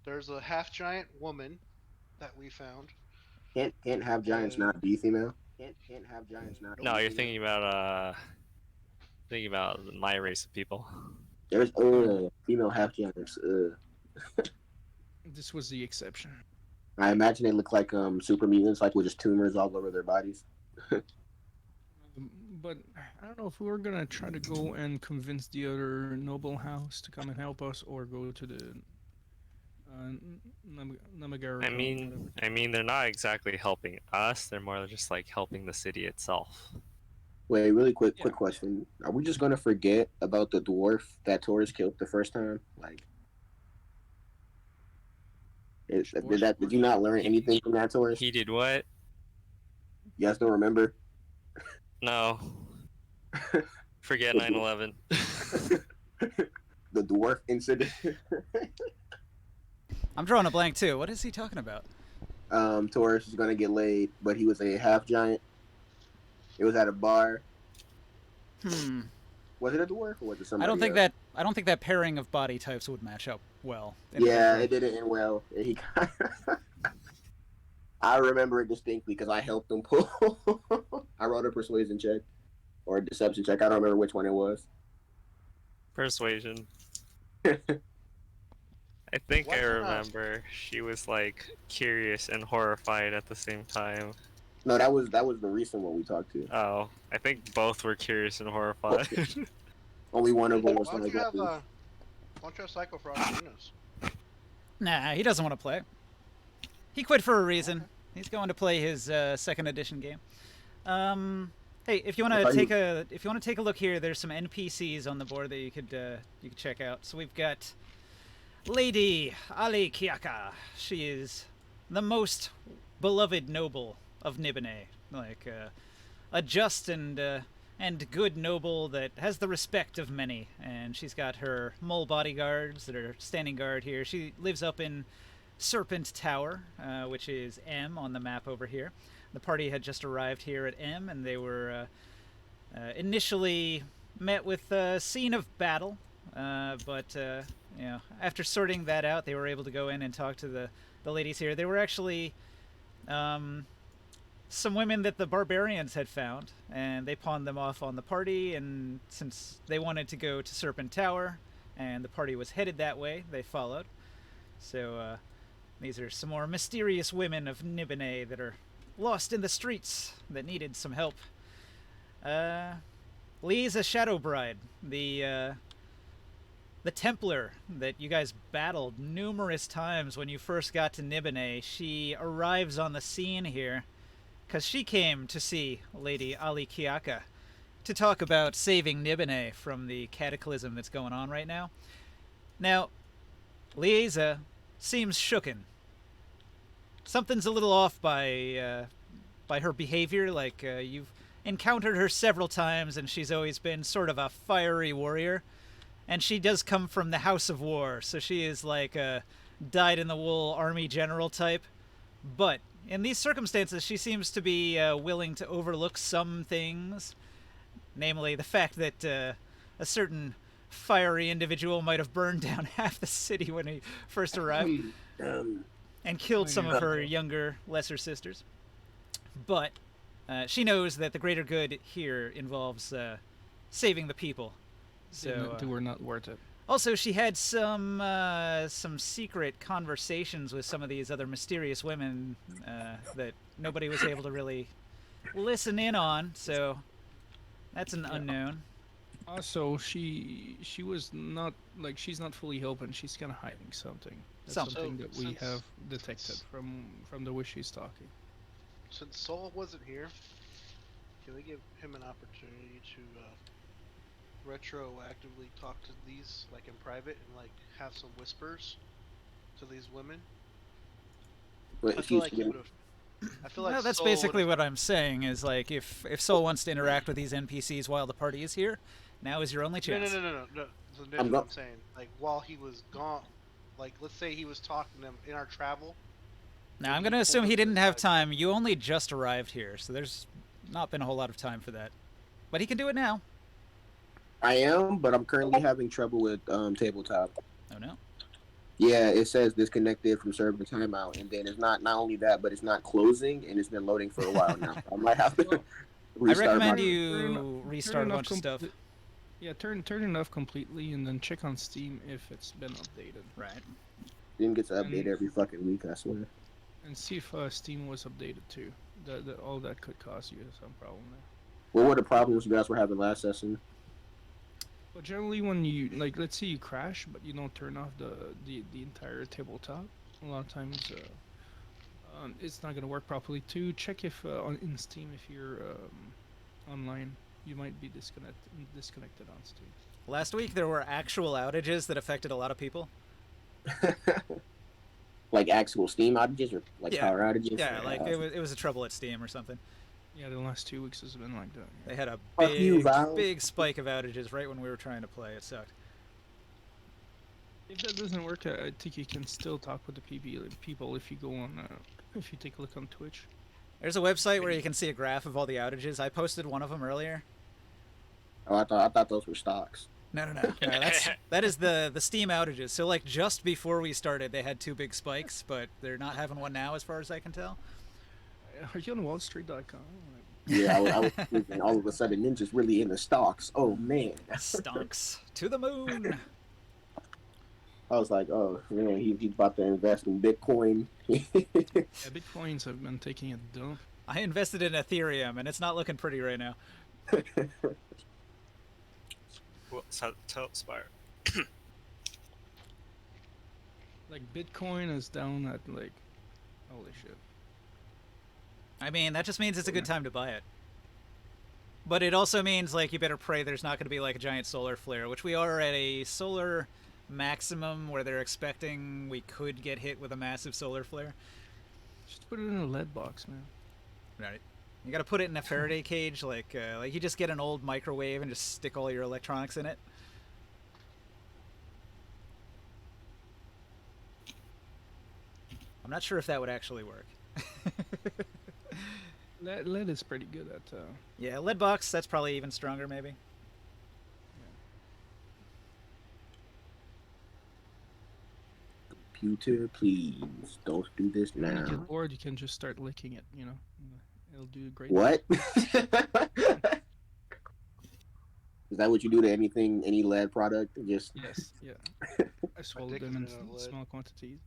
there's a half giant woman that we found, Can't have giants and not be female. Can't have giants not nope. No, be you're female. thinking about my race of people. There's No, female half giants. this was the exception. I imagine they look like super mutants, like with just tumors all over their bodies. But I don't know if we were gonna try to go and convince the other noble house to come and help us, or go to the Namagara. I mean, they're not exactly helping us. They're more just like helping the city itself. Wait, really quick, Yeah. quick question: Are we just gonna forget about the dwarf that Taurus killed the first time? Like, did you not learn anything from that Taurus? He did what? You guys don't remember? No. Forget 9/11. The dwarf incident. I'm drawing a blank too. What is he talking about? Taurus is gonna get laid, but he was a half giant. It was at a bar. Hmm. Was it a dwarf or was it somebody I don't think else? that pairing of body types would match up well. Yeah, it didn't end well. He I remember it distinctly because I helped him pull. I wrote a persuasion check or a deception check. I don't remember which one it was. Persuasion. I think I What's enough? remember she was like curious and horrified at the same time. No, that was the recent one we talked to. Oh, I think both were curious and horrified. Only one of them was Why don't like, you have why don't you have Psycho Frost join us? Nah, he doesn't want to play. He quit for a reason. He's going to play his second edition game. Hey, if you want to take a look here, there's some NPCs on the board that you could check out. So we've got Lady Ali Kiaka. She is the most beloved noble of Nibenay, like a just and good noble that has the respect of many. And she's got her mole bodyguards that are standing guard here. She lives up in Serpent Tower, which is M on the map over here. The party had just arrived here at M, and they were initially met with a scene of battle, but after sorting that out, they were able to go in and talk to the ladies here. They were actually some women that the barbarians had found, and they pawned them off on the party, and since they wanted to go to Serpent Tower, and the party was headed that way, they followed. So, these are some more mysterious women of Nibenay that are lost in the streets that needed some help. Lee's a Shadow Bride, the Templar that you guys battled numerous times when you first got to Nibenay. She arrives on the scene here because she came to see Lady Ali Kiaka to talk about saving Nibenay from the cataclysm that's going on right now. Now, Lieza seems shooken. Something's a little off by her behavior. Like, you've encountered her several times, and she's always been sort of a fiery warrior. And she does come from the House of War, so she is like a dyed-in-the-wool army general type. But in these circumstances, she seems to be willing to overlook some things. Namely, the fact that a certain fiery individual might have burned down half the city when he first arrived. And killed some of her younger, lesser sisters. But she knows that the greater good here involves saving the people. So They were not worth it. also, she had some secret conversations with some of these other mysterious women that nobody was able to really listen in on. So that's an unknown. Also, she was not like she's not fully open. She's kind of hiding something. That's Something. something that we Since- have detected from the way she's talking. Since Soul wasn't here, can we give him an opportunity to retroactively talk to these, like in private, and like have some whispers to these women? Wait, I feel excuse like me. he would have. I feel like Well, that's Soul basically would've- what I'm saying. Is like if Soul wants to interact with these NPCs while the party is here, now is your only No, chance. no. So that's I'm what not- I'm saying. Like while he was gone, like let's say he was talking to them in our travel. Now, I'm going to assume he didn't have time. You only just arrived here, so there's not been a whole lot of time for that. But he can do it now. I am, but I'm currently having trouble with tabletop. Oh, no. Yeah, it says disconnected from server timeout, and then it's not only that, but it's not closing, and it's been loading for a while now. I might have to Well, I restart my. recommend turn you restart a it off bunch of stuff. Yeah, turn it off completely, and then check on Steam if it's been updated. Right. Steam gets updated And- every fucking week, I swear. And see if Steam was updated too. All that could cause you some problem there. What were the problems you guys were having last session? But generally, when you like, let's say you crash, but you don't turn off the entire tabletop, a lot of times it's not gonna work properly. To check if in Steam if you're online, you might be disconnected on Steam. Last week there were actual outages that affected a lot of people. Like actual Steam outages or like Yeah. power outages? Yeah, like it was a trouble at Steam or something. Yeah, the last 2 weeks has been like that. They had a Fuck you, big, Valve. big spike of outages right when we were trying to play. It sucked. If that doesn't work, I think you can still talk with the people if you go on, if you take a look on Twitch. There's a website where you can see a graph of all the outages. I posted one of them earlier. Oh, I thought those were stocks. No. That is the Steam outages. So like just before we started, they had 2 big spikes, but they're not having one now, as far as I can tell. Are you on WallStreet.com? Yeah, I was thinking all of a sudden Ninja's really into stocks. Oh man. Stonks to the moon. I was like, oh, you know, he's about to invest in Bitcoin. Yeah, Bitcoins have been taking a dump. I invested in Ethereum, and it's not looking pretty right now. Well, so tell Spire. Like Bitcoin is down at like, holy shit. I mean, that just means it's a good time to buy it. But it also means, like, you better pray there's not going to be, like, a giant solar flare, which we are at a solar maximum where they're expecting we could get hit with a massive solar flare. Just put it in a lead box, man. Right. You got to put it in a Faraday cage, like you just get an old microwave and just stick all your electronics in it. I'm not sure if that would actually work. Lead is pretty good at. Yeah, lead box, that's probably even stronger, maybe. Computer, please don't do this When you now. get bored, you can just start licking it. You know, it'll do great. What? Is that what you do to anything, any lead product? Just Yes. Yeah. I swallowed dick them in is made out of lead. small quantities.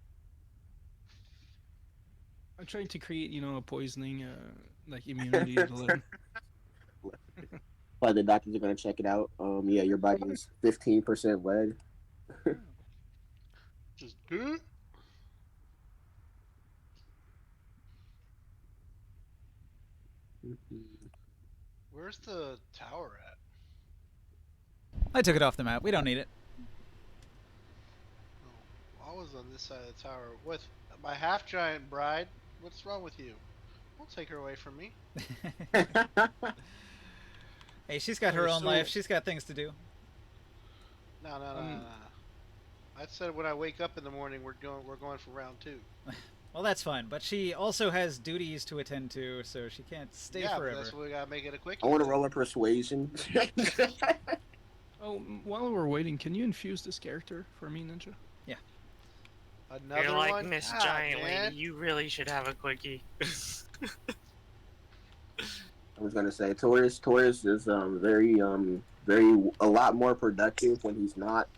I'm trying to create, a poisoning, like immunity to lead. probably the doctors are gonna check it out. Yeah, your body is 15% lead. Just do it. Where's the tower at? I took it off the map. We don't need it. Oh, I was on this side of the tower with my half giant bride. What's wrong with you? Don't take her away from me. Hey, she's got her Oh, own so- life. She's got things to do. No. I said when I wake up in the morning, we're going for round 2. Well, that's fine, but she also has duties to attend to, so she can't stay yeah, but forever. that's why we gotta make it a quick. I want to roll a persuasion. Oh, while we're waiting, can you infuse this character for me, Ninja? Another You're like one? Miss God, Giant man. Lady. You really should have a quickie. I was gonna say Taurus is very a lot more productive when he's not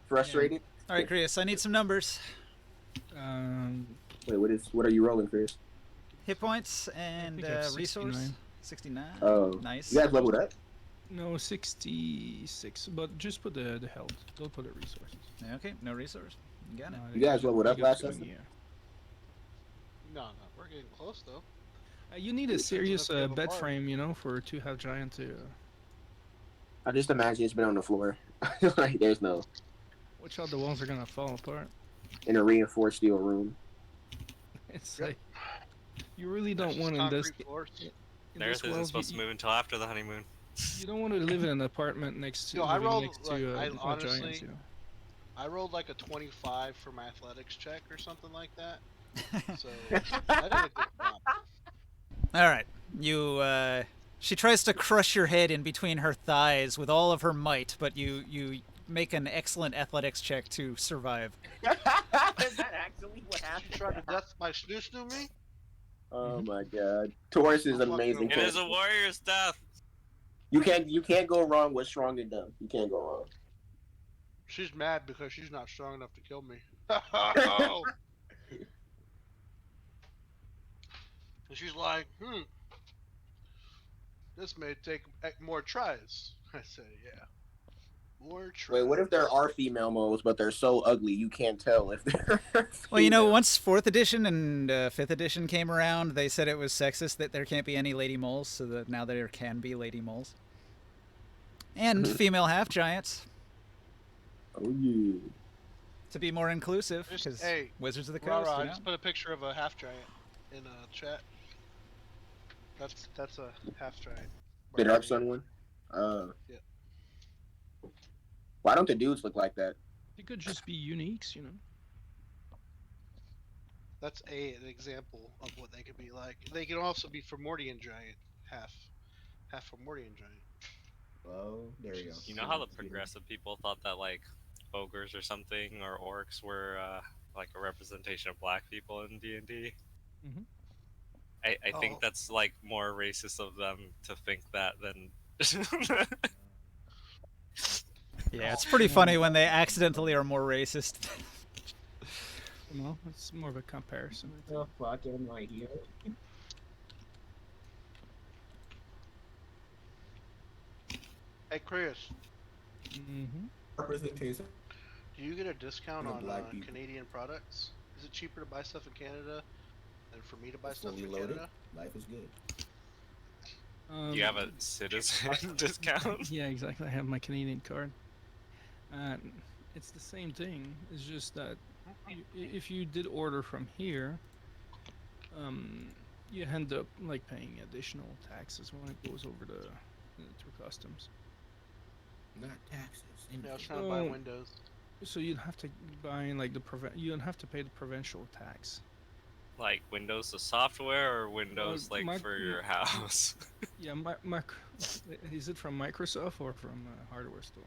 frustrated. All right, Chris, I need some numbers. Wait, what are you rolling, Chris? Hit points and think I have resource. 69. 69. Oh, Nice. you guys leveled up? No, 66. But just put the health. Don't put the resources. Okay, no resource. Got it. You guys leveled up You last got session? yeah. No, we're getting close though. You need a Depends on serious if you have a bed bar. frame, for to have giant to. I just imagine it's been on the floor. Like there's no Watch out, the walls are gonna fall apart. in a reinforced steel room. It's Yep. like you really don't Just want in this. concrete floors. In The Earth this isn't world, supposed to move until after the honeymoon. you don't want to live in an apartment next to. Yo, I living rolled, next like, to I giants, honestly- you know. I rolled like a 25 for my athletics check or something like that. So I did a good job. All right. She tries to crush your head in between her thighs with all of her might, but you make an excellent athletics check to survive. Is that actually what She happened? tried to death by snoo me. Oh my god. Taurus is I'm amazing. fucking It is a character. warrior's death. You can't go wrong with strong and dumb. You can't go wrong. She's mad because she's not strong enough to kill me. And she's like, this may take more tries. I said, yeah. More tries. Wait, what if there are female moles, but they're so ugly you can't tell if they're Well, you know, female? once 4th edition and 5th edition came around, they said it was sexist that there can't be any lady moles, so that now there can be lady moles. And female half giants, Oh yeah. to be more inclusive, Just- because hey, Wizards of the Rah, Coast, rah, I you know? just put a picture of a half giant in a chat. That's a half giant. The Dark Sun one? Yeah. Why don't the dudes look like that? It could just be uniques, you know. That's an example of what they could be like. They can also be Primordian giant, half Primordian giant. Oh, there we go. You know how the progressive people thought that like ogres or something or orcs were like a representation of black people in D&D? Mhm. I think Oh. that's like more racist of them to think that than. Yeah, it's pretty funny when they accidentally are more racist. Well, it's more of a comparison. I think. The fuck am I here? Hey Chris, Mm-hmm. Representation. do you get a discount The on black people. Canadian products? Is it cheaper to buy stuff in Canada than for me to buy It's stuff fully in loaded. Canada? Life is good. You have a citizen discount? Yeah, exactly. I have my Canadian card. It's the same thing. It's just that if you did order from here, you end up like paying additional taxes when it goes over to through customs. Not taxes. Yeah, I was trying to buy Oh. Windows. So you'd have to buy like you'd have to pay the provincial tax. Like Windows the software or Windows like Mac- for your house? Yeah, is it from Microsoft or from a hardware store?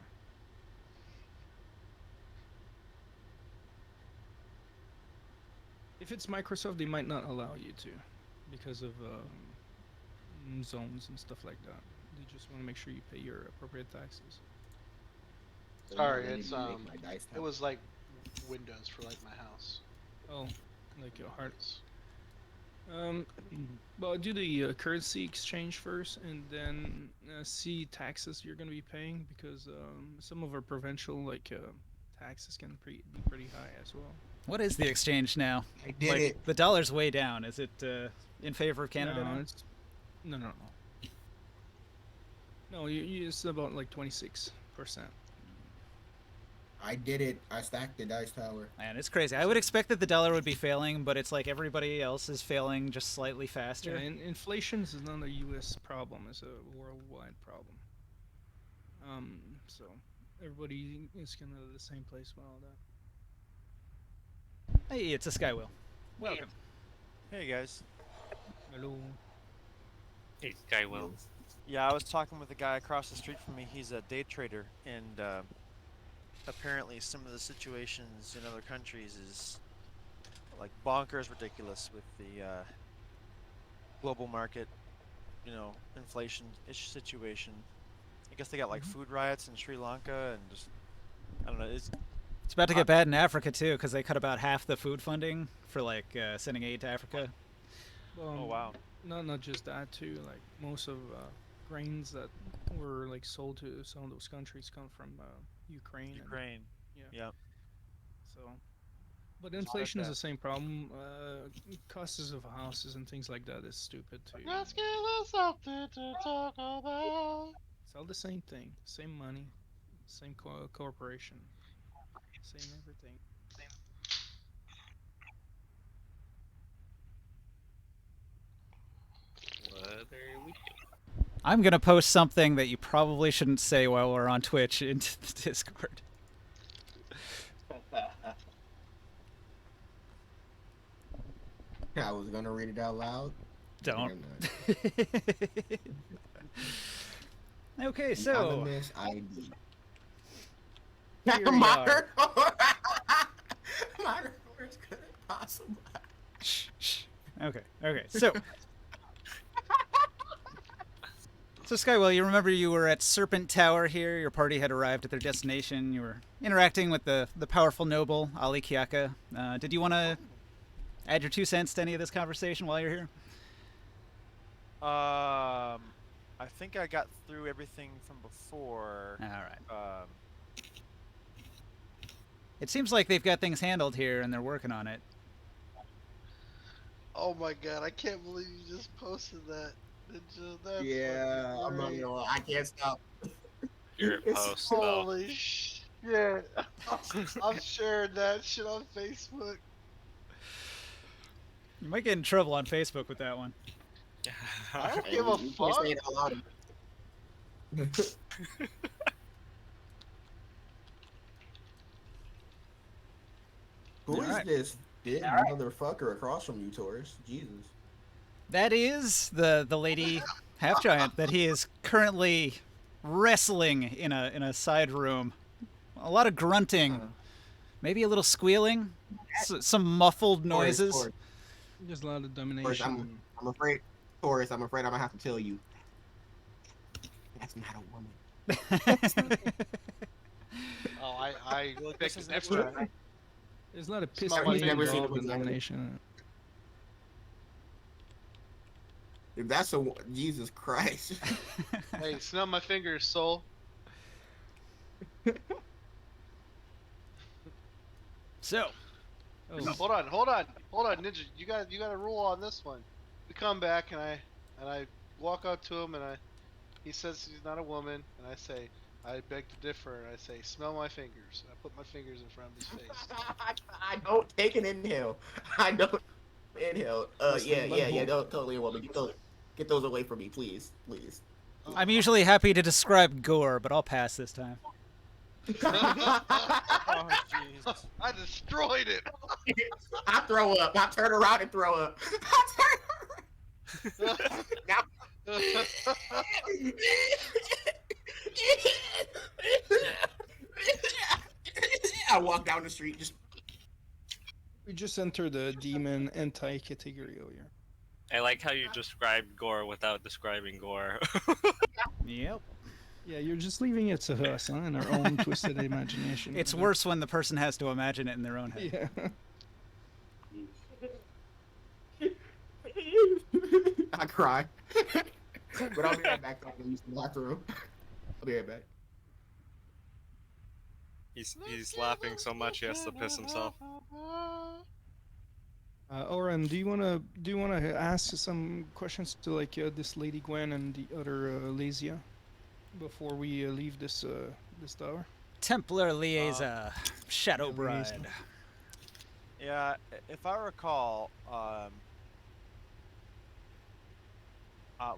If it's Microsoft, they might not allow you to, because of zones and stuff like that. They just want to make sure you pay your appropriate taxes. Sorry, it's It it was like Windows for like my house. Oh, like your hard. Well, do the currency exchange first, and then see taxes you're going to be paying, because some of our provincial taxes can be pretty high as well. What is the exchange now? I did Like, it. the dollar's way down. Is it in favor of Canada No, now? it's no. No, it's about like 26%. I did it. I stacked the dice tower. Man, it's crazy. I would expect that the dollar would be failing, but it's like everybody else is failing just slightly faster. Yeah, and inflation is not a U.S. problem; it's a worldwide problem. So everybody is kind of the same place with all that. Hey, it's a Skywheel. Welcome. Hey guys. Hello. Hey, Guy Will. Yeah, I was talking with a guy across the street from me. He's a day trader, and apparently some of the situations in other countries is like bonkers ridiculous with the global market, inflation-ish situation. I guess they got like food riots in Sri Lanka and just, I don't know, It's about to get bad in Africa too, because they cut about half the food funding for sending aid to Africa. oh wow. Not just that too. Like most of grains that were like sold to some of those countries come from Ukraine. and- Ukraine. yeah. Yep. So, but inflation is that. the same problem. Costs of houses and things like that is stupid too. Let's give us something to talk about. It's all the same thing, same money, same corporation, same everything. What are we doing? I'm gonna post something that you probably shouldn't say while we're on Twitch into the Discord. I was gonna read it out loud. Don't. Never mind. Okay, so Anonymous ID. Here we Modern horror. Modern horror is good as possible. Shh, shh. Okay, okay. So, Skywell, you remember you were at Serpent Tower here. Your party had arrived at their destination. You were interacting with the powerful noble Ali Kiaka. Did you want to add your 2 cents to any of this conversation while you're here? I think I got through everything from before. All right. Um, It seems like they've got things handled here and they're working on it. Oh my god, I can't believe you just posted that. That's Yeah, fucking I'm not great. gonna lie. I can't stop. Your It's post though. Holy shit. I'm sharing that shit on Facebook. You might get in trouble on Facebook with that one. I don't Hey, give a you can't fuck. say it out loud. Who is Alright. this dead motherfucker across from you, Taurus? Jesus. That is the lady half giant that he is currently wrestling in a side room. A lot of grunting, maybe a little squealing, some muffled noises. Taurus, Just a lot of Taurus, domination. I'm afraid, Taurus. I'm afraid I'm gonna have to tell you. That's not a woman. Oh, I Look, beg this to is differ. extra. There's a lot of piss Smell my taking fingers. involved in domination. If that's a Jesus Christ. Hey, smell my fingers, soul. So, Oh, Hold on, Ninja. You got a rule on this one. We come back and I walk up to him and he says he's not a woman and I say I beg to differ and I say smell my fingers. I put my fingers in front of his face. I don't take an inhale. I don't inhale. Yeah. Don't totally a woman. Get those away from me, please. I'm usually happy to describe gore, but I'll pass this time. Oh, jeez. I destroyed it. I throw up. I turn around and throw up. I walk down the street just. we just entered the demon anti-category here. I like how you described gore without describing gore. Yep. Yeah, you're just leaving it to us, huh? In our own twisted imagination. It's worse when the person has to imagine it in their own head. Yeah. I cry. But I'll be right back. I'm use the bathroom. I'll be right back. He's laughing so much he has to piss himself. Oren, do you wanna ask some questions to like this Lady Gwen and the other Lasia before we leave this tower? Templar Liaison, Shadow Yeah, Bride. Liaison. Yeah, if I recall,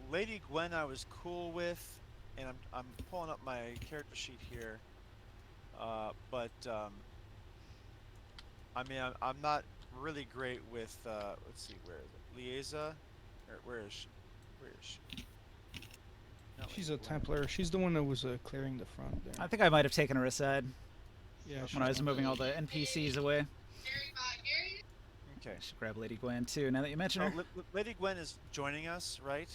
Lady Gwen I was cool with, and I'm pulling up my character sheet here. But I mean I'm not really great with let's see, where is it? Liaison? Or where is she? Not She's Lady a Gwen. Templar. She's the one that was clearing the front there. I think I might have taken her aside Yeah, when I was moving all the NPCs away. Okay. I should grab Lady Gwen too, now that you mention Oh, her. Lady Gwen is joining us, right?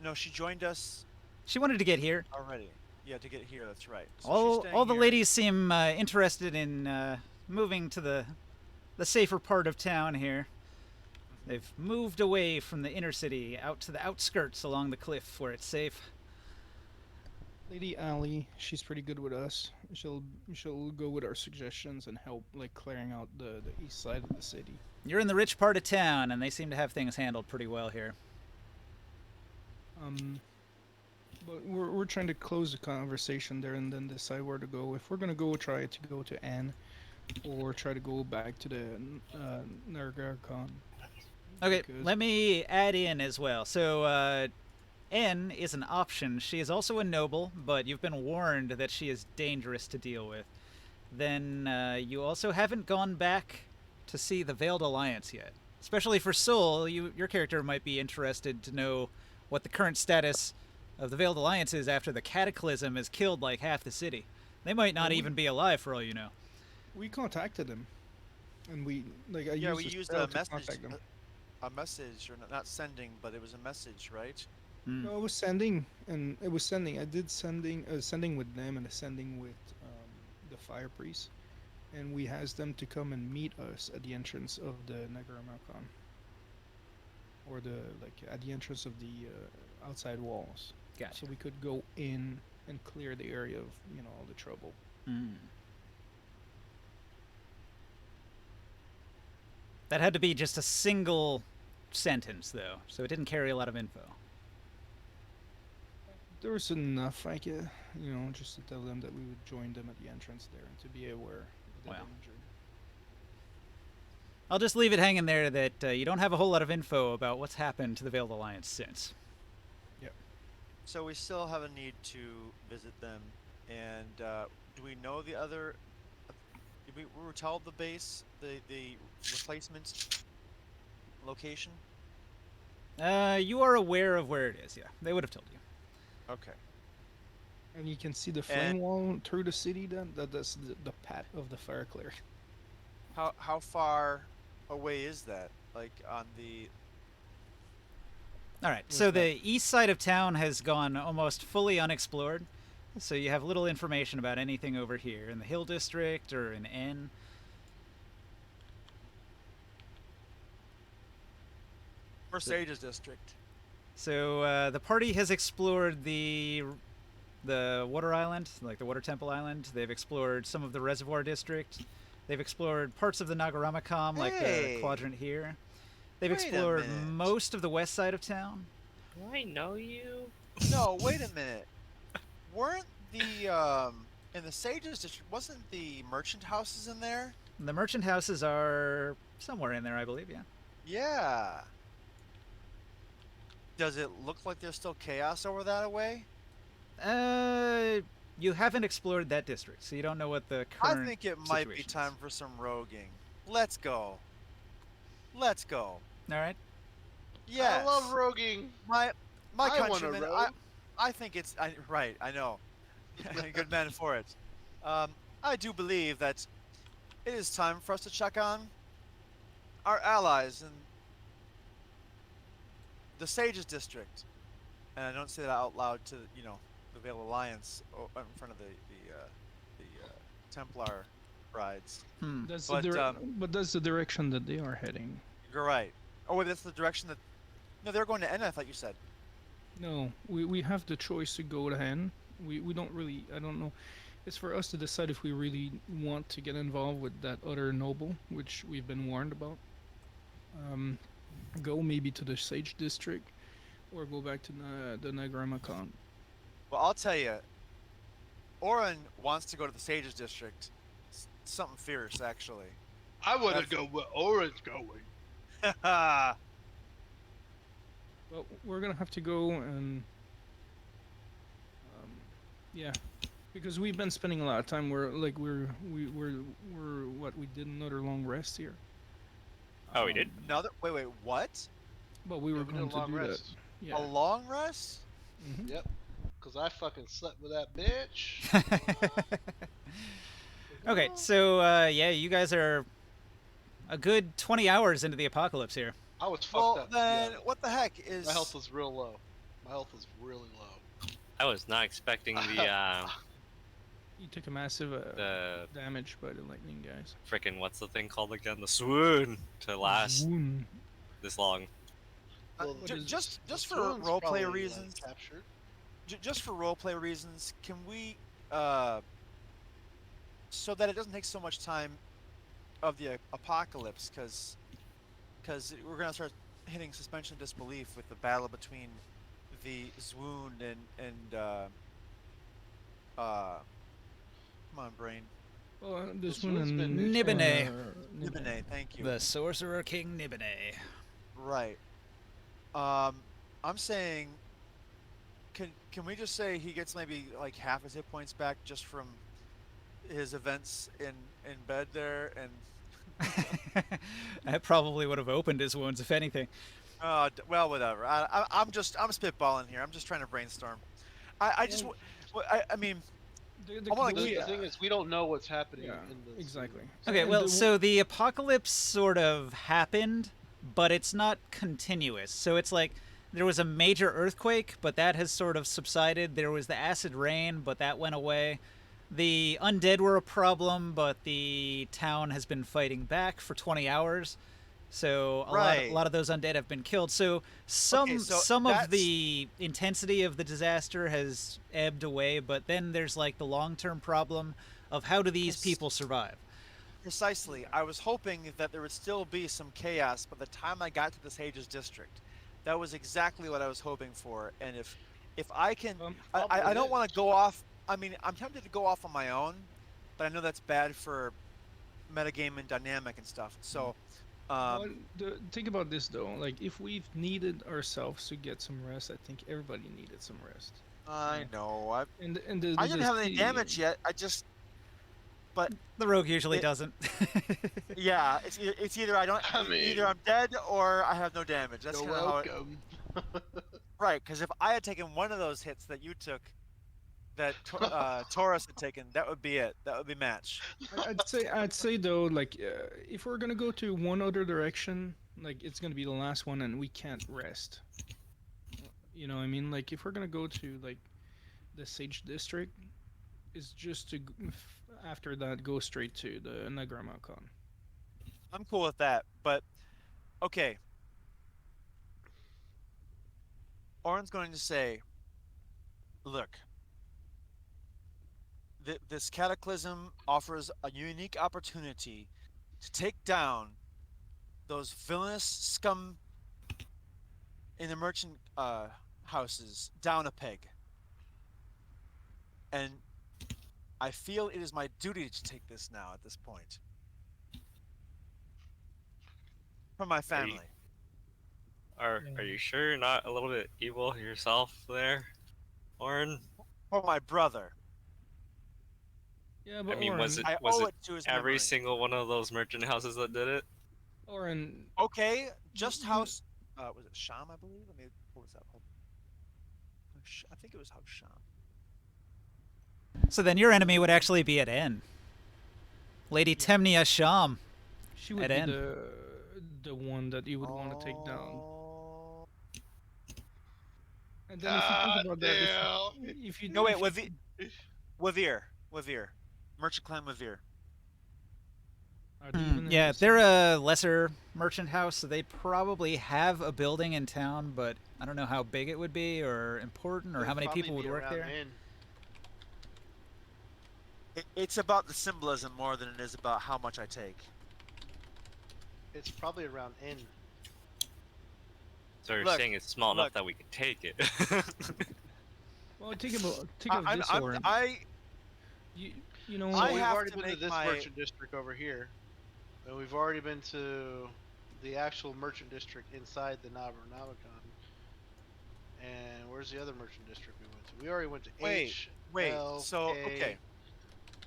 No, she joined us She wanted to get here. already. Yeah, to get here, that's right. So she's staying All the here. ladies seem interested in moving to the safer part of town here. They've moved away from the inner city, out to the outskirts along the cliff where it's safe. Lady Ali, she's pretty good with us. She'll go with our suggestions and help like clearing out the east side of the city. You're in the rich part of town, and they seem to have things handled pretty well here. But we're trying to close the conversation there and then decide where to go. If we're gonna go, try to go to Anne, or try to go back to the Nargarkon. Okay, Because- let me add in as well. So, N is an option. She is also a noble, but you've been warned that she is dangerous to deal with. Then you also haven't gone back to see the Veiled Alliance yet. Especially for Soul, your character might be interested to know what the current status of the Veiled Alliance is after the Cataclysm has killed like half the city. They might not we- even be alive for all you know. We contacted them, and I Yeah, used we the used spell a to message, contact them. a message, or not sending, but it was a message, right? Hmm. No, it was sending, and it was sending. I did sending with them and a sending with the fire priest, and we asked them to come and meet us at the entrance of the Nagaramacon, or the at the entrance of the outside walls, Gotcha. so we could go in and clear the area of all the trouble. Mm. That had to be just a single sentence, though, so it didn't carry a lot of info. There was enough, I guess, just to tell them that we would join them at the entrance there and to be aware of the Wow. danger. I'll just leave it hanging there that you don't have a whole lot of info about what's happened to the Veiled Alliance since. Yep. So we still have a need to visit them, and do we know the other? Did we were told the base, the replacement location? You are aware of where it is, yeah. They would have told you. Okay. And you can see the flame wall through the city. Then that's the path of the fire clear. How far away is that? Like on the All right, so the east side of town has gone almost fully unexplored. So you have little information about anything over here in the Hill District or in N. Mercedes district? So the party has explored the water island, like the water temple island. They've explored some of the reservoir district. They've explored parts of the Nagaramakam, like the Hey! quadrant here. They've Wait a explored minute. most of the west side of town. Do I know you? No, wait a minute. Weren't the in the Sages district, wasn't the merchant houses in there? The merchant houses are somewhere in there, I believe, yeah. Yeah. Does it look like there's still chaos over that way? You haven't explored that district, so you don't know what the current I think it might be situation is. time for some roguing. Let's go. Let's go. All right. Yes. I love roguing. my I wanna countrymen. rogue. I think it's right. I know. Good man for it. I do believe that it is time for us to check on our allies in the Sages district, and I don't say that out loud to the Veiled Alliance in front of the Templar brides. That's But, but that's the direction that they are heading. You're right. Oh, wait, that's the direction that. No, they're going to N. I thought you said. No, we have the choice to go to Hen. We don't really. I don't know. It's for us to decide if we really want to get involved with that other noble, which we've been warned about. Go maybe to the Sage District, or go back to the Nagaramakon. Well, I'll tell you. Oren wants to go to the Sages district. Something fierce, actually. I want to That's- go where Orange going. Well, we're gonna have to go and yeah, because we've been spending a lot of time. We're what we did another long rest here. Oh, we did? Another. Wait. What? But we were Yeah, we did going a long to do rest. that. Yeah. A long rest? Mhm. Yep. Cause I fucking slept with that bitch. Okay, so yeah, you guys are a good 20 hours into the apocalypse here. I was fucked Well, up. then yeah. what the heck is? My health was real low. My health was really low. I was not expecting the You took a massive the damage by the lightning, guys. frickin' what's the thing called again? The swoon to last Swoon. this long. Well, just the for swoon's roleplay probably, reasons. captured. Just for roleplay reasons, can we, so that it doesn't take so much time of the apocalypse, because we're gonna start hitting suspension of disbelief with the battle between the Zwoon and come on, brain. Well, this This one one's and been Nibenay. Nibenay, thank you. The Sorcerer King Nibenay. Right. I'm saying, can we just say he gets maybe like half his hit points back just from his events in bed there, and That probably would have opened his wounds, if anything. well, whatever. I'm spitballing here. I'm just trying to brainstorm. I mean, The, I wanna the The, way, the thing is, we don't know what's happening yeah, in the exactly. Okay, And well, so the apocalypse sort of happened, but it's not continuous. So it's like there was a major earthquake, but that has sort of subsided. There was the acid rain, but that went away. The undead were a problem, but the town has been fighting back for 20 hours. So a Right. lot of those undead have been killed. So Okay, so some of that's the intensity of the disaster has ebbed away, but then there's like the long-term problem of how do these Pres- people survive? precisely. I was hoping that there would still be some chaos by the time I got to the Sages district. That was exactly what I was hoping for. And if I can, Probably I don't is. want to go off. I mean, I'm tempted to go off on my own, but I know that's bad for metagame and dynamic and stuff. So, well, um, think about this though. Like, if we've needed ourselves to get some rest, I think everybody needed some rest. I know I And I didn't have any damage yet. But The rogue usually it, doesn't. yeah, it's either I don't, I mean, either I'm dead or I have no damage. That's you're kind of how it. welcome. Right, because if I had taken one of those hits that you took, that Taurus had taken, that would be it. That would be match. I'd say though, like, if we're gonna go to one other direction, like it's gonna be the last one, and we can't rest. You know what I mean? Like, if we're gonna go to like the Sage District, is just to after that go straight to the Negramacon. I'm cool with that, but okay. Oren's going to say, look, this cataclysm offers a unique opportunity to take down those villainous scum in the merchant houses down a peg. And I feel it is my duty to take this now at this point. For my family. Are you sure you're not a little bit evil yourself there, Orin? For my brother. Yeah, I but mean, was it I was owe it it to his every memory. single one of those merchant houses that did it? Oren, Okay, just house. Was it Sham? I believe. Let me pull this up. I think it was House Sham. So then your enemy would actually be at N. Lady Temnia Sham. she would At be end. the one that you would want to take down. Oh. And then if you think about that, damn. if you No wait, if you, Wavir, Merchant Clan Wavir. are they even in Yeah, the they're same- a lesser merchant house, so they probably have a building in town, but I don't know how big it would be or important or how many people would work there. It's about the symbolism more than it is about how much I take. It's probably around N. So you're Look, saying it's small look. enough that we could take it. Well, think of I'm, this, I'm, Oren. I You know, I We've have already to been to make this my- merchant district over here, and we've already been to the actual merchant district inside the Nabernabicon. And where's the other merchant district we went to? We already went to H. wait. L, So K. okay,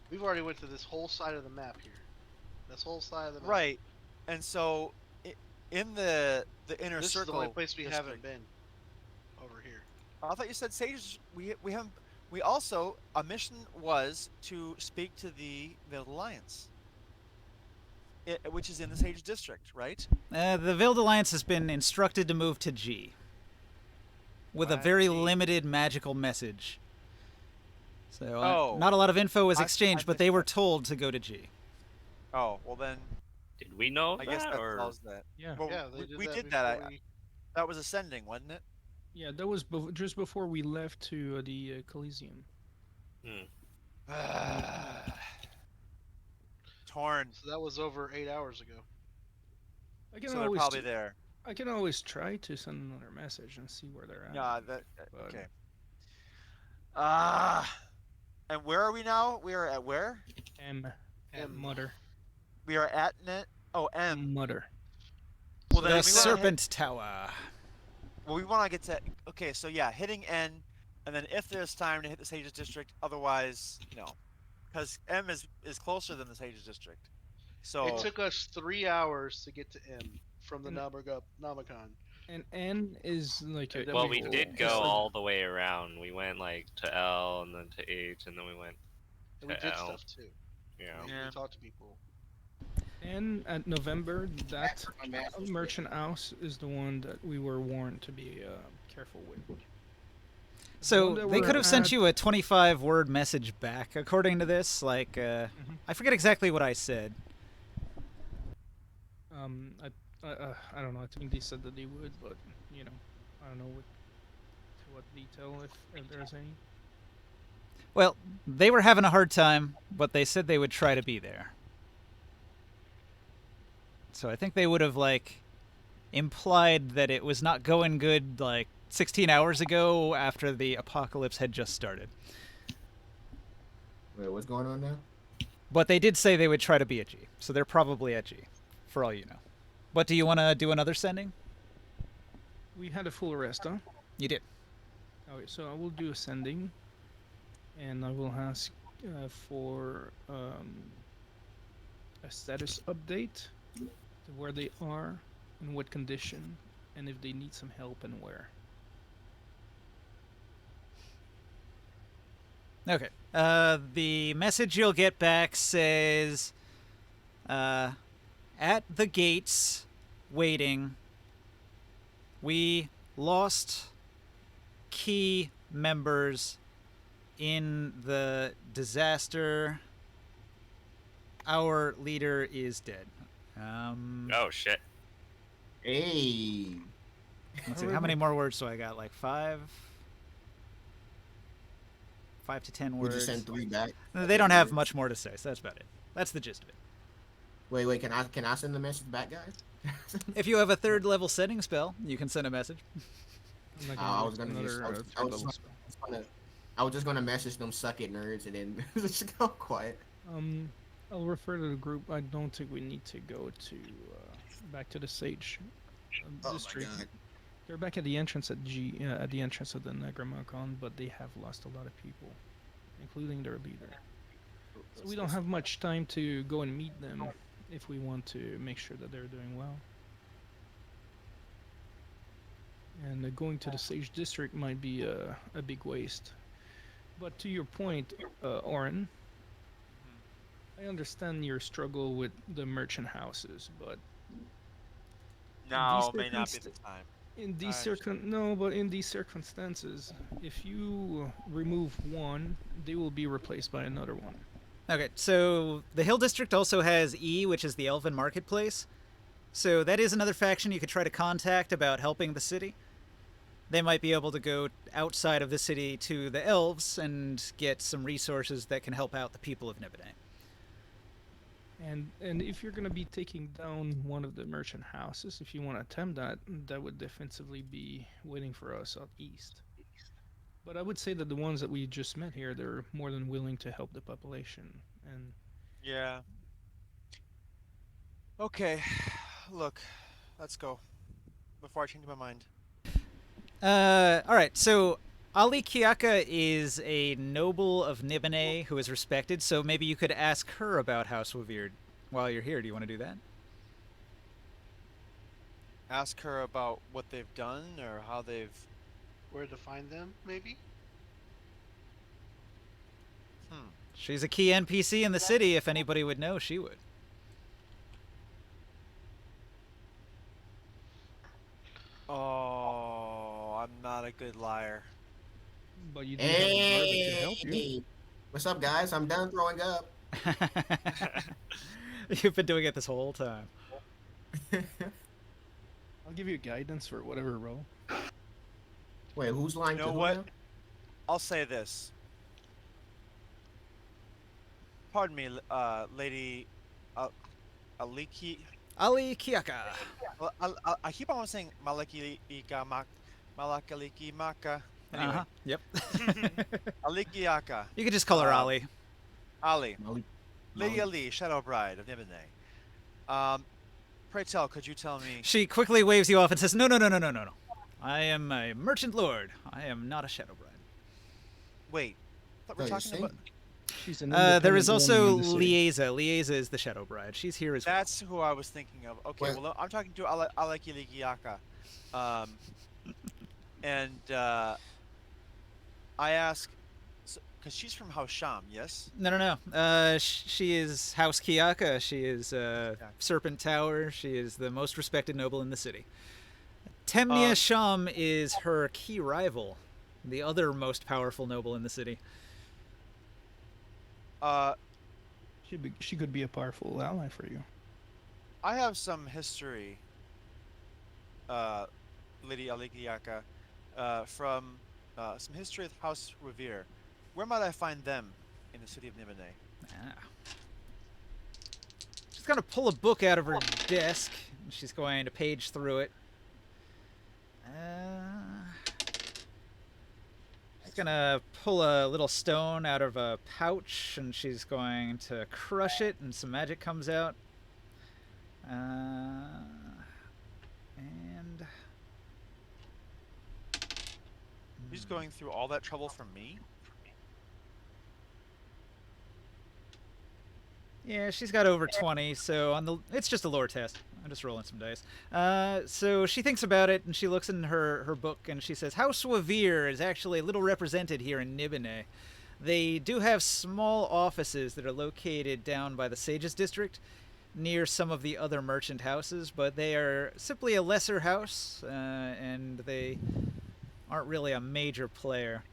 We've already went to this whole side of the map here. This whole side of the map. right, and so in the inner This is the circle. only place we district, haven't been. Over here. I thought you said Sage. We haven't. We also a mission was to speak to the Veiled Alliance, which is in the Sage district, right? The Veiled Alliance has been instructed to move to G with a Why very G? limited magical message. So Oh. not a lot of info was I exchanged, but missed they were that. told to go to G. Oh well, then Did we know I guess that or tells that. yeah, Well, Yeah, they we did did that. that. before we- That was ascending, wasn't it? yeah, that was just before we left to the Coliseum. Torn. So that was over 8 hours ago. I can So they're always probably there. I can always try to send another message and see where they're at. Yeah. That. But- Okay. And where are we now? We are at where? M. M. Mutter. We are at net. Oh, M. Mutter. Well, The then we wanna Serpent Tower. Well, we want to get to. Okay, so yeah, hitting N, and then if there's time to hit the Sages District, otherwise, no, because M is closer than the Sages District. So It took us 3 hours to get to M from the And- Namicon. And N is like a Then well, we we did go- go it's like- all the way around. We went like to L and then to H, and then we went And we did Hell. stuff too. Yeah. We talked to people. And at November, that merchant house is the one that we were warned to be careful with. The one So that they we're could have sent at- you a 25-word message back, according to this. Like, I forget exactly what I said. I don't know. I think they said that they would, but you know, I don't know to what detail if there's any. Well, they were having a hard time, but they said they would try to be there. So I think they would have like implied that it was not going good like 16 hours ago after the apocalypse had just started. Wait, what's going on now? But they did say they would try to be at G, so they're probably at G, for all you know. But do you want to do another sending? We had a full arrest, huh? You did. Okay, so I will do a sending, and I will ask for a status update to where they are, in what condition, and if they need some help and where. Okay. The message you'll get back says, at the gates, waiting, we lost key members in the disaster. Our leader is dead. Oh shit. Hey. Let's see, how many more words do I got? Like 5? 5 to 10 Would words. you send 3 back? They don't have much more to say, so that's about it. That's the gist of it. Wait, can I send the message back, guys? If you have a 3rd level setting spell, you can send a message. I'm not I do was gonna another, just, third level spell. I was just gonna message them suck it nerds and then just go quiet. I'll refer to the group. I don't think we need to go to back to the Sage district. God. They're back at the entrance at at the entrance of the Necromoncon, but they have lost a lot of people, including their leader. So we don't have much time to go and meet them if we want to make sure that they're doing well. And going to the Sage district might be a big waste. But to your point, Oren, I understand your struggle with the merchant houses, but Now may not be the time. in these I understand. but in these circumstances, if you remove one, they will be replaced by another one. Okay, so the Hill District also has E, which is the Elven Marketplace. So that is another faction you could try to contact about helping the city. They might be able to go outside of the city to the elves and get some resources that can help out the people of Nibenay. And if you're gonna be taking down one of the merchant houses, if you want to attempt that, that would defensively be waiting for us out east. But I would say that the ones that we just met here, they're more than willing to help the population. And Yeah. Okay. Look, let's go. Before I change my mind. All right, so Ali Kiaka is a noble of Nibenay who is respected, so maybe you could ask her about House Wavered while you're here. Do you want to do that? Ask her about what they've done or how they've. Where to find them, maybe? She's a key NPC in the city. If anybody would know, she would. Oh, I'm not a good liar. but you do have a guard that can help you. Hey, what's up, guys? I'm done throwing up. You've been doing it this whole time. I'll give you guidance for whatever role. Wait, who's lying You to know who what? now? I'll say this. Pardon me, Lady Aliki. Ali Kiaka. I keep on saying Malakaliki Maka. Anyway, Yep. Alikiaka. You could just call her Ali. Ali. Molly. Lady Ali, Shadow Bride of Nibenay. Pray tell, could you tell me? She quickly waves you off and says, "No, no, no, no, no, no, no. I am a merchant lord. I am not a shadow bride." Wait. I thought we No, were you're talking about. She's an There is independent also woman in the city. Lieza. Lieza is the shadow bride. She's here as well. That's who I was thinking of. Okay, Wait. well, I'm talking to Alakilikiaka. And I ask, Because she's from House Sham, yes? No, no, no. She is House Kiyaka. She is Serpent Tower. She is the most respected noble in the city. Temnia Sham is her key rival, the other most powerful noble in the city. She could be a powerful ally for you. I have some history, Lady Aligiyaka, from some history with House Revere. Where might I find them in the city of Nibenay? Ah. She's going to pull a book out of her desk. She's going to page through it. She's going to pull a little stone out of a pouch, and she's going to crush it, and some magic comes out. And... She's going through all that trouble for me? Yeah, she's got over 20, so it's just a lore test. I'm just rolling some dice. So she thinks about it, and she looks in her book, and she says, House Wavir is actually a little represented here in Nibenay. They do have small offices that are located down by the Sages District, near some of the other merchant houses, but they are simply a lesser house, and they aren't really a major player.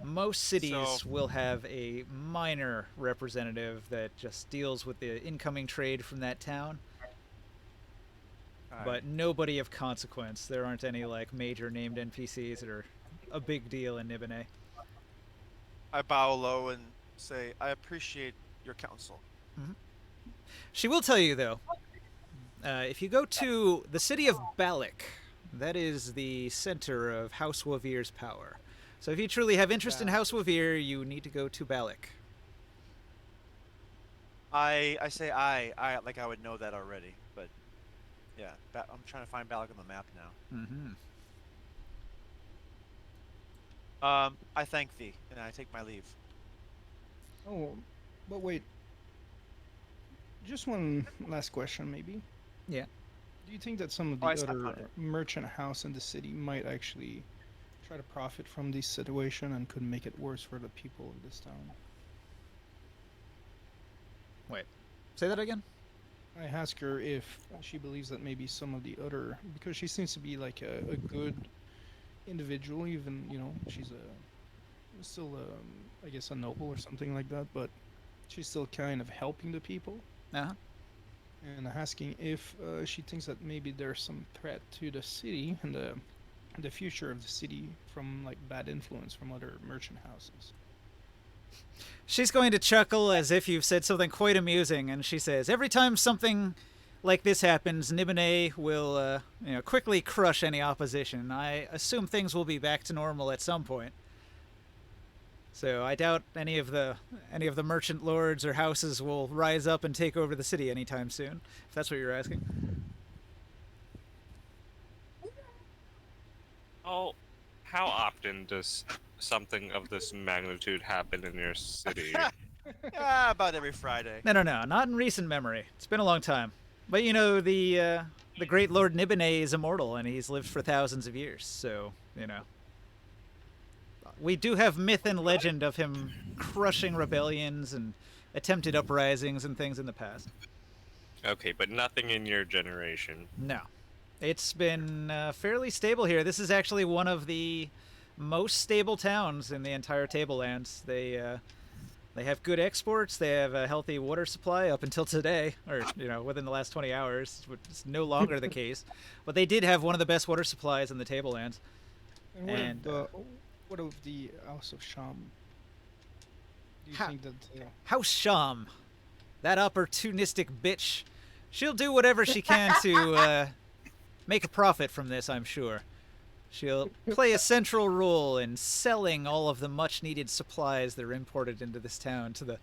Most cities will have a minor representative that just deals with the incoming trade from that town. But nobody of consequence. There aren't any like major named NPCs that are a big deal in Nibenay. I bow low and say, I appreciate your counsel. Mm-hmm. She will tell you, though, if you go to the city of Balak, that is the center of House Wavir's power. So if you truly have interest in House Wavir, you need to go to Balak. I say I like I would know that already, but yeah, I'm trying to find Balak on the map now. Mm-hmm. I thank thee, and I take my leave. Oh, but wait. Just one last question, maybe. Yeah. Do you think that some of the other merchant house in the city might actually try to profit from this situation and could make it worse for the people of this town? Wait. Say that again? I ask her if she believes that maybe some of the other, because she seems to be like a good individual, even, you know, she's still I guess a noble or something like that, but she's still kind of helping the people. Uh-huh. And asking if she thinks that maybe there's some threat to the city and the future of the city from like bad influence from other merchant houses. She's going to chuckle as if you've said something quite amusing, and she says, every time something like this happens, Nibenay will quickly crush any opposition. I assume things will be back to normal at some point. So I doubt any of the merchant lords or houses will rise up and take over the city anytime soon, if that's what you're asking. Oh, how often does something of this magnitude happen in your city? Yeah, about every Friday. No, not in recent memory. It's been a long time. But you know, the great Lord Nibenay is immortal, and he's lived for thousands of years, so, you know. We do have myth and legend of him crushing rebellions and attempted uprisings and things in the past. Okay, but nothing in your generation. No. It's been fairly stable here. This is actually one of the most stable towns in the entire Tablelands. They have good exports. They have a healthy water supply up until today, or, you know, within the last 20 hours, which is no longer the case. But they did have one of the best water supplies in the Tablelands. And what of the House of Sham? Do you think that... House Sham, that opportunistic bitch, she'll do whatever she can to make a profit from this, I'm sure. She'll play a central role in selling all of the much-needed supplies that are imported into this town to the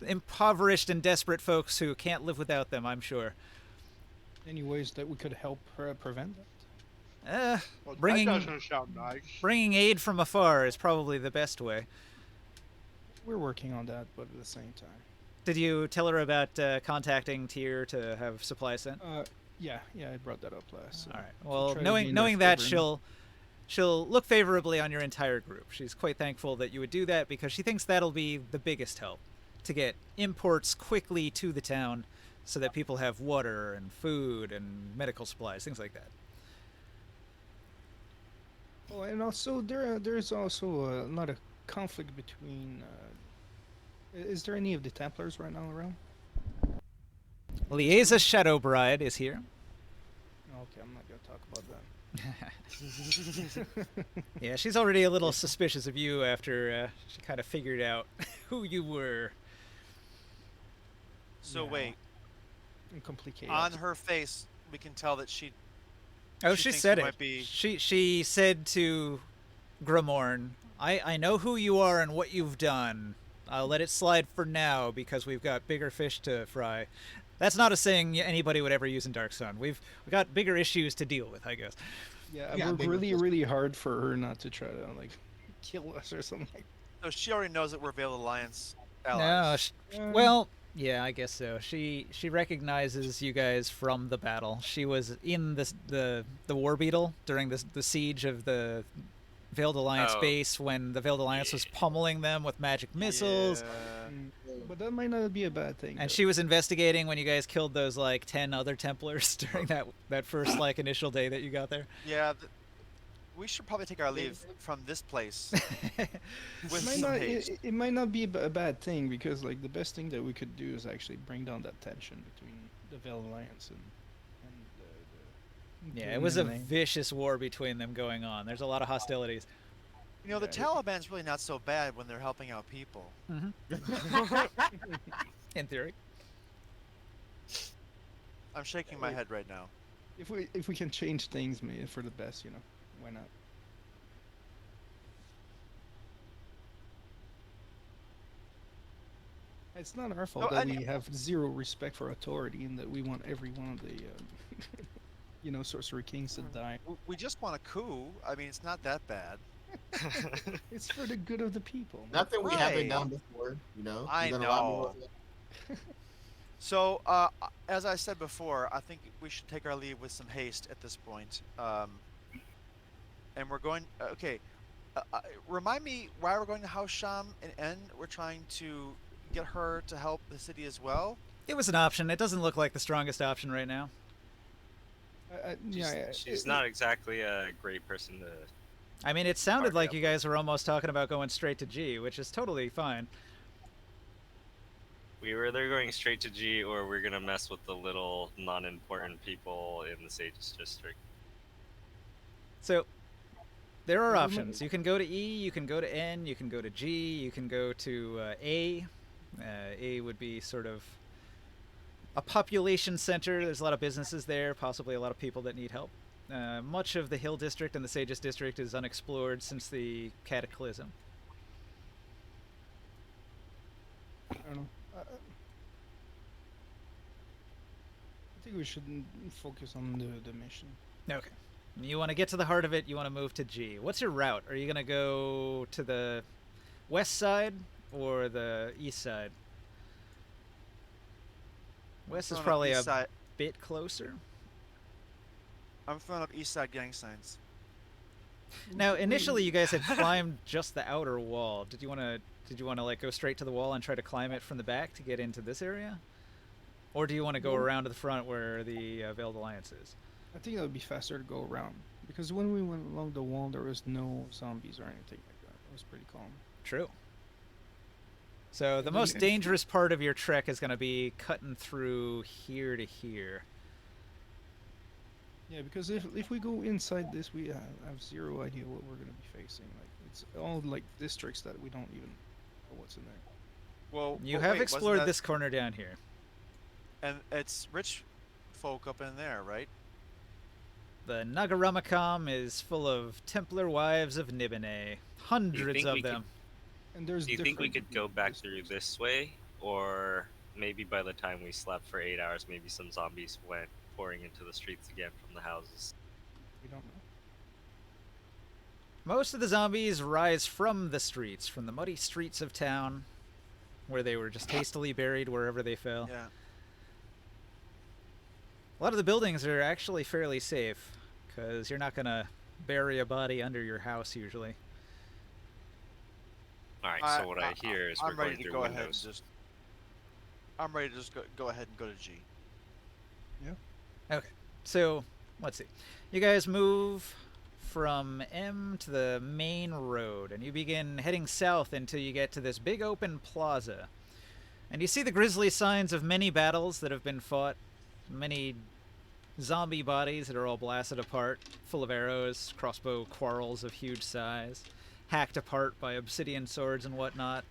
impoverished and desperate folks who can't live without them, I'm sure. Any ways that we could help prevent that? Well, bringing that doesn't sound nice. bringing aid from afar is probably the best way. We're working on that, but at the same time. Did you tell her about contacting Tyr to have supplies sent? Yeah, I brought that up last. All right. Well, try to knowing gain knowing their that, favor. she'll look favorably on your entire group. She's quite thankful that you would do that because she thinks that'll be the biggest help to get imports quickly to the town so that people have water and food and medical supplies, things like that. Oh, and also there's also a lot of conflict between. Is there any of the Templars right now around? Liesa Shadowbride is here. Okay, I'm not gonna talk about that. Yeah, she's already a little suspicious of you after she kind of figured out who you were. So Yeah. wait, Complicated. on her face, we can tell that she. Oh, She she thinks said you it. might be- She said to Grimorn, I know who you are and what you've done. I'll let it slide for now because we've got bigger fish to fry. That's not a saying anybody would ever use in Dark Sun. We've got bigger issues to deal with, I guess. Yeah, Yeah, I worked bigger really, fish. really hard for her not to try to like kill us or something. So she already knows that we're Veiled Alliance No, allies. well, yeah, I guess so. She recognizes you guys from the battle. She was in the War Beetle during the siege of the Veiled Alliance Oh. base when the Veiled Alliance was pummeling them with magic missiles. Yeah. But that might not be a bad thing. And though. she was investigating when you guys killed those like 10 other Templars during that first like initial day that you got there. Yeah. We should probably take our leave from this place It with might some not. haste. It might not be a bad thing because like the best thing that we could do is actually bring down that tension between the Veil Alliance and Yeah, it was a Nibenay. vicious war between them going on. There's a lot of hostilities. You know, the Yeah, Taliban's really not so bad when they're helping out people. In theory. I'm shaking my head right now. If we can change things, maybe for the best, you know, why not? It's not our fault No, that and- we have zero respect for authority and that we want every one of the, you know, sorcery kings to die. We just want a coup. I mean, it's not that bad. It's for the good of the people. man. Nothing we haven't Right. done before, you know. I We've done a lot more know. of it. So, as I said before, I think we should take our leave with some haste at this point. And we're going. Okay, remind me why we're going to House Sham and N. We're trying to get her to help the city as well. It was an option. It doesn't look like the strongest option right now. She's not exactly a great person to. I mean, it sounded Partner like up you guys were almost talking about going straight to G, which is totally fine. We were either going straight to G or we're gonna mess with the little non-important people in the Sages district. So, there are Well, options. You can go to E, you can go to N, you can go to G, you can go to A. A would be sort of a population center. There's a lot of businesses there, possibly a lot of people that need help. Much of the Hill District and the Sages District is unexplored since the Cataclysm. I don't know. I think we should focus on the mission. Okay. You want to get to the heart of it, you want to move to G. What's your route? Are you going to go to the west side or the east side? West is Throwing up probably east a side- bit closer. I'm throwing up East Side gang signs. Now, initially, you guys had climbed just the outer wall. Did you want to like go straight to the wall and try to climb it from the back to get into this area, or do you want to go around to the front where the Veiled Alliance is? I think it would be faster to go around because when we went along the wall, there was no zombies or anything like that. It was pretty calm. True. So the then most if- dangerous part of your trek is going to be cutting through here to here. Yeah, because if we go inside this, we have zero idea what we're gonna be facing. Like it's all like districts that we don't even know what's in there. Well, You but have wait, wasn't explored that- this corner down here. and it's rich folk up in there, right? The Nagaramacom is full of Templar wives of Nibenay. Hundreds think of we could- them. And there's. Do you think we different could go back through districts. this way, or maybe by the time we slept for 8 hours, maybe some zombies went pouring into the streets again from the houses? We don't know. Most of the zombies rise from the streets, from the muddy streets of town, where they were just hastily buried wherever they fell. Yeah. A lot of the buildings are actually fairly safe, because you're not gonna bury a body under your house usually. All right. So what I hear is we're I'm ready going to through go ahead and windows. just. I'm ready to just go ahead and go to G. Okay, so let's see. You guys move from M to the main road, and you begin heading south until you get to this big open plaza. And you see the grisly signs of many battles that have been fought, many zombie bodies that are all blasted apart, full of arrows, crossbow quarrels of huge size, hacked apart by obsidian swords and whatnot.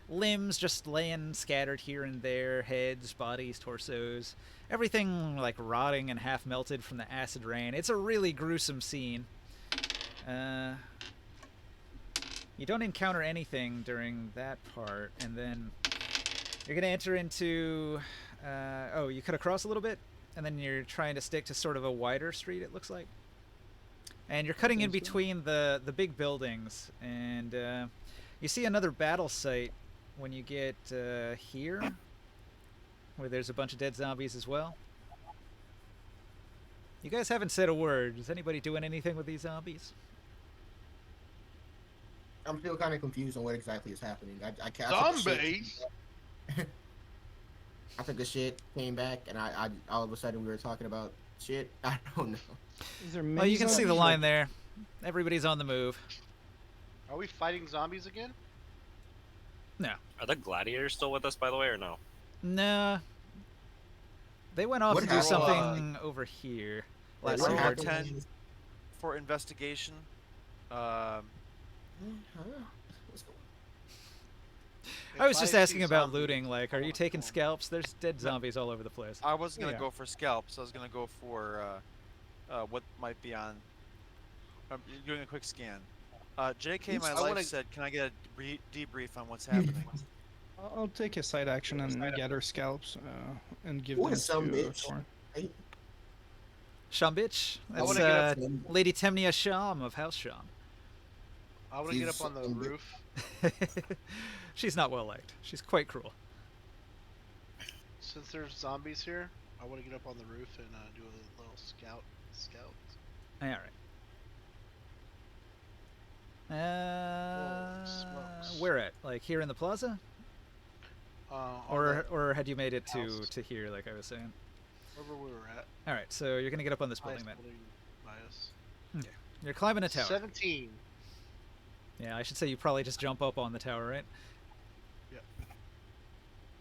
Limbs just laying scattered here and there, heads, bodies, torsos, everything like rotting and half melted from the acid rain. It's a really gruesome scene. You don't encounter anything during that part, and then you're gonna enter into oh, you cut across a little bit, and then you're trying to stick to sort of a wider street, it looks like, and you're cutting in between the big buildings, and you see another battle site when you get here, where there's a bunch of dead zombies as well. You guys haven't said a word. Is anybody doing anything with these zombies? I'm still kind of confused on what exactly is happening. I Zombies. I took a shit, came back, and I all of a sudden we were talking about shit. I don't know. Is there Well, you can see the zombies, line there. Everybody's on the move. Are we fighting zombies again? No. Are the gladiators still with us, by the way, or no? Nah. They went off What to do happened? something over here. Wait, Last what I Roll heard. happened? 10 for investigation. Huh? What's going I was If just see asking about zombies, looting. Like, are you taking scalps? There's dead zombies all over the place. I wasn't gonna Yeah. go for scalps. I was gonna go for what might be on. Doing a quick scan. JK, my I life wanna- said, "Can I get a debrief on what's happening?" I'll take a side action and gather scalps and give Who them is some to bitch? Thorn. Shambitch? I That's wanna get up Lady Temnia Sham of House Sham. I want to get She's up on the some bitch. roof. She's not well liked. She's quite cruel. Since there's zombies here, I want to get up on the roof and do a little scout. All right. smokes. Where at? Like here in the plaza, On or had you made it house. to here? Like I was saying. wherever we were at. All right. So you're gonna get up on this Highest building then. building by us. Okay. You're climbing a tower. 17. Yeah, I should say you probably just jump up on the tower, right? Yep.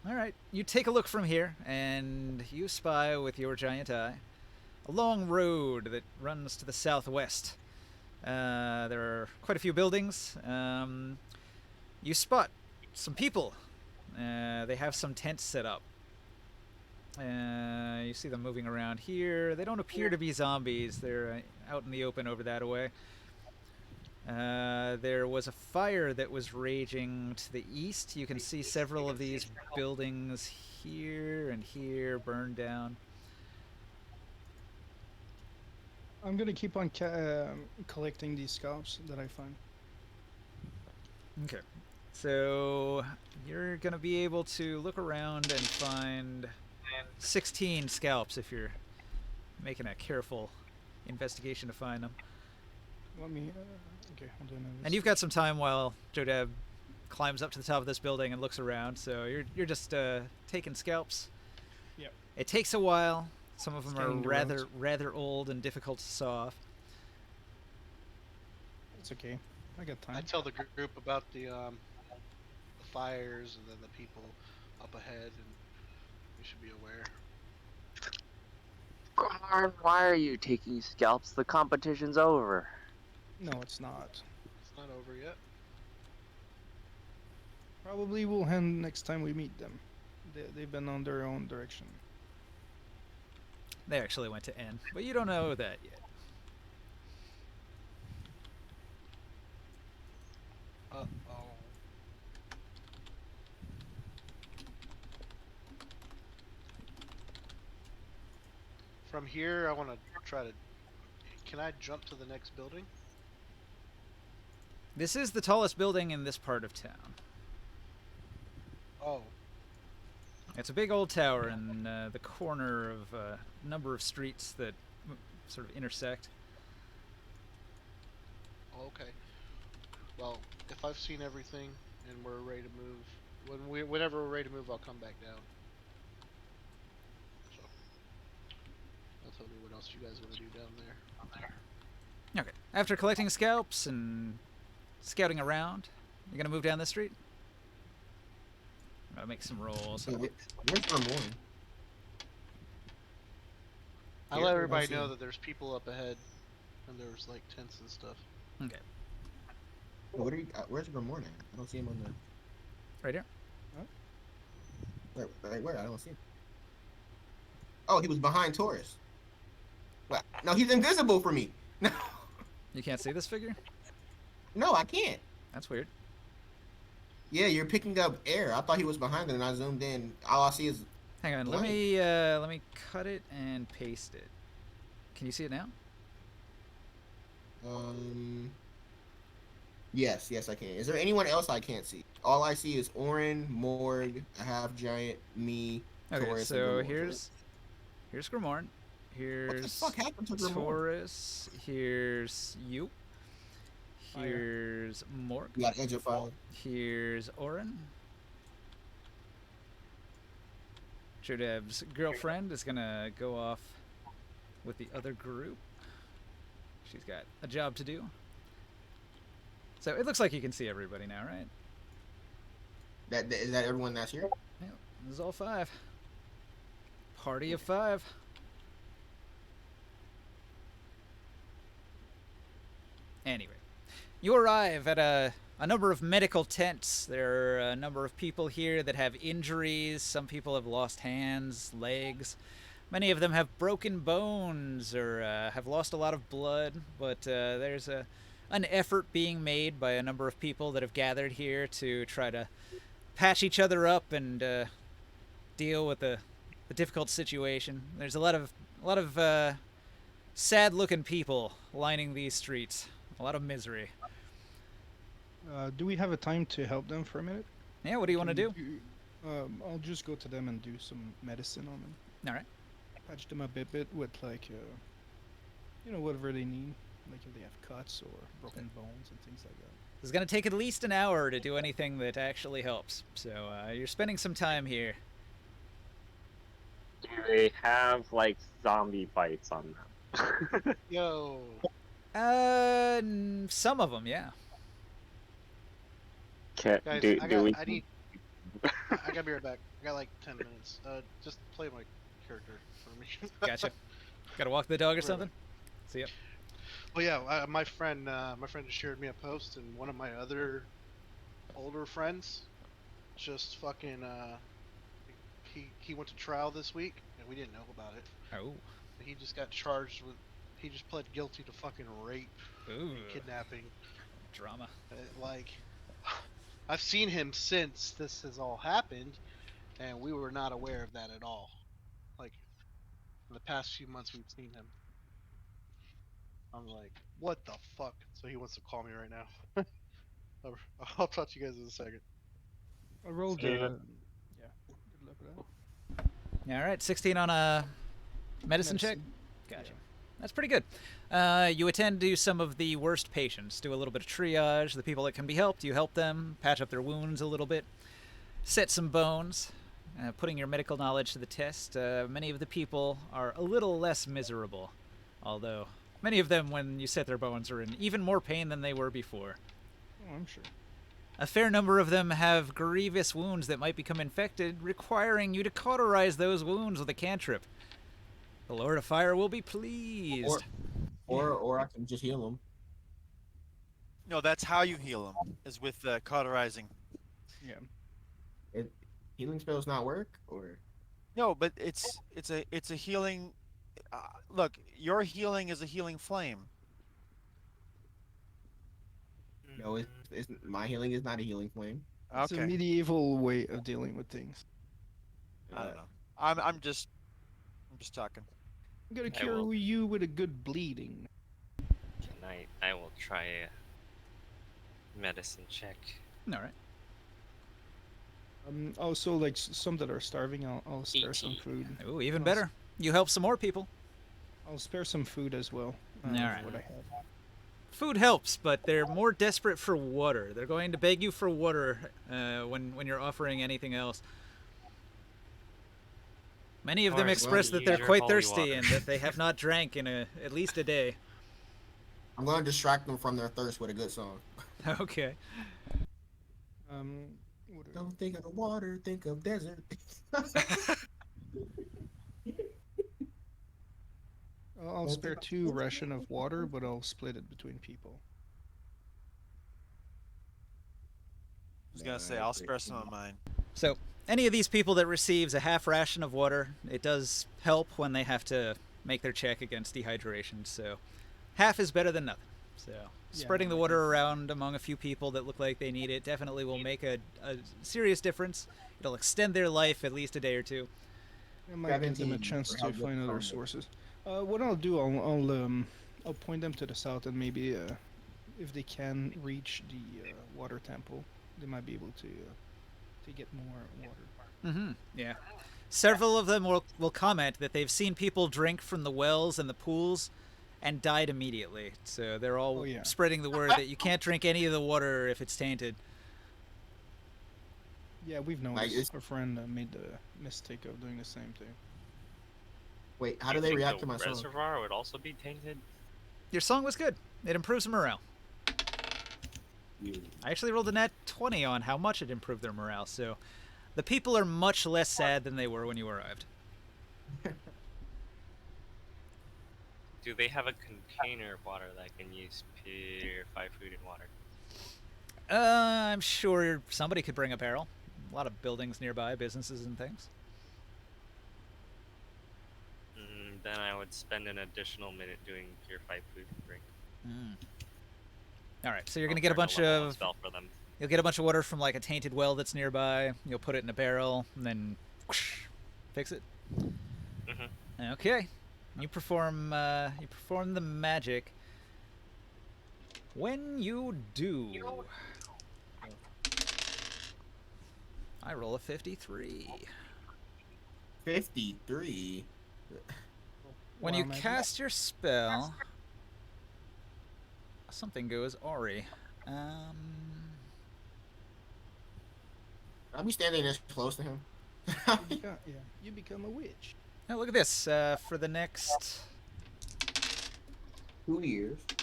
All right. You take a look from here, and you spy with your giant eye a long road that runs to the southwest. There are quite a few buildings. You spot some people. They have some tents set up. You see them moving around here. They don't appear to be zombies. They're out in the open over that way. There was a fire that was raging to the east. You can see several of these buildings here and here burned down. I'm gonna keep on collecting these scalps that I find. Okay. So you're going to be able to look around and find 16 scalps if you're making a careful investigation to find them. Let me. Okay, hold on. And you've got some time while Jodeb climbs up to the top of this building and looks around. So you're just taking scalps. Yep. It takes a while. Some of them Scanning the are roads. rather old and difficult to saw off. It's okay. I got time. I tell the group about the fires and then the people up ahead, and we should be aware. Garn, why are you taking scalps? The competition's over. No, it's not. It's not over yet. Probably will end next time we meet them. They've been on their own direction. They actually went to N, but you don't know that yet. Uh-oh. From here, I want to try to... Can I jump to the next building? This is the tallest building in this part of town. Oh. It's a big old tower in the corner of a number of streets that sort of intersect. Oh, okay. Well, if I've seen everything and we're ready to move, whenever we're ready to move, I'll come back down. So I'll tell me what else you guys want to do down there. Okay. After collecting scalps and scouting around, you're gonna move down the street. I'm gonna make some rolls. Wait, where's Ramon? I Here? let I don't everybody see know him. that there's people up ahead, and there's like tents and stuff. Okay. What are you? Where's Ramon at? I don't see him on the. Right here. Where? I don't see him. Oh, he was behind Taurus. Well, no, he's invisible for me. No, You can't see this figure? no, I can't. That's weird. Yeah, you're picking up air. I thought he was behind it, and I zoomed in. All I see is Hang on. blank. Let me cut it and paste it. Can you see it now? Yes, I can. Is there anyone else I can't see? All I see is Orin, Morg, a half giant, me, Okay, Taurus. so and here's Grimorn. what the Here's fuck happened to Ramon? Taurus. Here's you. Fire. Here's Morg. You got Edge of Fire. Here's Orin. Jodev's girlfriend is gonna go off with the other group. She's got a job to do. So it looks like you can see everybody now, right? Is that everyone that's here? Yeah, this is all 5. Party of 5. Anyway, you arrive at a number of medical tents. There are a number of people here that have injuries. Some people have lost hands, legs. Many of them have broken bones or have lost a lot of blood. But there's an effort being made by a number of people that have gathered here to try to patch each other up and deal with the difficult situation. There's a lot of sad-looking people lining these streets. A lot of misery. Do we have a time to help them for a minute? Yeah, what do you want to do? I'll just go to them and do some medicine on them. All right. Patch them up a bit with like, whatever they need. Like if they have cuts or broken bones and things like that. It's going to take at least an hour to do anything that actually helps. So you're spending some time here. Do they have like zombie bites on them? Yo, Some of them, yeah. Can, guys, do, I do we? gotta be right back. I got like 10 minutes. Just play my character for me. Gotcha. Got to walk the dog or Right. something? See ya. Well, yeah, my friend just shared me a post, and one of my other older friends just fucking he went to trial this week, and we didn't know about it. Oh. He just got charged with. He just pled guilty to fucking rape, Ooh. and kidnapping. Drama. Like, I've seen him since this has all happened, and we were not aware of that at all. Like, in the past few months, we've seen him. I'm like, what the fuck? So he wants to call me right now. I'll talk to you guys in a second. I rolled. Yeah. Yeah. Good luck with that. All right, 16 on a medicine check? Gotcha. Yeah. That's pretty good. You attend to some of the worst patients, do a little bit of triage. The people that can be helped, you help them, patch up their wounds a little bit, set some bones, putting your medical knowledge to the test. Many of the people are a little less miserable, although many of them, when you set their bones, are in even more pain than they were before. Oh, I'm sure. A fair number of them have grievous wounds that might become infected, requiring you to cauterize those wounds with a cantrip. The Lord of Fire will be pleased. Or I can just heal them. No, that's how you heal them, is with cauterizing. Yeah. Healing spells not work, or No, but it's a healing. Look, your healing is a healing flame. no, it's my healing is not a healing flame. It's a Okay, medieval way of dealing with things. I don't know. I'm just talking. I'm gonna I cure will- you with a good bleeding. Tonight I will try a medicine check. All right. Also, like some that are starving, I'll spare some 18. food. Ooh, even better. You help some more people. I'll spare some food as well. Alright. What I have. Food helps, but they're more desperate for water. They're going to beg you for water when you're offering anything else. Many of them course, express that use they're your quite holy thirsty water. and that they have not drank in at least a day. I'm going to distract them from their thirst with a good song. Okay. What are- Don't think of the water, think of desert. I'll spare 2 ration of water, but I'll split it between people. I was gonna say I'll spare some of mine. So, any of these people that receives a half ration of water, it does help when they have to make their check against dehydration. So, half is better than nothing. So, spreading the water around among a few people that look like they need it definitely will make a serious difference. It'll extend their life at least a day or two. It might give them a chance to find other sources. What I'll do, I'll point them to the south, and maybe if they can reach the water temple, they might be able to get more water. Mm-hmm. Yeah. Several of them will comment that they've seen people drink from the wells and the pools and died immediately. So they're all spreading the word that you can't drink any of the water if it's tainted. Yeah, we've noticed. Our friend made the mistake of doing the same thing. Wait, how do they react to my the song? reservoir would also be tainted? Your song was good. It improves morale. I actually rolled a nat 20 on how much it improved their morale, so the people are much less sad than they were when you arrived. Do they have a container of water that can use purify food and water? I'm sure somebody could bring a barrel. A lot of buildings nearby, businesses and things. Then I would spend an additional minute doing purified food and drink. All right, so you're gonna get a bunch of spell for them. You'll get a bunch of water from like a tainted well that's nearby. You'll put it in a barrel and then whoosh, fix it. Okay, you perform the magic. When you do, I roll a 53. 53. When you cast your spell, something goes awry. I'll be standing this close to him. You become a witch. Now look at this. For the next 2 years. 1,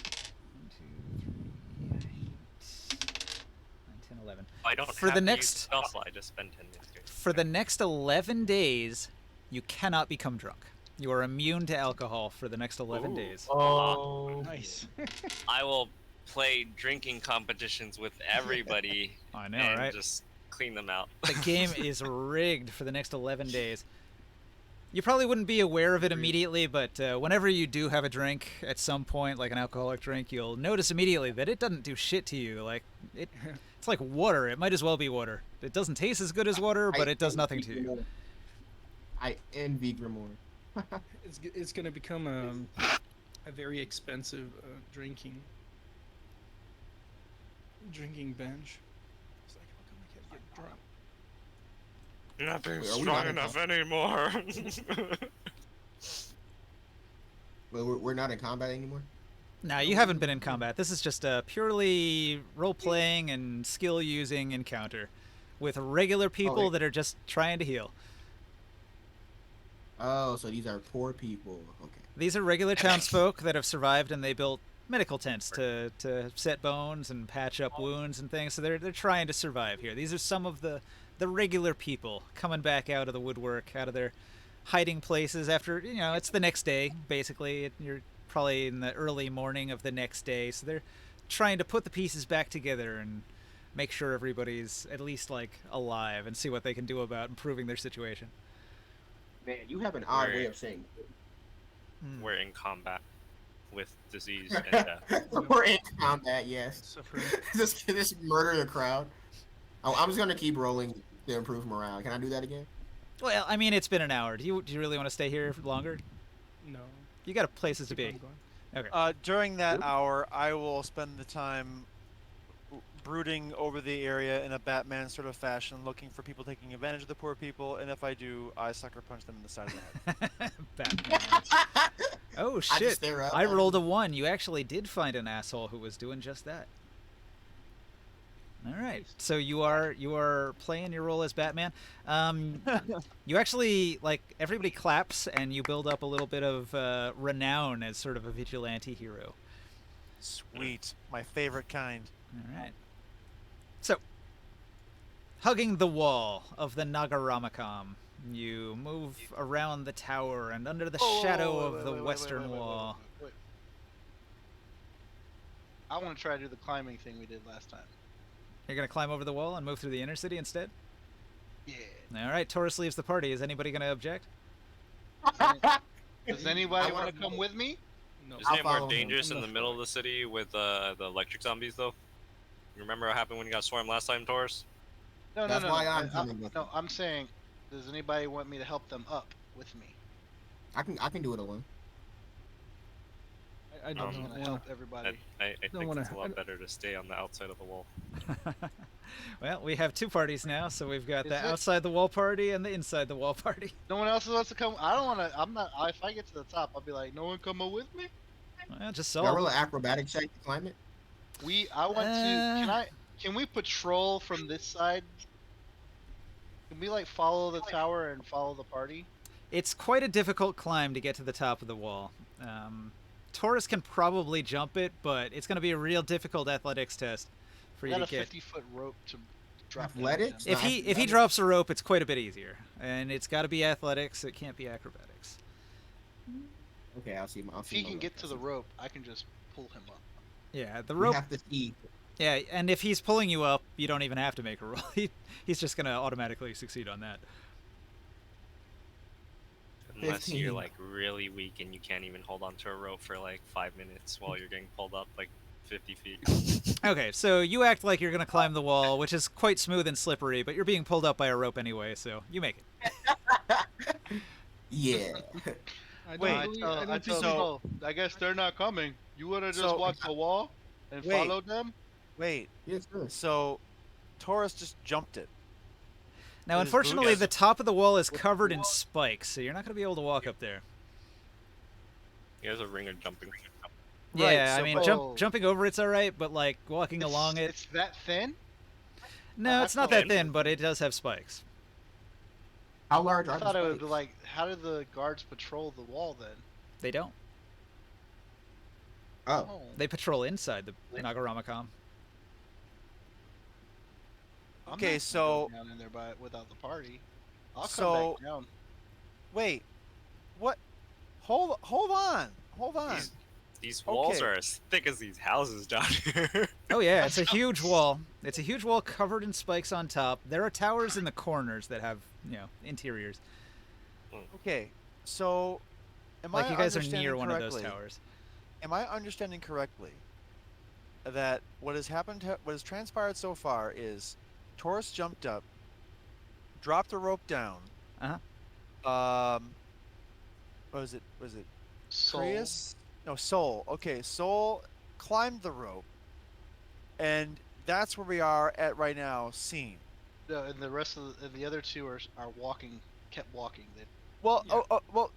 2, 3, 9, 10, 11. I don't for have the to next use spell slot. I just spend 10 minutes doing it. For the next 11 days, you cannot become drunk. You are immune to alcohol for the next 11 days. Oh, Nice. I will play drinking competitions with everybody. I know, and right? just clean them out. The game is rigged for the next 11 days. You probably wouldn't be aware of it immediately, but whenever you do have a drink at some point, like an alcoholic drink, you'll notice immediately that it doesn't do shit to you. Like it's like water. It might as well be water. It doesn't taste as good as water, but it does nothing to you. I envy Grimoire. It's gonna become a very expensive drinking bench. It's like, how come I can't get drunk? Nothing's Wait, are we strong not in enough anymore. Well, we're not in combat anymore? Nah, you haven't been in combat. This is just a purely role-playing and skill-using encounter with regular people that are just trying to heal. Oh, so these are poor people. Okay. These are regular townsfolk that have survived, and they built medical tents to set bones and patch up wounds and things. So they're trying to survive here. These are some of the regular people coming back out of the woodwork, out of their hiding places after, it's the next day, basically. You're probably in the early morning of the next day, so they're trying to put the pieces back together and make sure everybody's at least, like, alive and see what they can do about improving their situation. Man, you have an odd way of saying it. We're in combat with disease and death. We're in combat, yes. just murder the crowd. I'm just gonna keep rolling to improve morale. Can I do that again? Well, I mean, it's been an hour. Do you really want to stay here longer? No. You got places to be. Okay. During that hour, I will spend the time brooding over the area in a Batman sort of fashion, looking for people taking advantage of the poor people, and if I do, I sucker punch them in the side of the head. Batman. Oh I shit! just stare up. I rolled a 1. You actually did find an asshole who was doing just that. All right. So you are playing your role as Batman. You actually everybody claps and you build up a little bit of renown as sort of a vigilante hero. Sweet, my favorite kind. All right. So, hugging the wall of the Nagaramakam, you move around the tower and under the shadow of the western wall. Wait. I want to try to do the climbing thing we did last time. You're gonna climb over the wall and move through the inner city instead? Yeah. All right. Taurus leaves the party. Is anybody gonna object? Does anybody want to come with me? No. Isn't it more follow him. dangerous in the middle of the city with the electric zombies, though? You remember what happened when you got swarmed last time, Taurus? No, That's no. why I'm coming with no, you. I'm saying, does anybody want me to help them up with me? I can do it alone. I I'm don't gonna want help everybody. I think wanna- it's a lot better to stay on the outside of the wall. Well, we have 2 parties now, so we've got Is the it? outside the wall party and the inside the wall party. No one else wants to come. I don't want to. I'm not. If I get to the top, I'll be like, no one come up with me. Well, just Can I so. roll an acrobatic check to climb it? I want to. Can we patrol from this side? Can we follow the tower and follow the party? It's quite a difficult climb to get to the top of the wall. Taurus can probably jump it, but it's going to be a real difficult athletics test for I you got to a get. 50-foot rope to drop. down Athletics? again. If he drops a rope, it's quite a bit easier, and it's got to be athletics. It can't be acrobatics. Okay, I'll see. If he can get to the rope, I can just pull him up. Yeah, the We rope. have to see. Yeah, and if he's pulling you up, you don't even have to make a roll. He's just going to automatically succeed on that. Unless 15. you're really weak and you can't even hold onto a rope for 5 minutes while you're getting pulled up 50 feet. Okay, so you act like you're going to climb the wall, which is quite smooth and slippery, but you're being pulled up by a rope anyway, so you make it. Yeah. I don't Wait, believe- I don't tell think- so- I guess they're not coming. You wanna just So- walk the wall and Wait. follow them? Wait, Yes, sir. so Taurus just jumped it. Now, With his unfortunately, boots? the top of the wall is With the covered in wall? spikes, so you're not going to be able to walk up there. You guys are ringer jumping. Right, Yeah, I so- mean, Oh. jumping over it's all right, but walking along it, It's that thin. no, I it's not thought that thin, but it does have spikes. How large I are thought the it would spikes? be how did the guards patrol the wall then? They don't. Oh, They patrol inside the Nagaramakam. I'm Okay, not so- going down in there without the party. I'll come So- back down. Wait, what? Hold on. These walls Okay. are as thick as these houses down here. Oh yeah, it's a huge wall. It's a huge wall covered in spikes on top. There are towers in the corners that have, interiors. Okay, so am Like I you guys are understanding near one of those correctly- towers. Am I understanding correctly that what has transpired so far is Taurus jumped up, dropped the rope down. What was it? Was it Soul. Prius? No, Soul. Okay, Soul climbed the rope, and that's where we are at right now. Scene. No, and the rest of the other two are walking, kept walking. Well, Yeah. well,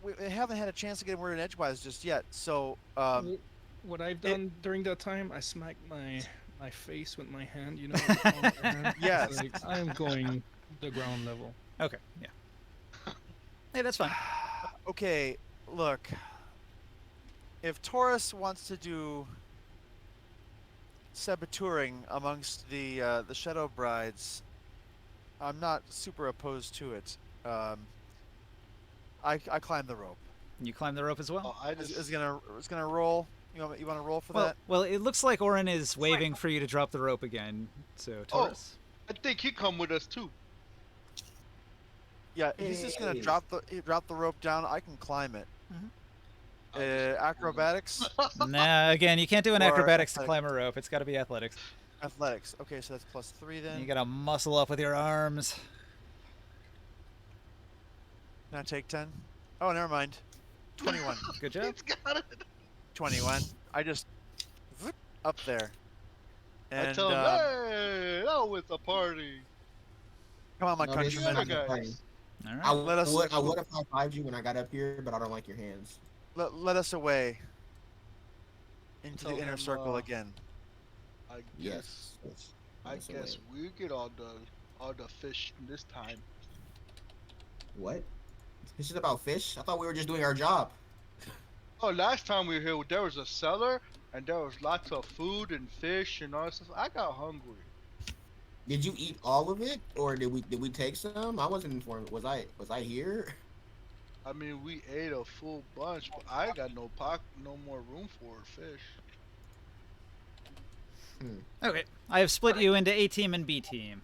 we haven't had a chance to get word in edgewise just yet. So, What I've done during that time, I smacked my face with my hand. You know. with the palm of my hand. Yes. I am going the ground level. Okay, yeah. Hey, that's fine. okay, look. If Taurus wants to do saboteuring amongst the Shadow Brides, I'm not super opposed to it. I climb the rope. You climb the rope as well. Oh, I Is just gonna roll. You want to roll for Well, that? well, it looks like Orin is waving for you to drop the rope again. So Taurus. I think he come with us too. Yeah, he's just gonna Hey. drop the rope down. I can climb it. Acrobatics, Nah, again, you can't do an Or acrobatics to athletic. climb a rope. It's got to be athletics. athletics. Okay, so that's +3 then. You gotta muscle up with your arms. Can I take 10? Oh, never mind. 21. Good job. He's got it. 21. I just up there. And I tell him, hey, oh, it's a party. come on, my No, this is countrymen. Yeah, not guys. funny. All I right. Let us- would have high-fived you when I got up here, but I don't like your hands. let us away into Tell the inner him, circle again. I guess Yes. I That's the guess way. we get all the fish this time. What? This is about fish? I thought we were just doing our job. Oh, last time we were here, there was a cellar and there was lots of food and fish and all that stuff. I got hungry. Did you eat all of it, or did we take some? I wasn't informed. Was I here? I mean, we ate a full bunch, but I got no more room for fish. Okay, I have split you into A team and B team.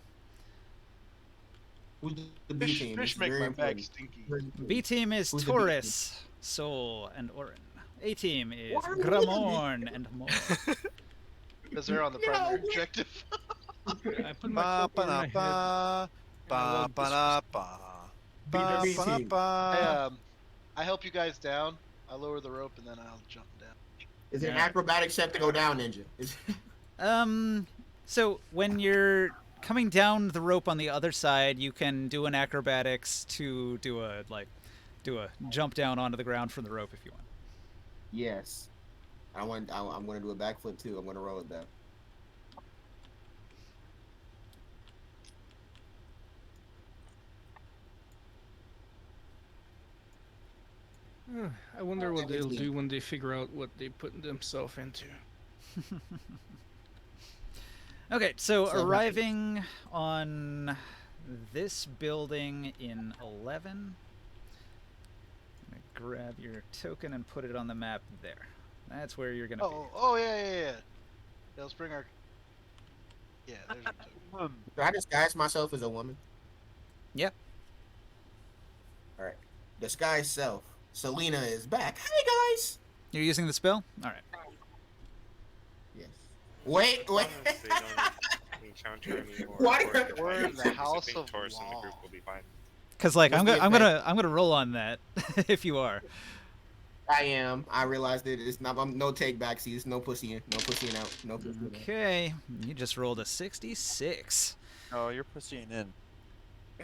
Who's the B team? This Fish is make very my bag important. stinky. B team is Who's the B team? Taurus, Sol, and Orin. A team is Why are we Gramorn and Mor. Because they're on the primary objective. I put my Ba cloak over my ba head. ba ba ba ba ba B ba team. ba. I help you guys down. I lower the rope and then I'll jump down. Is it an Yeah. acrobatic check to go down, Ninja? So when you're coming down the rope on the other side, you can do an acrobatics to do a jump down onto the ground from the rope if you want. Yes. I'm gonna do a backflip too. I'm gonna roll it down. I wonder what they'll do when they figure out what they put themselves into. Okay, so So- arriving on this building in 11. I'm gonna grab your token and put it on the map there. That's where you're gonna Oh yeah. Let's bring our. Yeah, there's our token. Do I disguise myself as a woman? be. Yep. All right. Disguise self. Selena is back. Hey guys. You're using the spell? All right. Yes. Wait. As long as they don't encounter any more Why- orc We're in the attacks, I house think of Taurus in the law. group will be fine. Cause like What's I'm the gonna I'm gonna roll on that if you are. I am. I realized it. It's not. I'm no take backsies. No pussy in. No pussy in out. No pussy in out. Okay, you just rolled a 66. Oh, you're pussying in.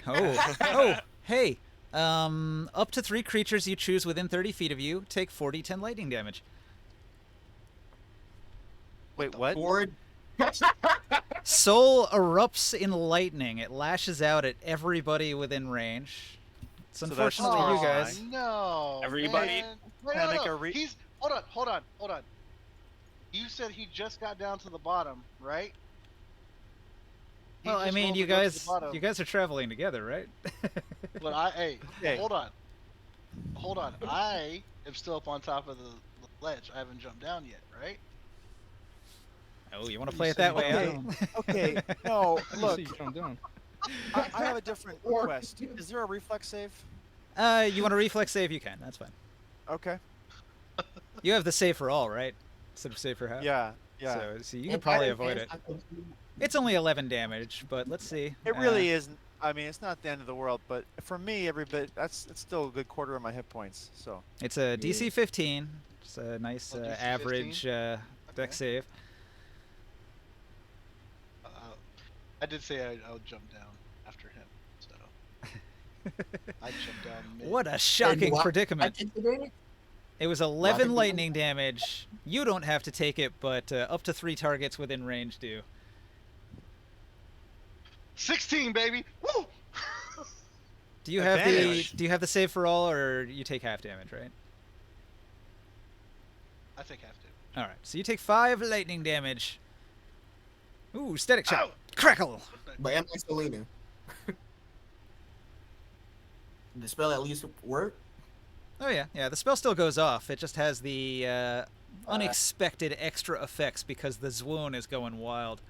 Oh, hey. Up to 3 creatures you choose within 30 feet of you take 40/10 lightning damage. Wait, what? Forward. Soul erupts in lightning. It lashes out at everybody within range. It's So that's unfortunately you Taurus guys. No. Everybody- Man. Wait, Can I no, make no. a re- He's hold on. You said he just got down to the bottom, right? He Well, I just mean, rolled you to go to the guys bottom. are traveling together, right? But hey, Okay. hold on. I am still up on top of the ledge. I haven't jumped down yet, right? Oh, you want to You play it said that way? you huh? Okay, no, You look, see, you jump down. I have a different request. Is there a reflex save? You want to reflex save? You can. That's fine. Okay. You have the save for all, right? Instead of save for half. Yeah, yeah. So you can probably avoid it. It's only 11 damage, but let's see. It really isn't. I mean, it's not the end of the world, but for me, every bit it's still a good quarter of my hit points. So It's a DC 15. It's a nice Oh, DC average 15? deck Okay. save. I did say I would jump down after him, so I jumped down. Mid. What a shocking predicament. Today? It was 11 lightning damage. You don't have to take it, but up to 3 targets within range do. 16, baby. Woo! Do you have the Advantage. save for all, or you take half damage, right? I think I have to. All right. So you take 5 lightning damage. Ooh, static shot. Ow! Crackle. But am I Selena? Did the spell at least work? Oh yeah, yeah. The spell still goes off. It just has the unexpected extra effects because the swoon is going wild.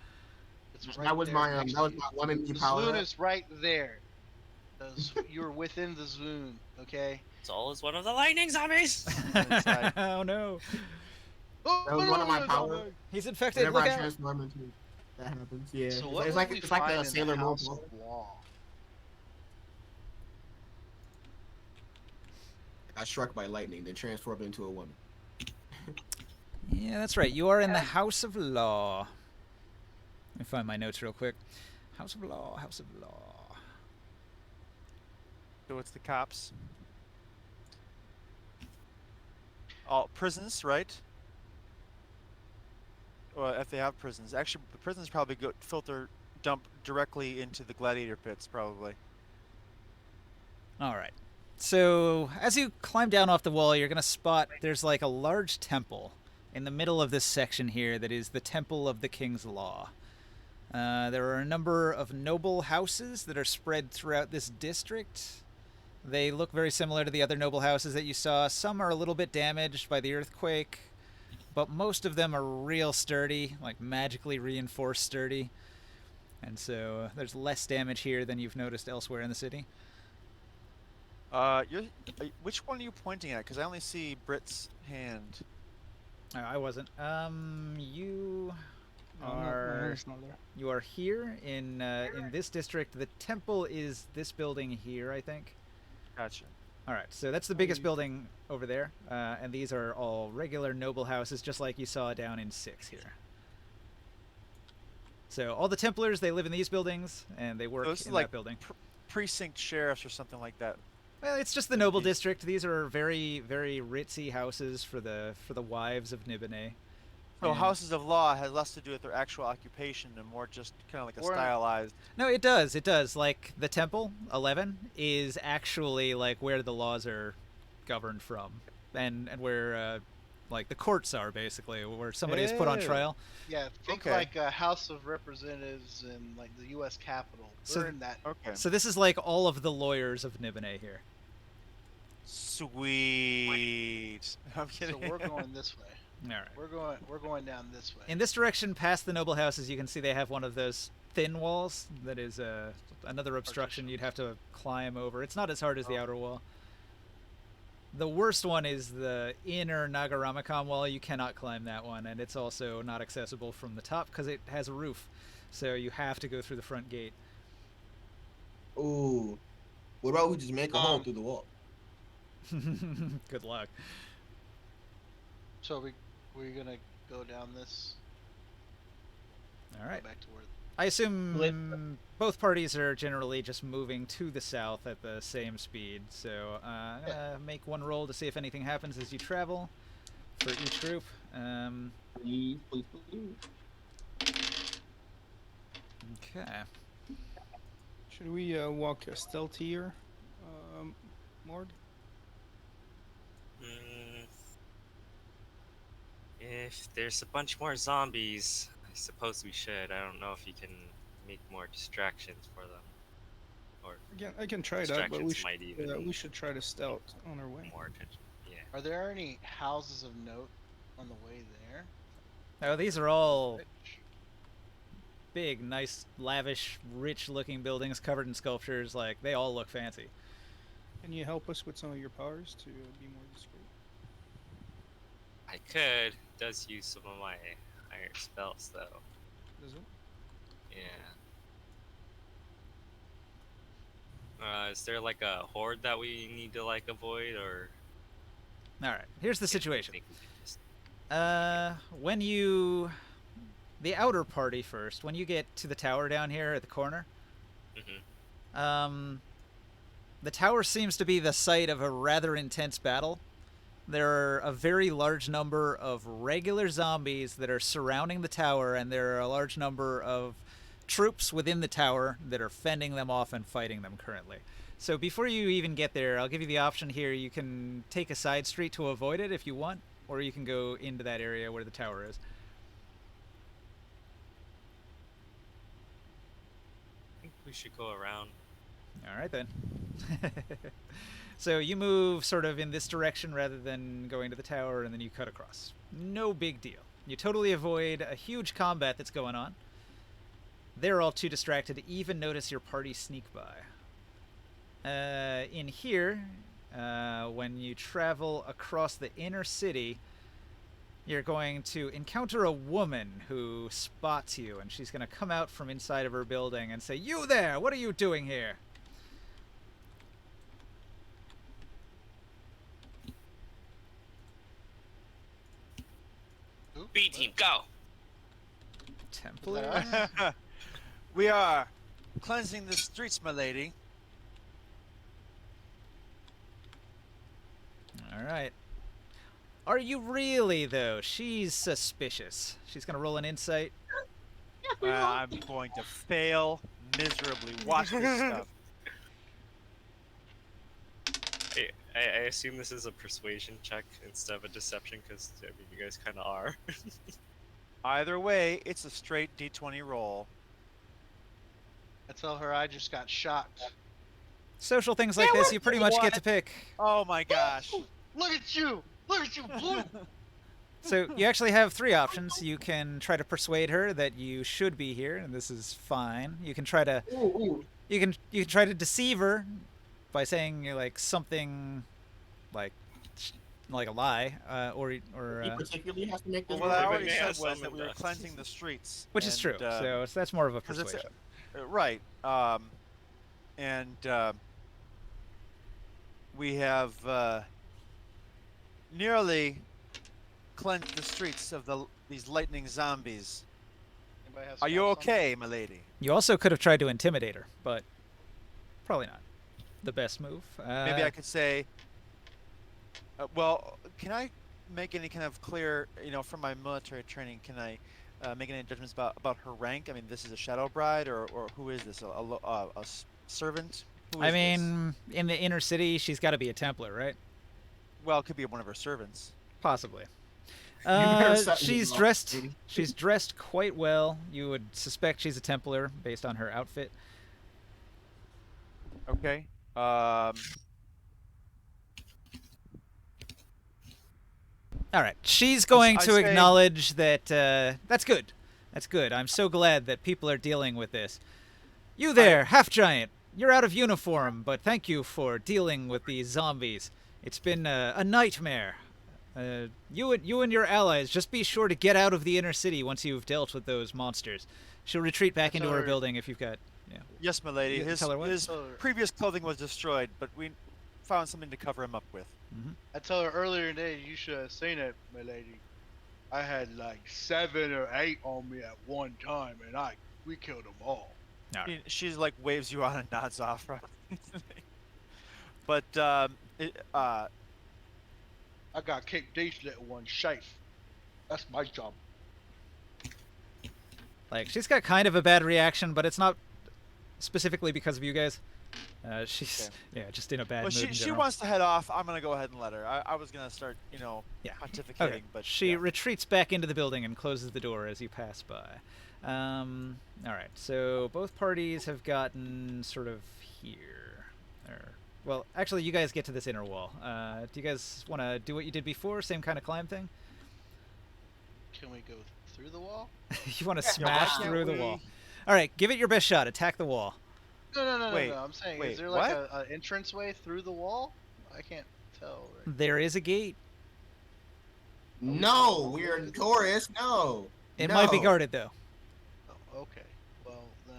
It's That was there my next that was to my you. one in The power. swoon up. is right there. You're within the swoon, okay? Saul is one of the lightning zombies. Inside. Oh no, That was one of my power. he's infected. Whenever Look I out. transform into that happens. Yeah. So It's- what it's would like we it's like find the in Sailor the Moon. House of Law? Got struck by lightning, then transformed into a woman. Yeah, that's right. You are in the House of Law. Let me find my notes real quick. House of Law, House of Law. So it's the cops. all prisons, right? Well, if they have prisons, actually, the prisons probably go dump directly into the gladiator pits, probably. All right. So as you climb down off the wall, you're gonna spot there's like a large temple in the middle of this section here that is the Temple of the King's Law. There are a number of noble houses that are spread throughout this district. They look very similar to the other noble houses that you saw. Some are a little bit damaged by the earthquake, but most of them are real sturdy, like magically reinforced sturdy. And so there's less damage here than you've noticed elsewhere in the city. Which one are you pointing at? Because I only see Britt's hand. I wasn't. You No, are it's not there. you are here in this district. The temple is this building here, I think. Gotcha. All right, so that's the biggest building over there, and these are all regular noble houses, just like you saw down in 6 here. So all the Templars, they live in these buildings, and they work in like that building. Precinct sheriffs or something like that. Well, it's just the noble district. These are very, very ritzy houses for the wives of Nibenay. So And- houses of law has less to do with their actual occupation and more just kind of like a Or- stylized. No, it does. It does. Like the Temple 11 is actually like where the laws are governed from, and where like the courts are basically where somebody is put on Ew. trial. Yeah, think Okay. like a House of Representatives in like the U.S. Capitol. So- We're in that. Okay. So this is like all of the lawyers of Nibenay here. Sweet. I'm kidding. So we're going this way. All right. We're going down this way. In this direction, past the noble houses, you can see they have one of those thin walls that is another obstruction you'd have to climb over. It's not as hard as the outer wall. The worst one is the inner Nagaramakam wall. You cannot climb that one, and it's also not accessible from the top because it has a roof. So you have to go through the front gate. Ooh. What about we just make a hole through the wall? Good luck. So we're gonna go down this. All right. Go back to where. I assume both parties are generally just moving to the south at the same speed. So I'm gonna make one roll to see if anything happens as you travel for each group. Please, please, please. Okay. Should we walk stealthier, Mord? If there's a bunch more zombies, I suppose we should. I don't know if you can make more distractions for them. Or Again, I can try that, but distractions might even we should try to stealth on our way. more attention. Yeah. Are there any houses of note on the way there? Oh, these are all big, nice, lavish, rich-looking buildings covered in sculptures. Like, they all look fancy. Can you help us with some of your powers to be more discreet? I could. It does use some of my iron spells, though. Does it? Yeah. Is there like a horde that we need to like avoid, or? All right, here's the I situation. think we can just... When you... The outer party first, when you get to the tower down here at the corner, Mhm. the tower seems to be the site of a rather intense battle. There are a very large number of regular zombies that are surrounding the tower, and there are a large number of troops within the tower that are fending them off and fighting them currently. So before you even get there, I'll give you the option here. You can take a side street to avoid it if you want, or you can go into that area where the tower is. I think we should go around. All right, then. So you move sort of in this direction rather than going to the tower, and then you cut across. No big deal. You totally avoid a huge combat that's going on. They're all too distracted to even notice your party sneak by. In here, when you travel across the inner city, you're going to encounter a woman who spots you, and she's going to come out from inside of her building and say, "You there! What are you doing here?" Who? B team, go! Templar? We are cleansing the streets, my lady. All right. Are you really, though? She's suspicious. She's gonna roll an insight. I'm going to fail miserably. Watch this stuff. I assume this is a persuasion check instead of a deception, because I mean, you guys kind of are. Either way, it's a straight D20 roll. I tell her I just got shocked. Social things like this, you pretty much get What? to pick. Oh my gosh. Look at you! Look at you, blue! So you actually have 3 options. You can try to persuade her that you should be here, and this is fine. You can try to you can try to deceive her by saying like something like a lie, or He particularly has to make this Well, what I roll. already May said have was some that we were invest. cleansing the streets. which is and, true. So that's more of a 'cause it's persuasion. right. We have nearly cleansed the streets of these lightning zombies. Anybody have Are you scalps on okay, my lady? You also could have tried to intimidate her, but probably not the best move. Maybe I could say, well, can I make any kind of clear, from my military training, can I make any judgments about her rank? I mean, this is a shadow bride, or who is this? A servant? Who I is this? mean, in the inner city, she's got to be a Templar, right? Well, it could be one of her servants. Possibly. better set She's me up, dressed. lady. She's dressed quite well. You would suspect she's a Templar based on her outfit. Okay. All right. She's going I to say- acknowledge that. That's good. That's good. I'm so glad that people are dealing with this. You there, half giant. You're out of uniform, but thank you for dealing with these zombies. It's been a nightmare. You and your allies, just be sure to get out of the inner city once you've dealt with those monsters. She'll retreat back into her her- building if you've got. Yeah. Yes, my lady. You His tell her what? his previous clothing was destroyed, but we found something to cover him up with. I tell her earlier today, you should have seen it, my lady. I had like 7 or 8 on me at one time, and we killed them all. All right. She's like waves you on and nods off. Right? But I got kicked these little ones safe. That's my job. Like, she's got kind of a bad reaction, but it's not specifically because of you guys. She's just in a bad well, mood in she general. wants to head off. I'm gonna go ahead and let her. I was gonna start, Yeah. pontificating, Okay. but She yeah. retreats back into the building and closes the door as you pass by. All right, so both parties have gotten sort of here. Well, actually, you guys get to this inner wall. Do you guys want to do what you did before? Same kind of climb thing? Can we go through the wall? You want to why smash can't through the we- wall. All right, give it your best shot. Attack the wall. No. Wait, I'm saying, wait, is there like what? a entrance way through the wall? I can't tell. Right? There is a gate. No, we're in Taurus. No. It might be No. guarded, though. Oh, okay. Well, then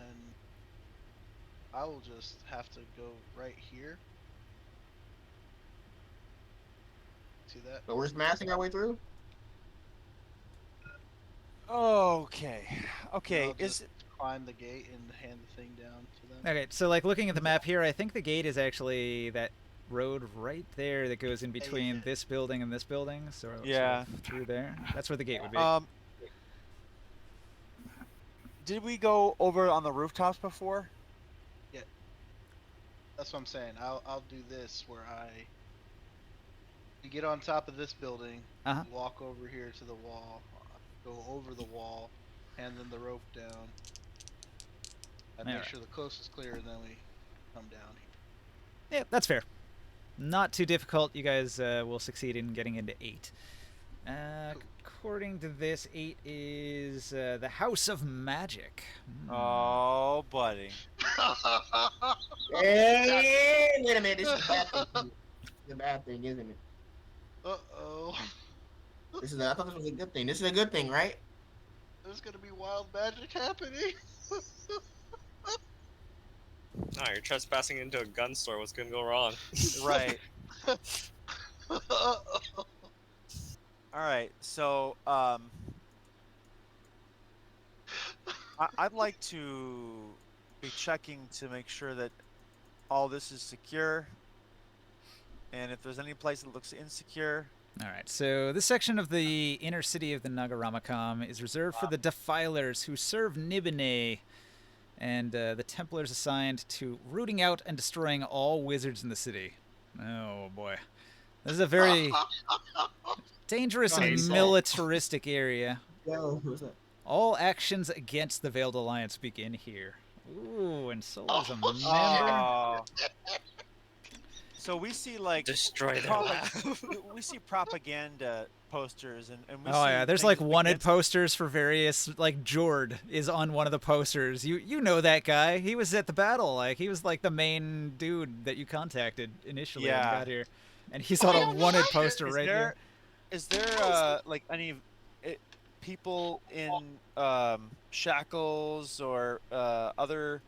I will just have to go right here. See that? But we're smashing our way through? Okay. Okay. I'll Is just climb the gate and hand the thing down to them. Okay, so like looking at the map here, I think the gate is actually that road right there that goes in between Yeah. this building and this building. So Yeah. sort of through there. That's where the gate would be. did we go over on the rooftops before? That's what I'm saying. I'll do this where you get on top of this building, Uh-huh. walk over here to the wall, go over the wall, hand them the rope down, and make Alright. sure the coast is clear, and then we come down here. Yeah, that's fair. Not too difficult. You guys will succeed in getting into 8. Cool. According to this, 8 is the House of Magic. Oh, buddy. Hey, wait a minute. This is a bad thing. This is a bad thing, isn't it? Uh-oh. I thought this was a good thing. This is a good thing, right? There's gonna be wild magic happening. No, you're trespassing into a gun store. What's gonna go wrong? Right. All right. So, I'd like to be checking to make sure that all this is secure, and if there's any place that looks insecure, All right, so this section of the inner city of the Nagaramakam is reserved for the Defilers who serve Nibenay, and the Templars assigned to rooting out and destroying all wizards in the city. Oh boy. This is a very dangerous and Nice. militaristic area. Yo, who's that? All actions against the Veiled Alliance begin here. Ooh, and so is a member. Oh. So we see like Destroy their prop- lab. we see propaganda posters and we Oh see yeah, there's things like wanted against- posters for various, like Jord is on one of the posters. You know that guy. He was at the battle. Like he was like the main dude that you contacted initially when you Yeah. got here. And he's on a wanted poster Is right here. there like any people in shackles or other,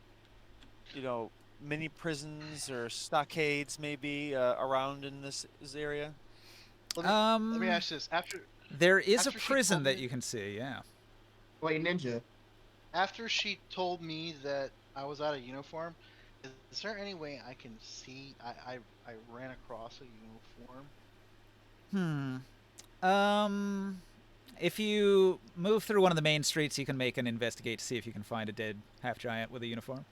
mini prisons or stockades maybe around in this area? Let me ask this. There is a after she prison told that me- you can see, yeah. Wait, Ninja. After she told me that I was out of uniform, is there any way I can see? I ran across a uniform. If you move through one of the main streets, you can make an investigate to see if you can find a dead half giant with a uniform.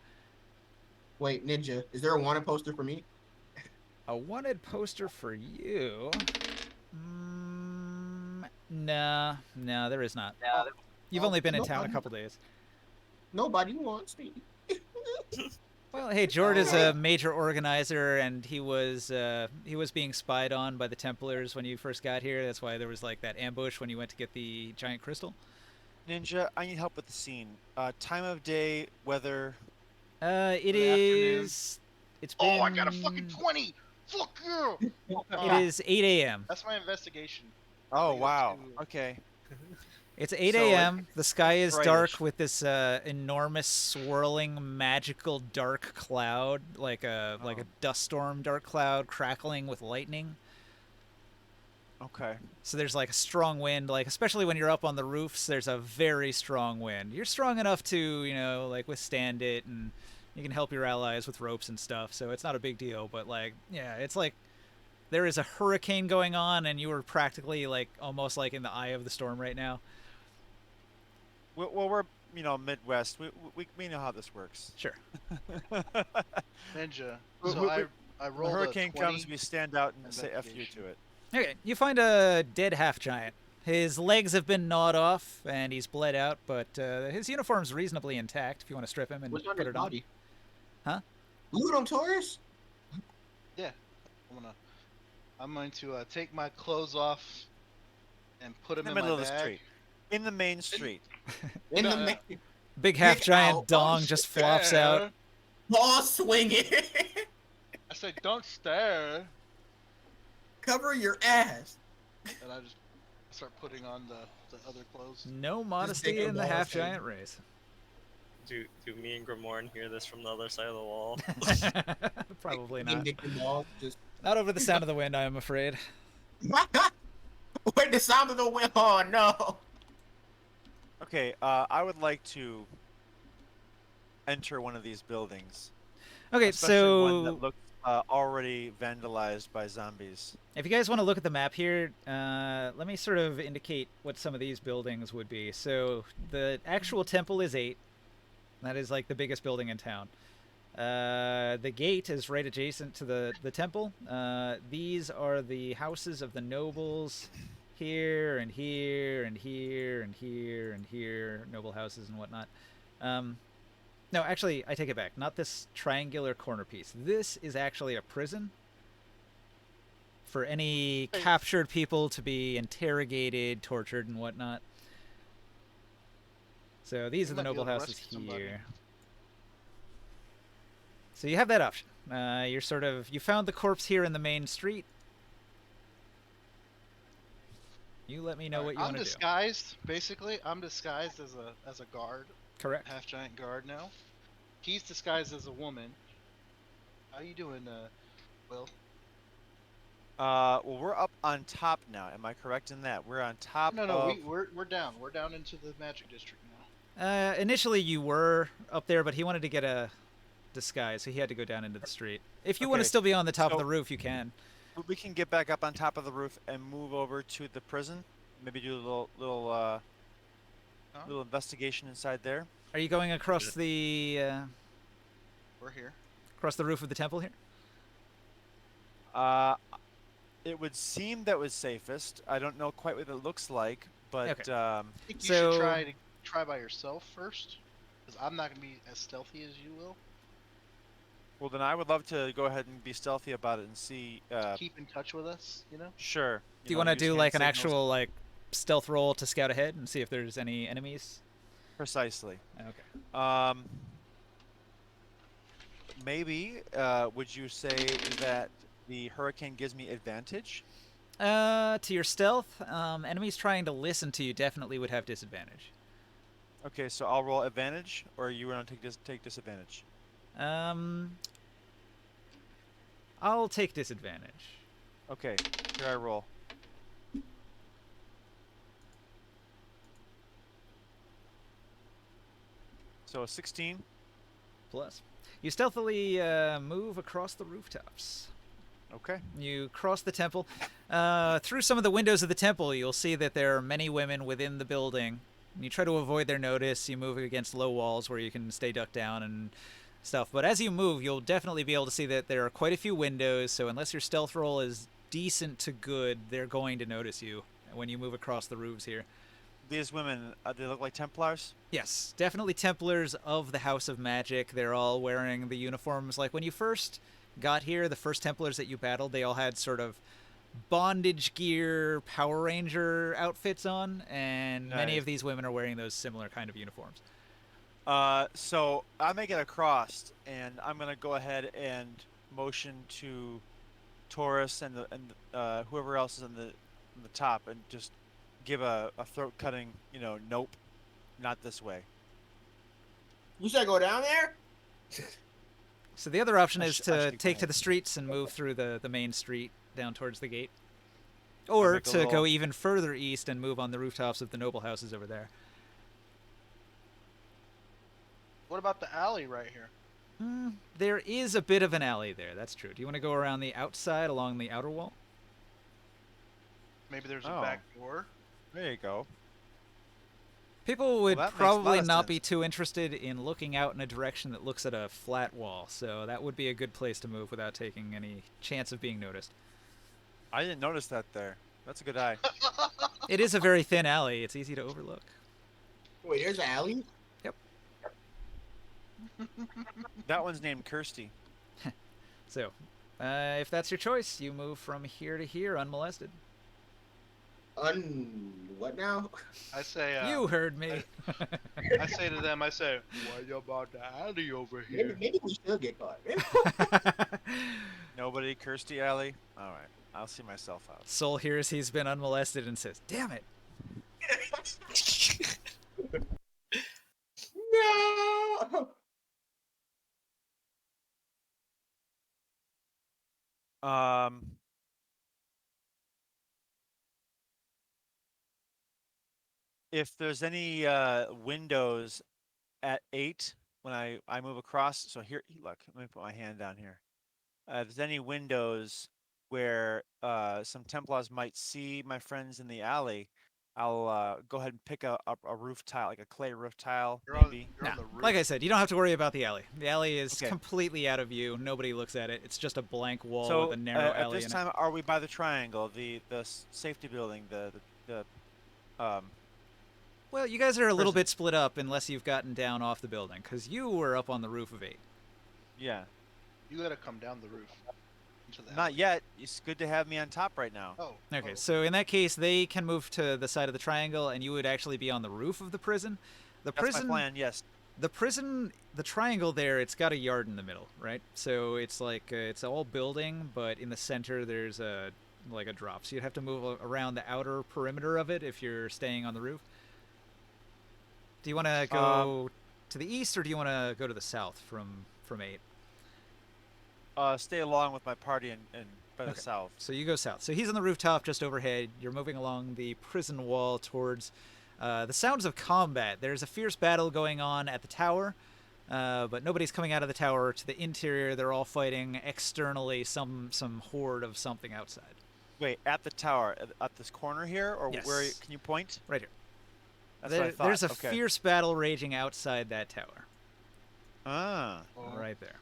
Wait, Ninja. Is there a wanted poster for me? A wanted poster for you? No, there is not. You've only been in town a couple days. Nobody wants me. Well, hey, Jord is a major organizer, and he was being spied on by the Templars when you first got here. That's why there was like that ambush when you went to get the giant crystal. Ninja, I need help with the scene. Time of day, weather. It Good afternoon. is. It's been. Oh, I got a fucking 20! Fuck you! It is 8 a.m. That's my investigation. Oh think wow. that's Okay. It's 8 So, a.m. The sky is dark brightish. with this enormous swirling magical dark cloud, like a dust storm dark cloud crackling with lightning. Okay. So there's like a strong wind, like especially when you're up on the roofs, there's a very strong wind. You're strong enough to, like withstand it, and you can help your allies with ropes and stuff. So it's not a big deal, but like, yeah, it's like there is a hurricane going on, and you are practically like almost like in the eye of the storm right now. Well, we're Midwest. We know how this works. Sure. Ninja. We- So we- I When rolled a hurricane a 20. comes, we stand out and say "f you" investigation. to it. Okay, you find a dead half giant. His legs have been gnawed off, and he's bled out, but his uniform's reasonably intact. If you want to strip him and What's on put his it on. body? Huh? Loot him, Taurus. I'm going to take my clothes off and put them In in the middle my of the bag. street, in the main street. In No, the no. ma- Big half giant out. dong just flops out. ball swinging. I said, don't stare. Cover your ass. And I just start putting on the other clothes. No modesty take a in the ball half swing. giant race. Do me and Grimorn hear this from the other side of the wall? Probably not. Nick the ball, just Not over the sound of the wind, I am afraid. Wait, the sound of the wind. Oh no. Okay, I would like to enter one of these buildings. Okay, Especially one so that looks already vandalized by zombies. if you guys want to look at the map here, let me sort of indicate what some of these buildings would be. So the actual temple is 8. That is like the biggest building in town. The gate is right adjacent to the temple. These are the houses of the nobles. Here and here and here and here and here, noble houses and whatnot. No, actually, I take it back. Not this triangular corner piece. This is actually a prison for any captured people to be interrogated, tortured, and whatnot. So these You are the might be noble able to houses rescue somebody. here. So you have that option. You found the corpse here in the main street. You let me know what you I'm want to do. disguised, basically. I'm disguised as a guard, Correct. half giant guard now. He's disguised as a woman. How you doing, Will? Well, we're up on top now. Am I correct in that? We're on top No, of... we're down. We're down into the magic district now. Initially you were up there, but he wanted to get a disguise, so he had to go down into the street. If you want to Okay, still be on the top of so- the roof, you can. we can get back up on top of the roof and move over to the prison. Maybe do a little investigation inside there. Are you going across the We're here. across the roof of the temple here? It would seem that was safest. I don't know quite what it looks like, but Okay. I think you So- should try by yourself first, because I'm not gonna be as stealthy as you will. well, then I would love to go ahead and be stealthy about it and see. Keep in touch with us, you know. Sure. Do you want to use do hand like an signals. actual like stealth roll to scout ahead and see if there's any enemies? Precisely. Okay. Maybe. Would you say that the hurricane gives me advantage? To your stealth, enemies trying to listen to you definitely would have disadvantage. Okay, so I'll roll advantage, or you want to take disadvantage? I'll take disadvantage. Okay, here I roll. So 16. Plus, you stealthily move across the rooftops. Okay. You cross the temple. Through some of the windows of the temple, you'll see that there are many women within the building. You try to avoid their notice. You move against low walls where you can stay ducked down and stuff. But as you move, you'll definitely be able to see that there are quite a few windows. So unless your stealth roll is decent to good, they're going to notice you when you move across the roofs here. These women, they look like Templars? Yes, definitely Templars of the House of Magic. They're all wearing the uniforms. Like when you first got here, the first Templars that you battled, they all had sort of bondage gear, Power Ranger outfits on, and many Nice. of these women are wearing those similar kind of uniforms. So I make it across, and I'm gonna go ahead and motion to Taurus and whoever else is on the top, and just give a throat cutting. Nope, not this way. You said go down there? So the other option I is sh- I to should take go. to the streets and move through the main street down towards the gate. Or make a to go little- even further east and move on the rooftops of the noble houses over there. What about the alley right here? There is a bit of an alley there, that's true. Do you want to go around the outside along the outer wall? Maybe there's Oh. a back door. There you go. People would that makes a probably lot of not sense. be too interested in looking out in a direction that looks at a flat wall, so that would be a good place to move without taking any chance of being noticed. I didn't notice that there. That's a good eye. It is a very thin alley, it's easy to overlook. Wait, there's an alley? That one's named Kirsty. So, if that's your choice, you move from here to here unmolested. What now? I say. You heard me. I say to them. I say, "What about the alley over Maybe, here?" maybe we should get caught. Nobody, Kirsty Alley. All right, I'll see myself out. Soul hears he's been unmolested and says, "Damn it." No! If there's any windows at 8 when I move across, so here, look, let me put my hand down here. If there's any windows where some Templars might see my friends in the alley, I'll go ahead and pick a roof tile, like a clay roof tile, You're on, maybe. you're on Nah, the roof. like I said, you don't have to worry about the alley. The alley is Okay. completely out of view. Nobody looks at it. It's just a blank wall So with a narrow at alley this in time, are we by the triangle, the safety building, the Well, you guys are a little prison? bit split up unless you've gotten down off the building, because you were up on the roof of 8. yeah. You gotta come down the roof. Into the Not alley. yet. It's good to have me on top right now. Oh. Okay, oh. so in that case, they can move to the side of the triangle, and you would actually be on the roof of the prison. The That's prison, my plan. Yes. the triangle there, it's got a yard in the middle, right? So it's like it's all building, but in the center there's a drop. So you'd have to move around the outer perimeter of it if you're staying on the roof. Do you want to go to the east, or do you want to go to the south from 8? Stay along with my party and by the Okay. south. So you go south. So he's on the rooftop just overhead. You're moving along the prison wall towards the sounds of combat. There's a fierce battle going on at the tower. but nobody's coming out of the tower to the interior. They're all fighting externally, some horde of something outside. Wait, at the tower, at this corner here, or Yes. where? Can you point? Right here. That's what I thought. There's a Okay. fierce battle raging outside that tower. Ah. Right there.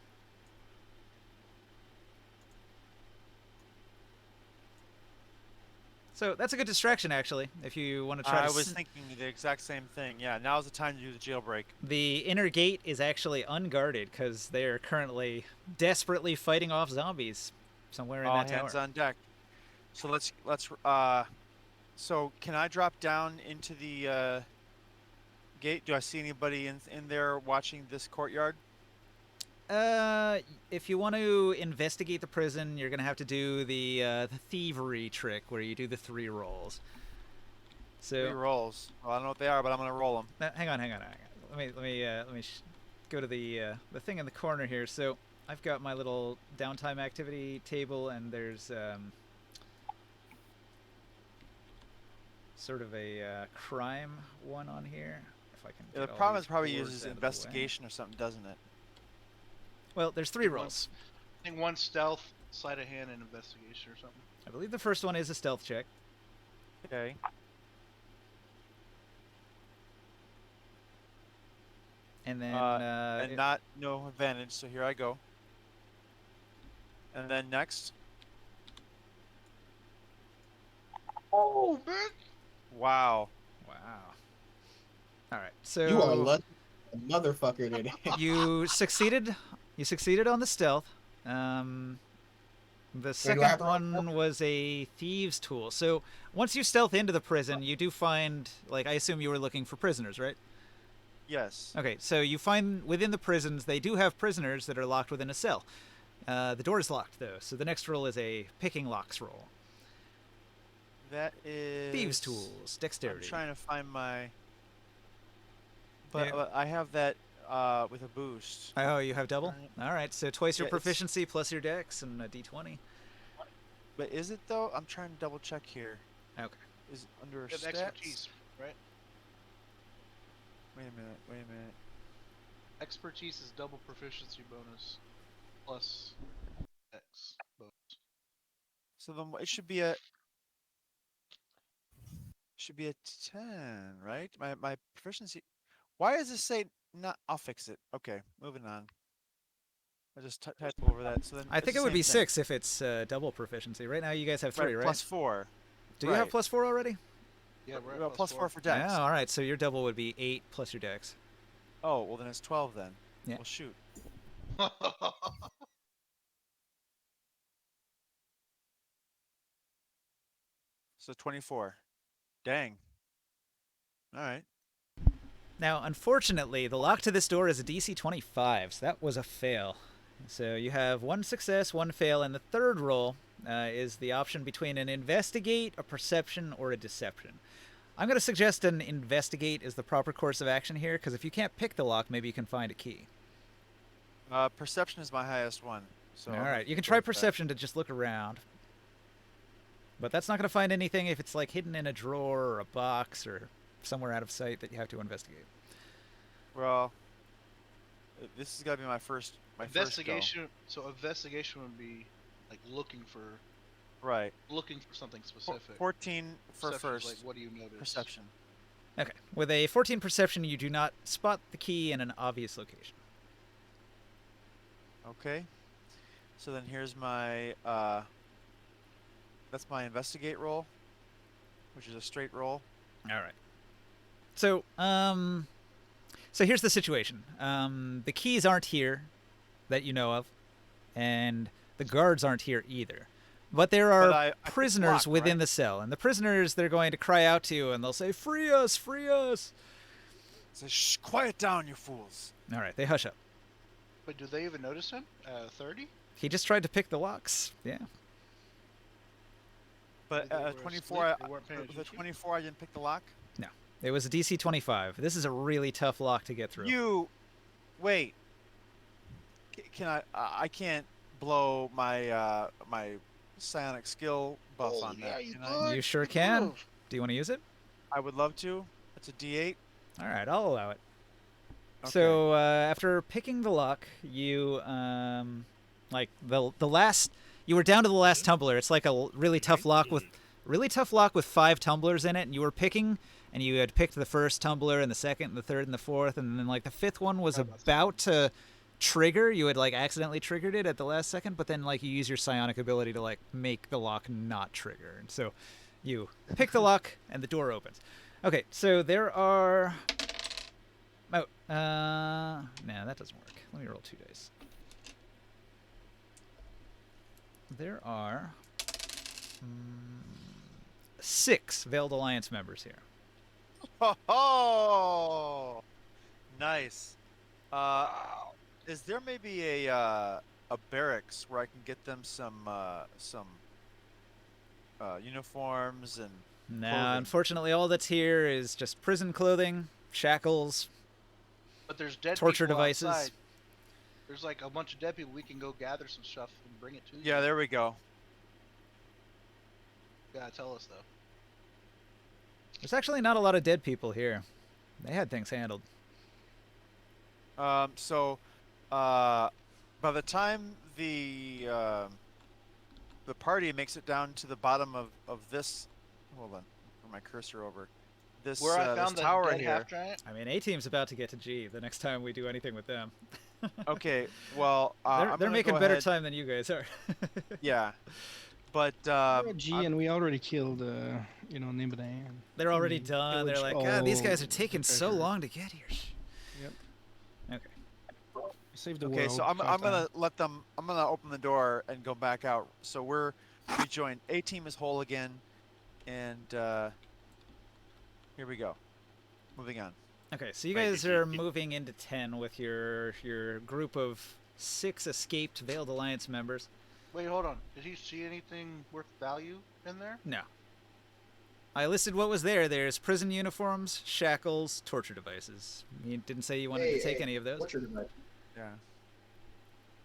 So that's a good distraction, actually, if you want to try I to... was thinking the exact same thing. Yeah, now's the time to do the jailbreak. The inner gate is actually unguarded because they're currently desperately fighting off zombies somewhere in All that hands tower. on deck. So let's so can I drop down into the gate? Do I see anybody in there watching this courtyard? If you want to investigate the prison, you're gonna have to do the thievery trick where you do the 3 rolls. So 3 rolls. Well, I don't know what they are, but I'm gonna roll them. hang on. Let me go to the thing in the corner here. So I've got my little downtime activity table, and there's sort of a crime one on here. If I can. Yeah, Get the all problem these is probably boards uses out of the way. investigation or something, doesn't it? Well, there's 3 rolls. I think 1 stealth, sleight of hand, and investigation or something. I believe the first one is a stealth check. Okay. And then and not no advantage, so here I go. And then next. Oh, man! Wow. wow. All right, so You are lucky, motherfucker. Today. you succeeded. You succeeded on the stealth. The second have- one was a thieves' tool. So once you stealth into the prison, you do find, like, I assume you were looking for prisoners, right? Yes. Okay, so you find within the prisons, they do have prisoners that are locked within a cell. The door is locked, though, so the next roll is a picking locks roll. That is Thieves' tools, dexterity. I'm trying to find my. But Yeah. I have that with a boost. Oh, you have double? All right, so twice your Yeah, it's- proficiency plus your dex and a d20. But is it though? I'm trying to double check here. Okay. Is it under You have stats? expertise, right? Wait a minute. Wait a minute. Expertise is double proficiency bonus plus X bonus. So then it should be a. Should be a 10, right? My proficiency. Why does this say not? I'll fix it. Okay, moving on. I just type over that. So then I it's think the it would same be thing. 6 if it's double proficiency. Right now you guys have 3, right? Plus 4. Do you have right. plus 4 already? Yeah, we're Well, at plus 4 for dex. Yeah, all right, so your double would be 8 plus your dex. Oh, well then it's 12 then. Yeah. Well, shoot. So 24. Dang. All right. Now, unfortunately, the lock to this door is a DC 25, so that was a fail. So you have 1 success, 1 fail, and the third roll is the option between an investigate, a perception, or a deception. I'm going to suggest an investigate is the proper course of action here, because if you can't pick the lock, maybe you can find a key. Perception is my highest one. So All I'm right, gonna you can go try with that. perception to just look around. But that's not going to find anything if it's like hidden in a drawer or a box or somewhere out of sight that you have to investigate. Well, this has got to be my first. investigation. So investigation would be like looking for Right. something specific. 14 for Perception is first. Like, what do you notice? Perception. Okay, with a 14 perception, you do not spot the key in an obvious location. Okay. So then here's my. That's my investigate roll, which is a straight roll. All right. So, so here's the situation. The keys aren't here that you know of, and the guards aren't here either. But there are But I picked prisoners lock, within right? the cell, and the prisoners, they're going to cry out to you, and they'll say, "Free us! Free us!" Say, shh, quiet down, you fools. All right, they hush up. But do they even notice him? 30? He just tried to pick the locks. Yeah. But They were 24, asleep, they weren't paying with a attention? 24, I didn't pick the lock. No, it was a DC 25. This is a really tough lock to get through. You, wait. Can I? I can't blow my my psionic skill buff Oh, on yeah, that. you Can I? could. You sure Good can. move. Do you want to use it? I would love to. It's a D8. All right, I'll allow it. So after picking the lock, you like the last you were down to the last tumbler. It's like a really tough lock with 5 tumblers in it, and you were picking, and you had picked the first tumbler and the second and the third and the fourth, and then like the 5th one was about to trigger. You had like accidentally triggered it at the last second, but then like you use your psionic ability to like make the lock not trigger, and so you pick the lock and the door opens. Okay, so there are. Oh, no, that doesn't work. Let me roll 2 dice. There are 6 Veiled Alliance members here. Oh, nice. Is there maybe a barracks where I can get them some uniforms and No, clothing? unfortunately, all that's here is just prison clothing, shackles, But there's dead torture people devices. outside. There's like a bunch of dead people. We can go gather some stuff and bring it to you. Yeah, there we go. You gotta tell us though. There's actually not a lot of dead people here. They had things handled. So, by the time the party makes it down to the bottom of this, hold on, put my cursor over this Where I this found the tower dead here. half giant. I mean, A-Team's about to get to G the next time we do anything with them. Okay, well, they're I'm gonna making go better ahead. time than you guys are. Yeah, but G, and we already killed, Nibenay. And They're already done. They're pillaged like, God, these all guys are the taking so treasure. long to get here. Yep. Okay. Save the okay, world. so I'm five gonna times. let them. I'm gonna open the door and go back out. So we join. A team is whole again, and here we go. Moving on. Okay, so you Wait, guys did you- are did- moving into 10 with your group of 6 escaped Veiled Alliance members. Wait, hold on. Did he see anything worth value in there? No. I listed what was there. There's prison uniforms, shackles, torture devices. You didn't say you wanted to take any of those. What's your device? Yeah.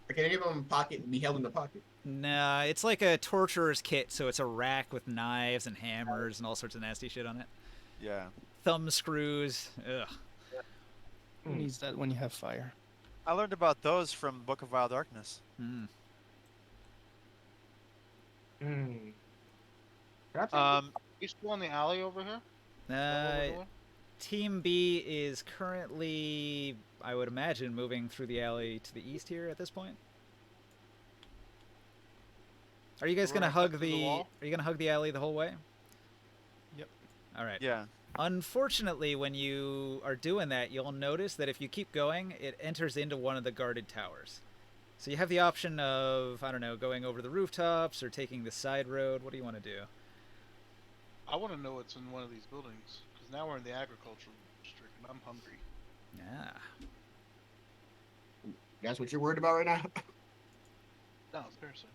Can any of them be held in the pocket? Nah, it's like a torturer's kit, so it's a rack with knives and hammers and all sorts of nasty shit on it. Yeah. Thumb screws. Ugh. Who needs that when you have fire? I learned about those from Book of Wild Darkness. Mm. He's still in the alley over here. Is that what we're doing? Team B is currently, I would imagine, moving through the alley to the east here at this point. Are you guys We're gonna gonna cut hug through the the? wall? Are you gonna hug the alley the whole way? Yep. All right. Yeah. Unfortunately, when you are doing that, you'll notice that if you keep going, it enters into one of the guarded towers. So you have the option of, I don't know, going over the rooftops or taking the side road. What do you want to do? I want to know what's in one of these buildings because now we're in the agricultural district and I'm hungry. Yeah. That's what you're worried about right now? No, seriously.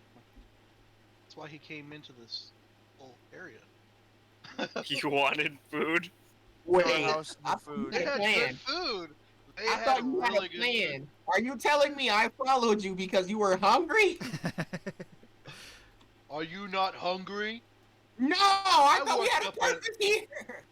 That's why he came into this whole area. You wanted food? Wait, house and I food. They had a had plan. good food. They I had thought you really had a good plan. food. Are you telling me I followed you because you were hungry? Are you not hungry? No, I thought we worked had a up at- purpose here.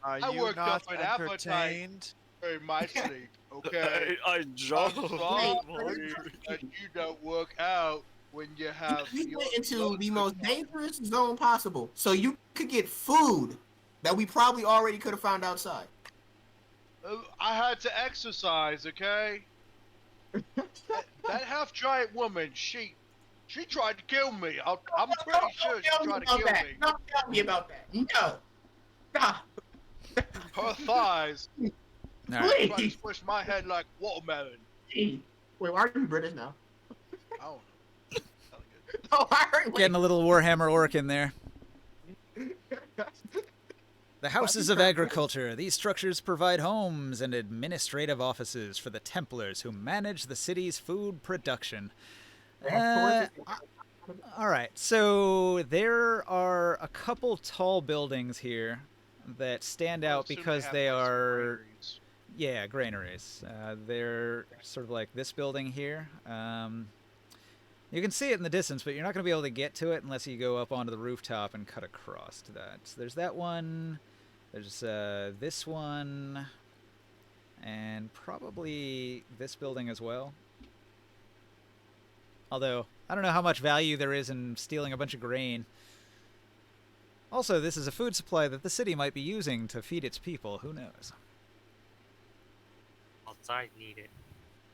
Are I you worked not up an appetite. entertained? For my sake, okay? I I'm just sorry that you don't work out when you have. You your went into blood the most pressure. dangerous zone possible, so you could get food that we probably already could have found outside. I had to exercise, okay? that half-giant woman, she tried to kill me. I'm pretty sure she tried to kill me. Don't tell me about that. No. Stop. Her thighs All right. tried to Please. squish my head like watermelon. Wait, why are you British now? I don't know. Sounded good. Oh, I heard. Getting a little Warhammer orc in there. The Houses of Agriculture. These structures provide homes and administrative offices for the Templars who manage the city's food production. All right, so there are a couple tall buildings here that stand Well, out assume because have, they like, some are, granaries. yeah, granaries. They're sort of like this building here. You can see it in the distance, but you're not going to be able to get to it unless you go up onto the rooftop and cut across to that. So there's that one. There's this one. and probably this building as well. Although, I don't know how much value there is in stealing a bunch of grain. Also, this is a food supply that the city might be using to feed its people. Who knows? Outside need it.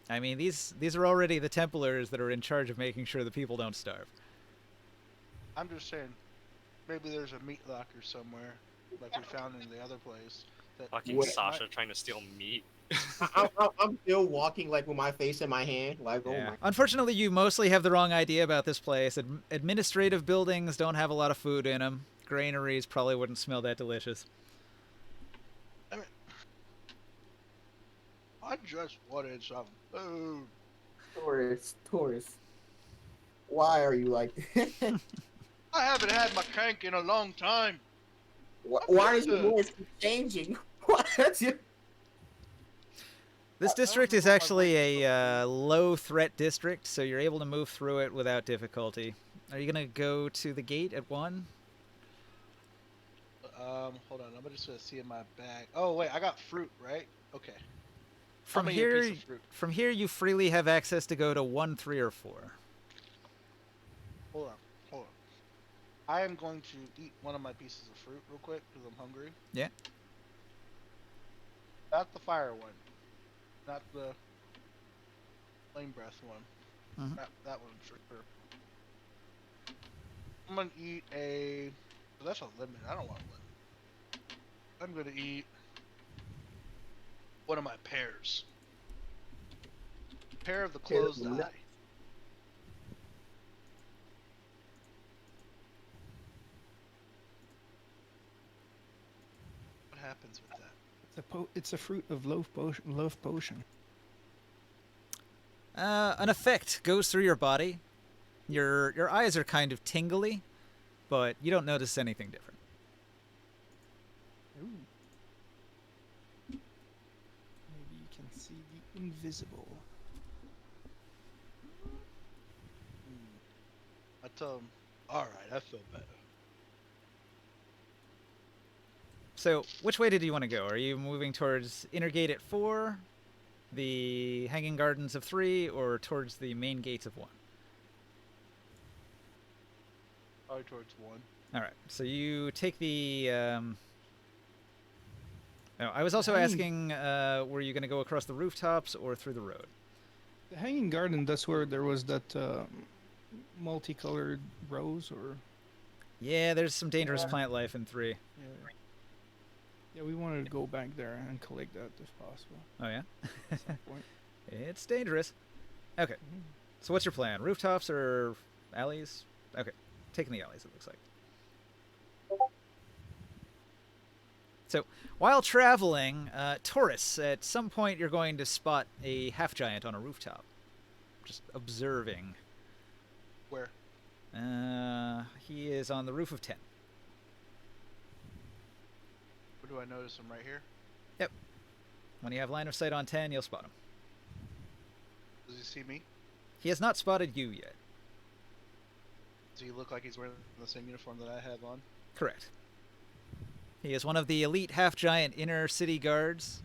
I mean, these are already the Templars that are in charge of making sure the people don't starve. I'm just saying, maybe there's a meat locker somewhere, like we found in the other place. That Fucking Wait, Sasha trying to steal meat. I'm still walking like with my face in my hand, like oh Yeah. my. Unfortunately, you mostly have the wrong idea about this place. Administrative buildings don't have a lot of food in them. Granaries probably wouldn't smell that delicious. I mean, I just wanted some food. Taurus. Why are you like? I haven't had my crank in a long time. Why is your voice keep changing? What? This district is actually a low threat district, so you're able to move through it without difficulty. Are you gonna go to the gate at 1? Hold on. I'm just gonna see in my bag. Oh wait, I got fruit, right? Okay. From I'll make you a here, piece of fruit. from here, you freely have access to go to 1, 3, or 4. Hold on. I am going to eat one of my pieces of fruit real quick because I'm hungry. Yeah. Not the fire one. Not the flame breath one. Mhm. That one for sure. I'm gonna eat a. Oh, that's a lemon. I don't want a lemon. I'm gonna eat one of my pears. Pear of the closed Pear. eye. What happens with that? It's a fruit of love potion. An effect goes through your body. Your eyes are kind of tingly, but you don't notice anything different. Ooh. Maybe you can see the invisible. I tell him, all right, I feel better. So, which way did you want to go? Are you moving towards Inner Gate at 4, the Hanging Gardens of 3, or towards the main gates of 1? Probably towards 1. All right. So you take the. No, I was also Hanging- asking, were you going to go across the rooftops or through the road? The Hanging Garden, that's where there was that multicolored rose, or Yeah, there's some dangerous Yeah. plant life in 3. yeah, we wanted to go back there and collect that if possible. Oh yeah. At some point. It's dangerous. Okay. Mhm. So what's your plan? Rooftops or alleys? Okay. Taking the alleys, it looks like. So, while traveling, Taurus, at some point you're going to spot a half-giant on a rooftop. Just observing. Where? He is on the roof of 10. Where do I notice him? Right here? When you have line of sight on 10, you'll spot him. Does he see me? He has not spotted you yet. Does he look like he's wearing the same uniform that I have on? Correct. He is one of the elite half-giant inner city guards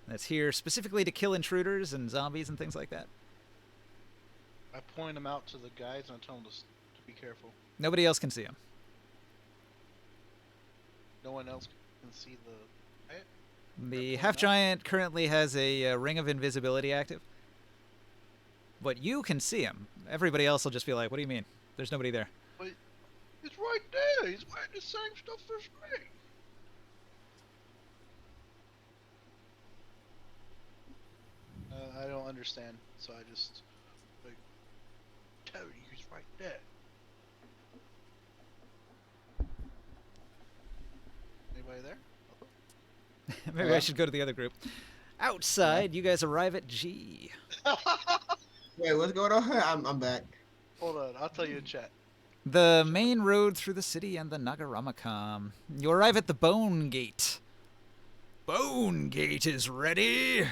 that's here specifically to kill intruders and zombies and things like that. I point him out to the guys and I tell them to be careful. Nobody else can see him. No one else can see the. The half-giant currently has a ring of invisibility active. But you can see him. Everybody else will just be like, what do you mean? There's nobody there. But it's right there. He's wearing the same stuff as me. I don't understand, so I just like tell you he's right there. Anybody there? Maybe I should go to the other group. Outside, you guys arrive at G. Wait, what's going on? I'm back. Hold on, I'll tell you in chat. The main road through the city and the Nagaramakam. You arrive at the Bone Gate. Bone Gate is ready.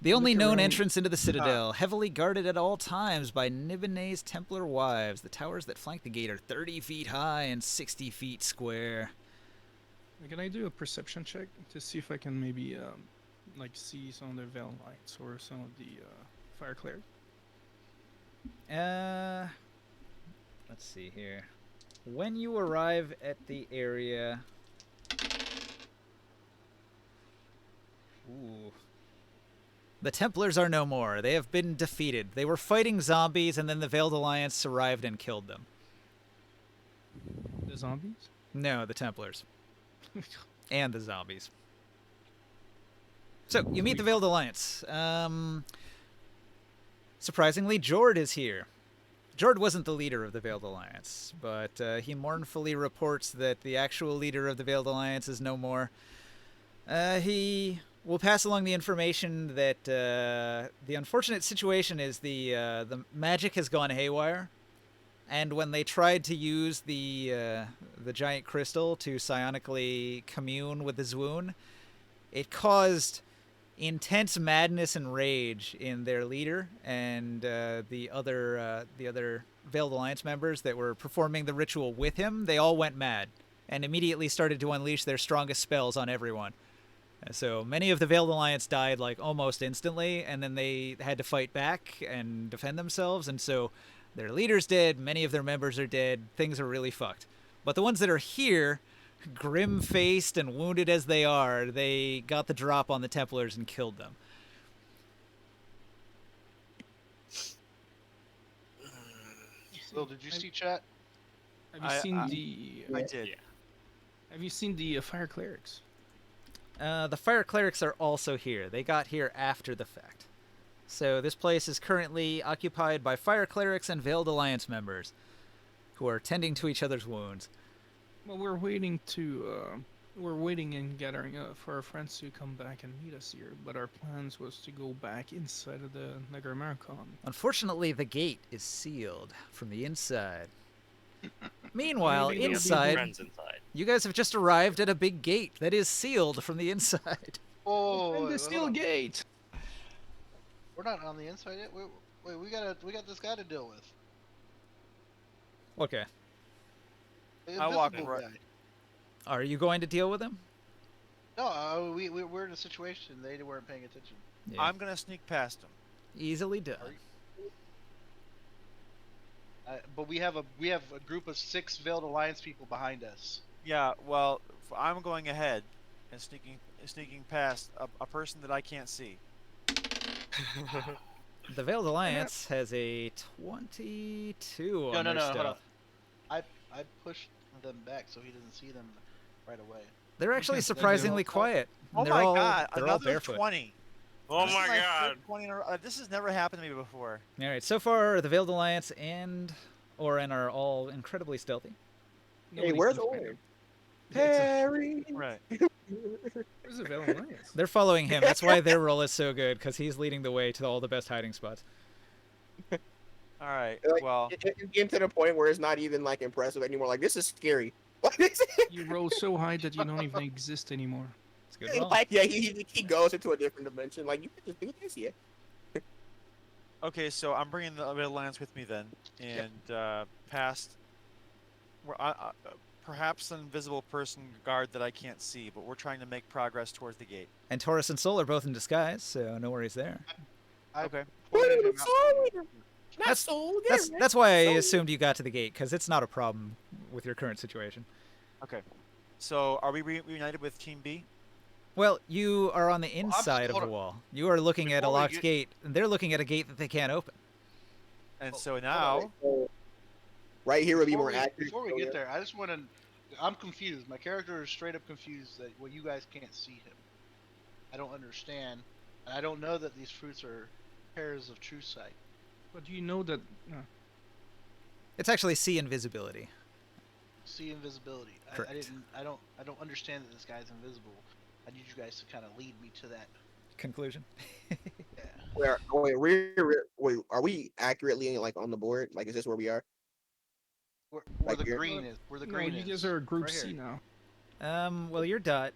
The only known entrance into the citadel, heavily guarded at all times by Nibenay's Templar wives. The towers that flank the gate are 30 feet high and 60 feet square. Can I do a perception check to see if I can maybe like see some of the Veil Knights or some of the Fire Cleric? Let's see here. When you arrive at the area... Ooh. The Templars are no more. They have been defeated. They were fighting zombies, and then the Veiled Alliance arrived and killed them. The zombies? No, the Templars. And the zombies. So, you meet the Veiled Alliance. Surprisingly, Jord is here. Jord wasn't the leader of the Veiled Alliance, but he mournfully reports that the actual leader of the Veiled Alliance is no more. He will pass along the information that the unfortunate situation is the magic has gone haywire, and when they tried to use the giant crystal to psionically commune with the Zwoon, it caused intense madness and rage in their leader and the other Veiled Alliance members that were performing the ritual with him. They all went mad and immediately started to unleash their strongest spells on everyone. So many of the Veiled Alliance died like almost instantly, and then they had to fight back and defend themselves, and so their leader's dead, many of their members are dead, things are really fucked. But the ones that are here, grim-faced and wounded as they are, they got the drop on the Templars and killed them. Will, did you see chat? Have you seen the? I did. Yeah. Have you seen the Fire Clerics? The Fire Clerics are also here. They got here after the fact. So this place is currently occupied by Fire Clerics and Veiled Alliance members, who are tending to each other's wounds. Well, we're waiting and gathering for our friends to come back and meet us here. But our plans was to go back inside of the Necromericon. Unfortunately, the gate is sealed from the inside. Meanwhile, Maybe they'll be inside, Friends inside. you guys have just arrived at a big gate that is sealed from the inside. Oh, And the steel gate. We're not on the inside yet. Wait, we got this guy to deal with. Okay. The I walk invisible right- guy. Are you going to deal with him? No, we're in a situation. They weren't paying attention. Yeah. I'm gonna sneak past him. Easily done. But we have a group of 6 Veiled Alliance people behind us. Yeah, well, I'm going ahead and sneaking past a person that I can't see. The Veiled Alliance has a 22 on their No, hold stealth. on. I pushed them back so he doesn't see them right away. They're actually Then surprisingly they'll- quiet. Oh They're my all, god, they're all another barefoot. 20. Oh This is my third god. 20 in a row. This has never happened to me before. All right, so far the Veiled Alliance and Oren are all incredibly stealthy. Hey, where's Nobody's Oren? It's Harry. Right. Where's the Veiled Alliance? They're following him. That's why their role is so good, because he's leading the way to all the best hiding spots. All right. Like, Well, it's getting to the point where it's not even like impressive anymore. Like, this is scary. You roll so high that you don't even exist anymore. It's a good roll. Like, yeah, he goes into a different dimension. Like, you can just do this, yeah. okay, so I'm bringing the Red Alliance with me then, and past perhaps an invisible person guard that I can't see, but we're trying to make progress towards the gate. And Taurus and Soul are both in disguise, so no worries there. Okay. Pointed him It's out. Not That's- so That's why I So- assumed you got to the gate, because it's not a problem with your current situation. Okay. So are we reunited with Team B? Well, you are on the inside of hold the on. wall. You are looking at a Before we locked get- gate, and they're looking at a gate that they can't open. And Oh, so hold now, Right here would be Before more we, accurate. Before we so, get yeah. there, I just want to. I'm confused. My character is straight up confused that you guys can't see him. I don't understand, and I don't know that these fruits are pairs of true sight. But you know that. It's actually see invisibility. See invisibility. Correct. I don't understand that this guy's invisible. I need you guys to kind of lead me to that. Conclusion. Yeah. Wait, are we accurately like on the board? Like, is this where we are? Where Like the here? green is. Where the No, green you is. guys are Group Right C here. now. Well, your dot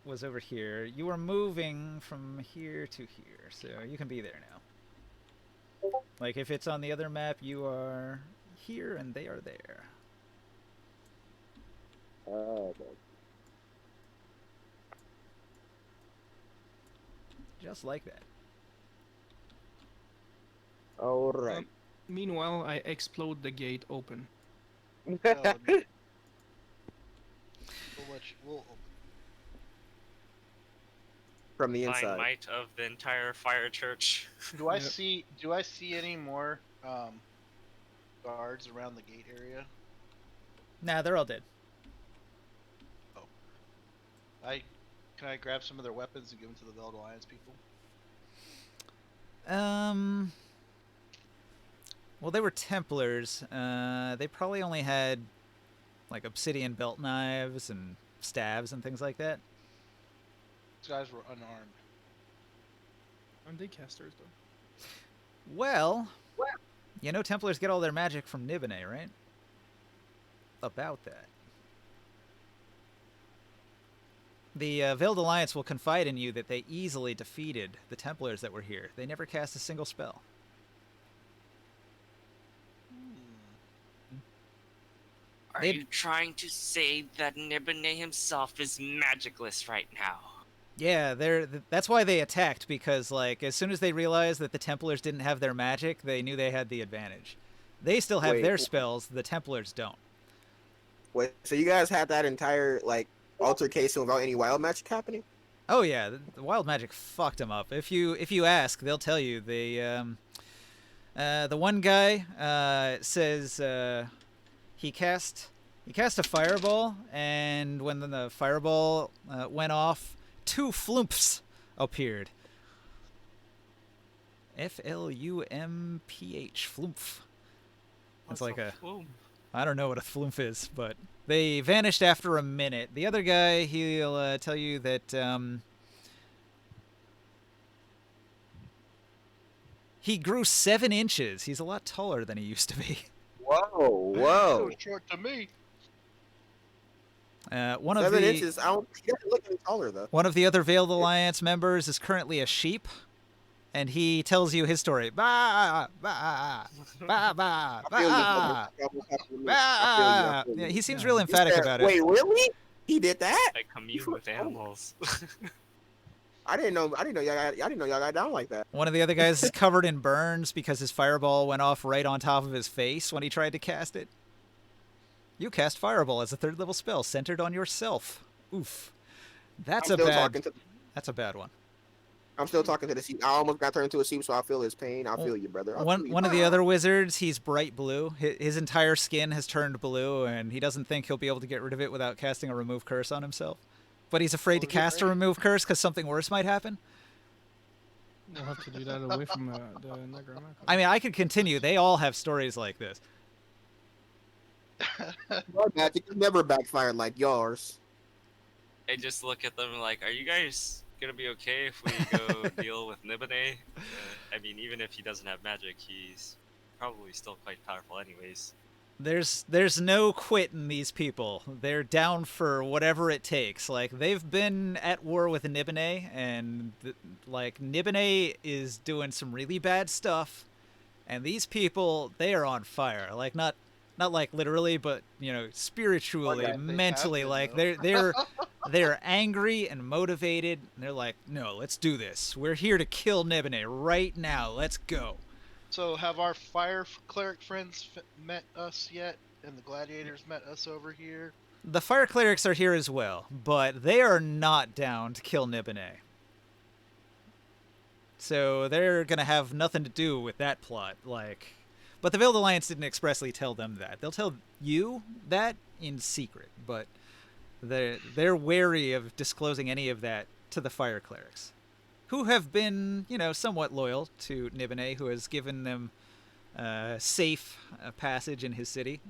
was over here. You were moving from here to here, so you can be there now. Like, if it's on the other map, you are here and they are there. Oh, Just like that. All right. Meanwhile, I explode the gate open. No, we'll let you. We'll open. From the Divine inside. might of the entire fire church. Do I Yep. see any more guards around the gate area? Nah, they're all dead. Can I grab some of their weapons and give them to the Veiled Alliance people? Well, they were Templars. They probably only had like obsidian belt knives and staves and things like that. These guys were unarmed. Aren't they casters though? Well, you know Templars get all their magic from Nibenay, right? About that. The Veiled Alliance will confide in you that they easily defeated the Templars that were here. They never cast a single spell. Are They'd- you trying to say that Nibenay himself is magicless right now? Yeah, that's why they attacked, because like as soon as they realized that the Templars didn't have their magic, they knew they had the advantage. They still have Wait, their spells, the Templars don't. Wait, so you guys had that entire like altercation without any wild magic happening? Oh yeah, the wild magic fucked them up. If you ask, they'll tell you. The one guy says he cast a fireball, and when the fireball went off, 2 flumps appeared. F-L-U-M-P-H, flumph. It's like a I don't know what a flumph is, but they vanished after a minute. The other guy, he'll tell you that he grew 7 inches. He's a lot taller than he used to be. Whoa. So short to me. One 7 of the inches. He doesn't look any taller though. one of the other Veiled Alliance members is currently a sheep, and he tells you his story. Ba ba ba ba I feel ba. you. ba. Yeah, he seems real emphatic about it. Wait, really? He did that? I commune with animals. I didn't know. Y'all got down like that. One of the other guys is covered in burns because his fireball went off right on top of his face when he tried to cast it. You cast Fireball as a 3rd level spell centered on yourself. Oof. That's a bad one. I'm still talking to the sheep. I almost got turned into a sheep, so I feel his pain. I feel you, brother. One of the other wizards, he's bright blue. His entire skin has turned blue, and he doesn't think he'll be able to get rid of it without casting a Remove Curse on himself. But he's afraid to cast a Remove Curse because something worse might happen. We'll have to do that away from the Necromancer. I mean, I could continue. They all have stories like this. Your magic has never backfired like yours. I just look at them like, are you guys gonna be okay if we go deal with Nibenay? I mean, even if he doesn't have magic, he's probably still quite powerful anyways. There's no quitting these people. They're down for whatever it takes. Like, they've been at war with Nibenay, and like Nibenay is doing some really bad stuff, and these people, they are on fire. Like, not like literally, but you know, spiritually, mentally. Like they're angry and motivated. And they're like, no, let's do this. We're here to kill Nibenay right now. Let's go. So have our fire cleric friends met us yet? And the gladiators met us over here? The fire clerics are here as well, but they are not down to kill Nibenay. So they're gonna have nothing to do with that plot. Like, but the Veiled Alliance didn't expressly tell them that. They'll tell you that in secret, but they're wary of disclosing any of that to the fire clerics, who have been, you know, somewhat loyal to Nibenay, who has given them safe passage in his city.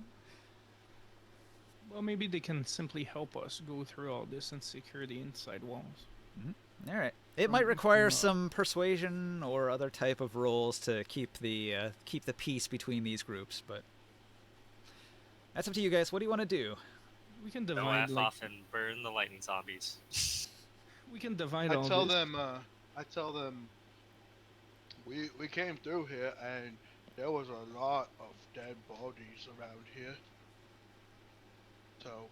Well, maybe they can simply help us go through all this and secure the inside walls. Mm-hmm. All right. It might require some persuasion or other type of rolls to keep the peace between these groups, but that's up to you guys. What do you want to do? We can Go divide F off and burn the lightning zombies. We can divide I all tell this. them we came through here and there was a lot of dead bodies around here. So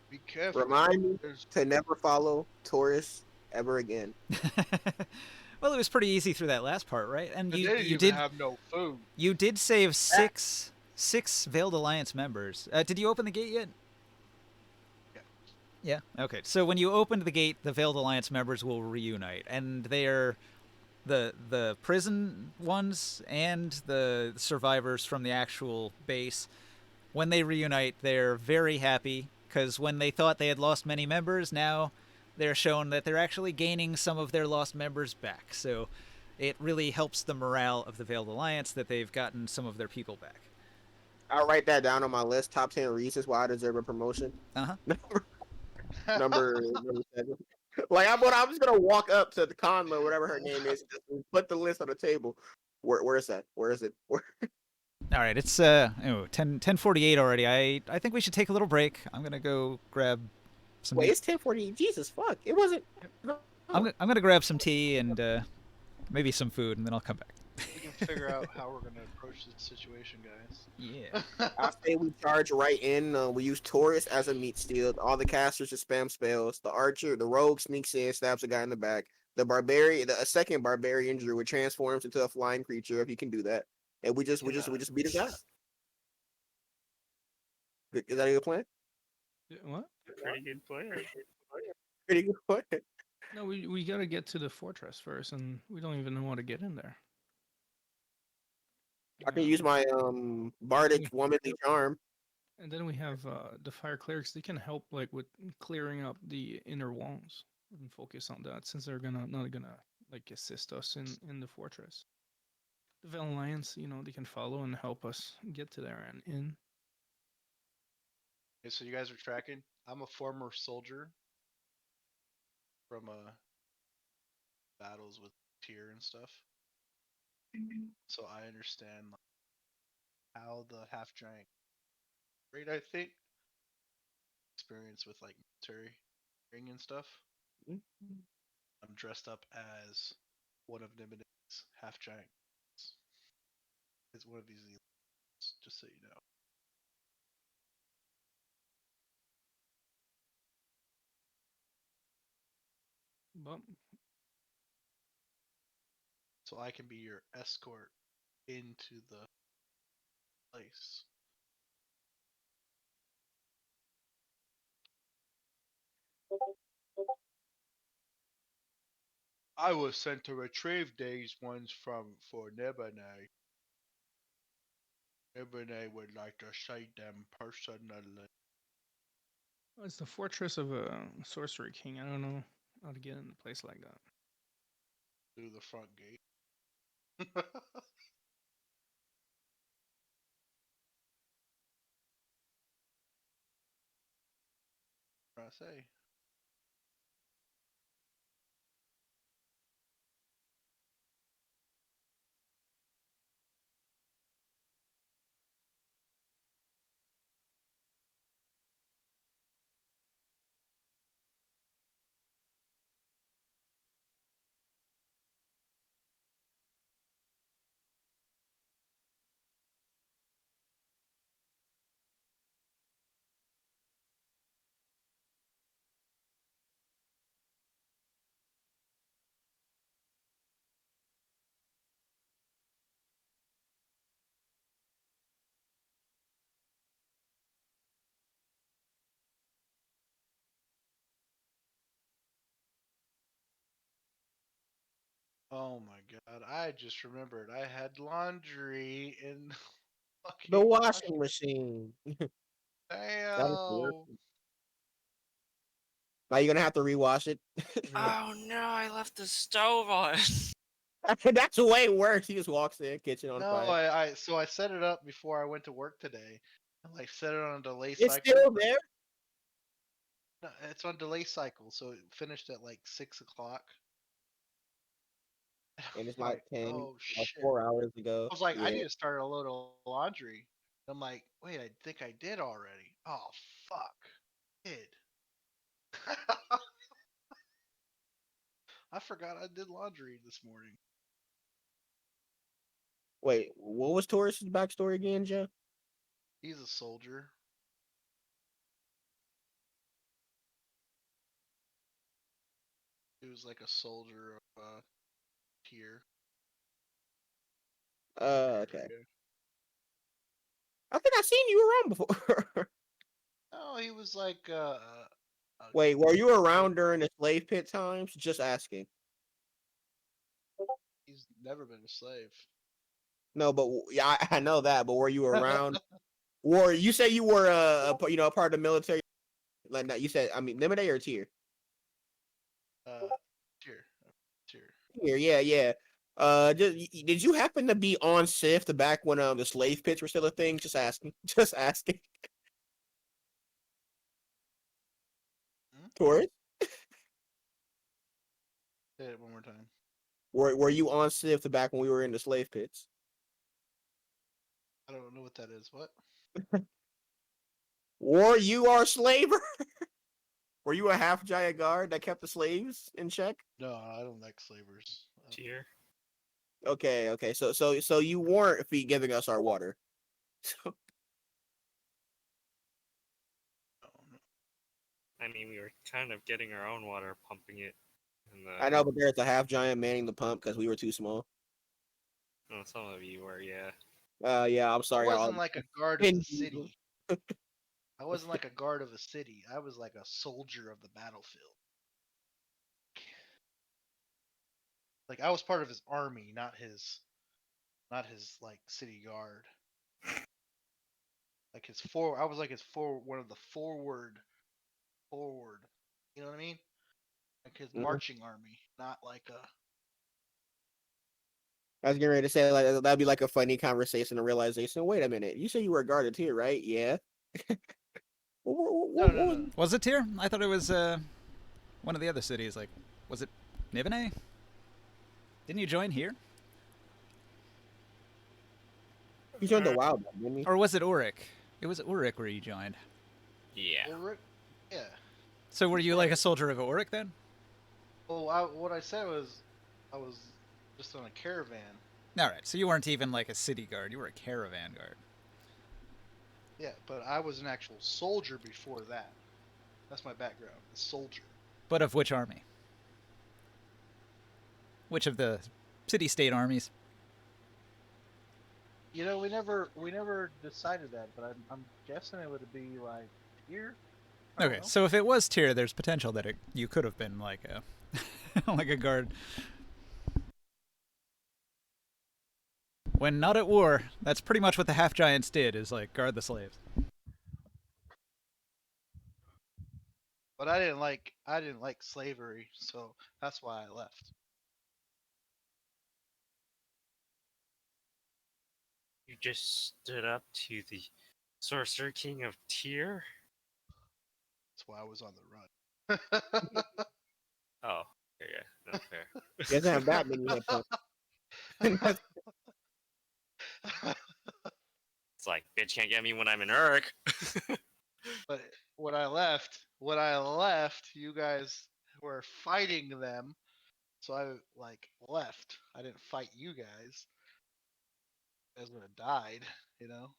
be careful. Remind me There's to never follow tourists ever again. Well, it was pretty easy through that last part, right? And They you didn't you even did have no food. you did save six Veiled Alliance members. Did you open the gate yet? Yeah. Yeah. Okay. So when you opened the gate, the Veiled Alliance members will reunite, and they're the prison ones and the survivors from the actual base. When they reunite, they're very happy because when they thought they had lost many members, now they're shown that they're actually gaining some of their lost members back. So it really helps the morale of the Veiled Alliance that they've gotten some of their people back. I'll write that down on my list. Top 10 reasons why I deserve a promotion. Uh huh. Number 7. Like I'm just gonna walk up to the Conma, whatever her name is, just put the list on the table. Where is that? Where is it? All right, it's 10:48 already. I think we should take a little break. I'm gonna go grab some. Wait, it's 10:40. Jesus fuck! It wasn't. No. I'm gonna grab some tea and maybe some food, and then I'll come back. We can figure out how we're gonna approach this situation, guys. Yeah. I say we charge right in. We use Taurus as a meat steal. All the casters just spam spells. The archer, the rogue sneaks in, stabs a guy in the back. The barbarian, a second barbarian druid transforms into a flying creature if he can do that, and we just beat his ass. Is that a good plan? Yeah, what? Pretty good player. Pretty good plan. No, we gotta get to the fortress first, and we don't even know how to get in there. I can use my bardic womanly charm. And then we have the fire clerics. They can help like with clearing up the inner walls and focus on that, since they're not gonna like assist us in the fortress. The Veil Alliance, they can follow and help us get to there and in. Okay, so you guys are tracking. I'm a former soldier from battles with tier and stuff, so I understand like, how the half giant. Great, I think experience with like military ring and stuff. I'm dressed up as one of Nibenay's half giants. It's one of these elites, just so you know. But So I can be your escort into the place. I was sent to retrieve these ones for Nibenay. Nibenay would like to see them personally. it's the fortress of a sorcery king. I don't know how to get in a place like that. Through the front gate. I say. Oh my god, I just remembered I had laundry in the The fucking wash. washing machine. That is the worst. Damn. Now you're gonna have to rewash it. Oh no, I left the stove on. That's way worse. He just walks in, kitchen on No, fire. I set it up before I went to work today. I like set it on a delay It's cycle. still there. No, it's on delay cycle, so it finished at like 6 o'clock. And it's like Like, 10, oh like shit. 4 hours ago. I was like, I Yeah. need to start a load of laundry. I'm like, wait, I think I did already. Oh fuck. Did. I forgot I did laundry this morning. Wait, what was Taurus's backstory again, Joe? He's a soldier. He He was like a soldier of Tyr. Okay. I think I've seen you around before. Oh, he was like a Wait, were you like around during the slave pit times? Just asking. he's never been a slave. No, but yeah, I know that. But were you around? Or you say you were a part of the military? Like that, you said. I mean, Nibenay or Tier? uh, Tyr, Tyr. Tier, yeah, yeah. Did you happen to be on Sith back when the slave pits were still a thing? Just asking. Just asking. Hmm? Taurus, Say it one more time. were you on Sith back when we were in the slave pits? I don't know what that is. What? Were you our slaver? Were you a half giant guard that kept the slaves in check? No, I don't like slavers. Tier. Okay, okay. So you weren't giving us our water. So, No. I mean, we were kind of getting our own water, pumping it in the. I know, but there's a half giant manning the pump because we were too small. Oh, some of you were, yeah. Yeah, I'm I sorry. wasn't like a guard of the I'll- city. I wasn't like a guard of a city. I was like a soldier of the battlefield. Like I was part of his army, not his like city guard. Like I was like his one of the forward. You know what I mean? Like his Mhm. marching army, not like a. I was getting ready to say like that'd be like a funny conversation and realization. Wait a minute, you said you were guarded here, right? Yeah. No, no, What no. was Was it Tyr? I thought it was one of the other cities. Like, was it Nibenay? Didn't you join here? you joined the wild, one, didn't you? Or was it Ulrich? It was Ulrich where you joined. Yeah. Ulrich? Yeah. So were you like a soldier of Ulrich then? Well, what I said was, I was just on a caravan. All right. So you weren't even like a city guard. You were a caravan guard. Yeah, but I was an actual soldier before that. That's my background, a soldier. But of which army? Which of the city-state armies? You know, we never decided that, but I'm guessing it would be like here. I don't Okay, know. so if it was Tyr, there's potential that you could have been like a like a guard. When not at war, that's pretty much what the half giants did, is like guard the slaves. But I didn't like slavery, so that's why I left. You just stood up to the Sorcerer King of Tyr? That's why I was on the run. Oh, yeah, no, fair. He doesn't have that many hit points. It's like, bitch can't get me when I'm in Urk. But when I left, you guys were fighting them, so I like left. I didn't fight you guys. You guys would have died, you know.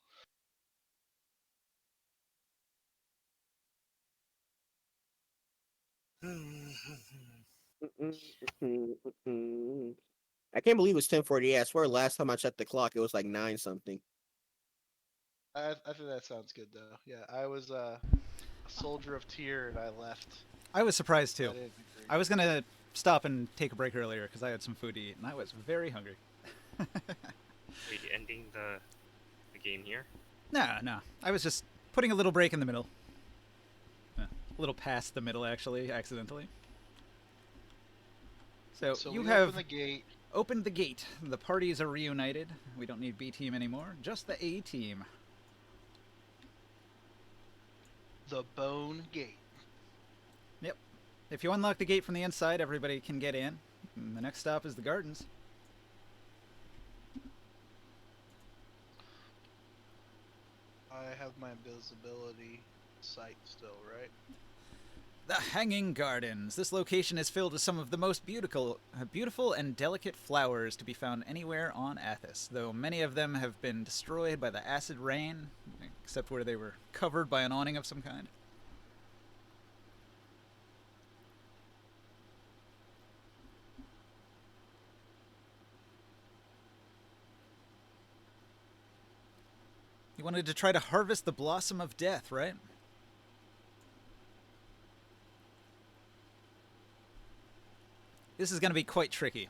I can't believe it's 10:48. I swear last time I checked the clock, it was like 9 something. I think that sounds good though. Yeah, I was a soldier of Tyr and I left. I was surprised I too. didn't agree. I was gonna stop and take a break earlier because I had some food to eat and I was very hungry. Wait, ending the game here? No. I was just putting a little break in the middle. A little past the middle, actually, accidentally. So you we have opened the gate. opened the gate. The parties are reunited. We don't need B team anymore. Just the A team. The Bone Gate. Yep. If you unlock the gate from the inside, everybody can get in. And the next stop is the gardens. I have my invisibility sight still, right? The Hanging Gardens. This location is filled with some of the most beautiful and delicate flowers to be found anywhere on Athos, though many of them have been destroyed by the acid rain, except where they were covered by an awning of some kind. You wanted to try to harvest the blossom of death, right? This is going to be quite tricky.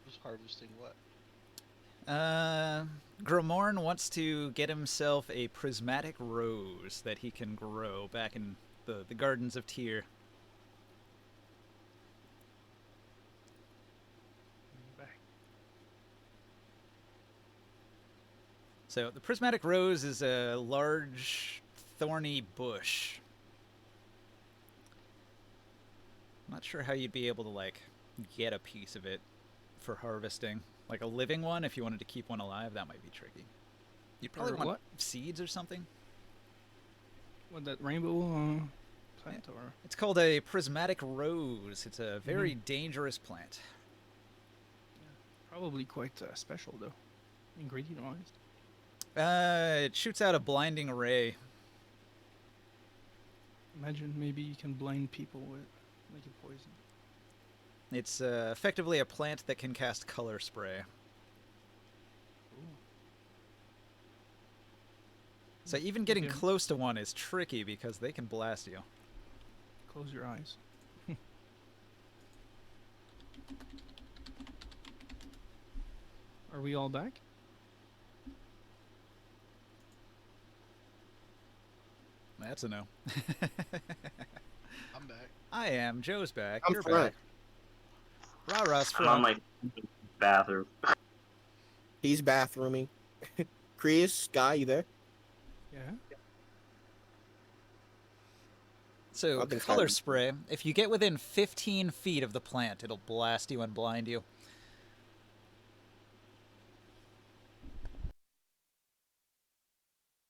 Who's harvesting what? Grimorn wants to get himself a prismatic rose that he can grow back in the gardens of Tyr. Back. So the prismatic rose is a large, thorny bush. I'm not sure how you'd be able to, like, get a piece of it for harvesting. Like a living one, if you wanted to keep one alive, that might be tricky. You'd probably Or want what? seeds or something. What, that rainbow plant or? It's called a prismatic rose. It's a very dangerous plant. Probably quite special though, ingredient wise. It shoots out a blinding ray. Imagine maybe you can blind people with like a poison. It's effectively a plant that can cast color spray. Ooh. So even getting Okay. close to one is tricky because they can blast you. Close your eyes. Are we all back? That's a no. I'm back. I am. Joe's back. I'm You're front. back. Rah-rah's I'm on front. my bathroom. He's bathrooming. Chris, Guy, you there? Yeah. So, Nothing's color happening. spray, if you get within 15 feet of the plant, it'll blast you and blind you.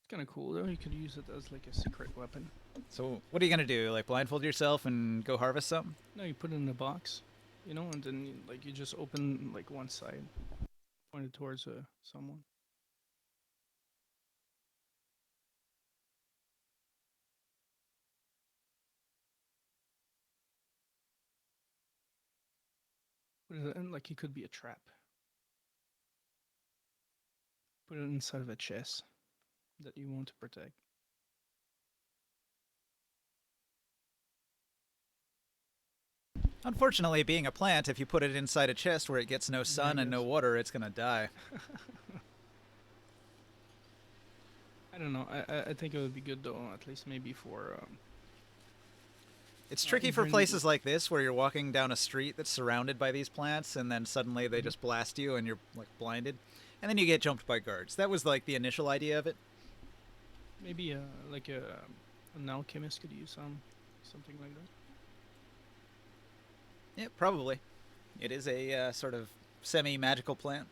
It's kind of cool though. You could use it as like a secret weapon. So, what are you going to do? Like, blindfold yourself and go harvest something? No, you put it in a box, you know, and then like you just open like one side, point it towards someone. Put it in like it could be a trap. Put it inside of a chest that you want to protect. Unfortunately, being a plant, if you put it inside a chest where it gets no sun and no guess. water, it's going to die. I don't know. I think it would be good though. At least maybe for It's tricky for even- places like this where you're walking down a street that's surrounded by these plants and then suddenly they just blast you and you're like blinded. And then you get jumped by guards. That was like the initial idea of it. maybe like an alchemist could use something like that. Yeah, probably. It is a sort of semi-magical plant.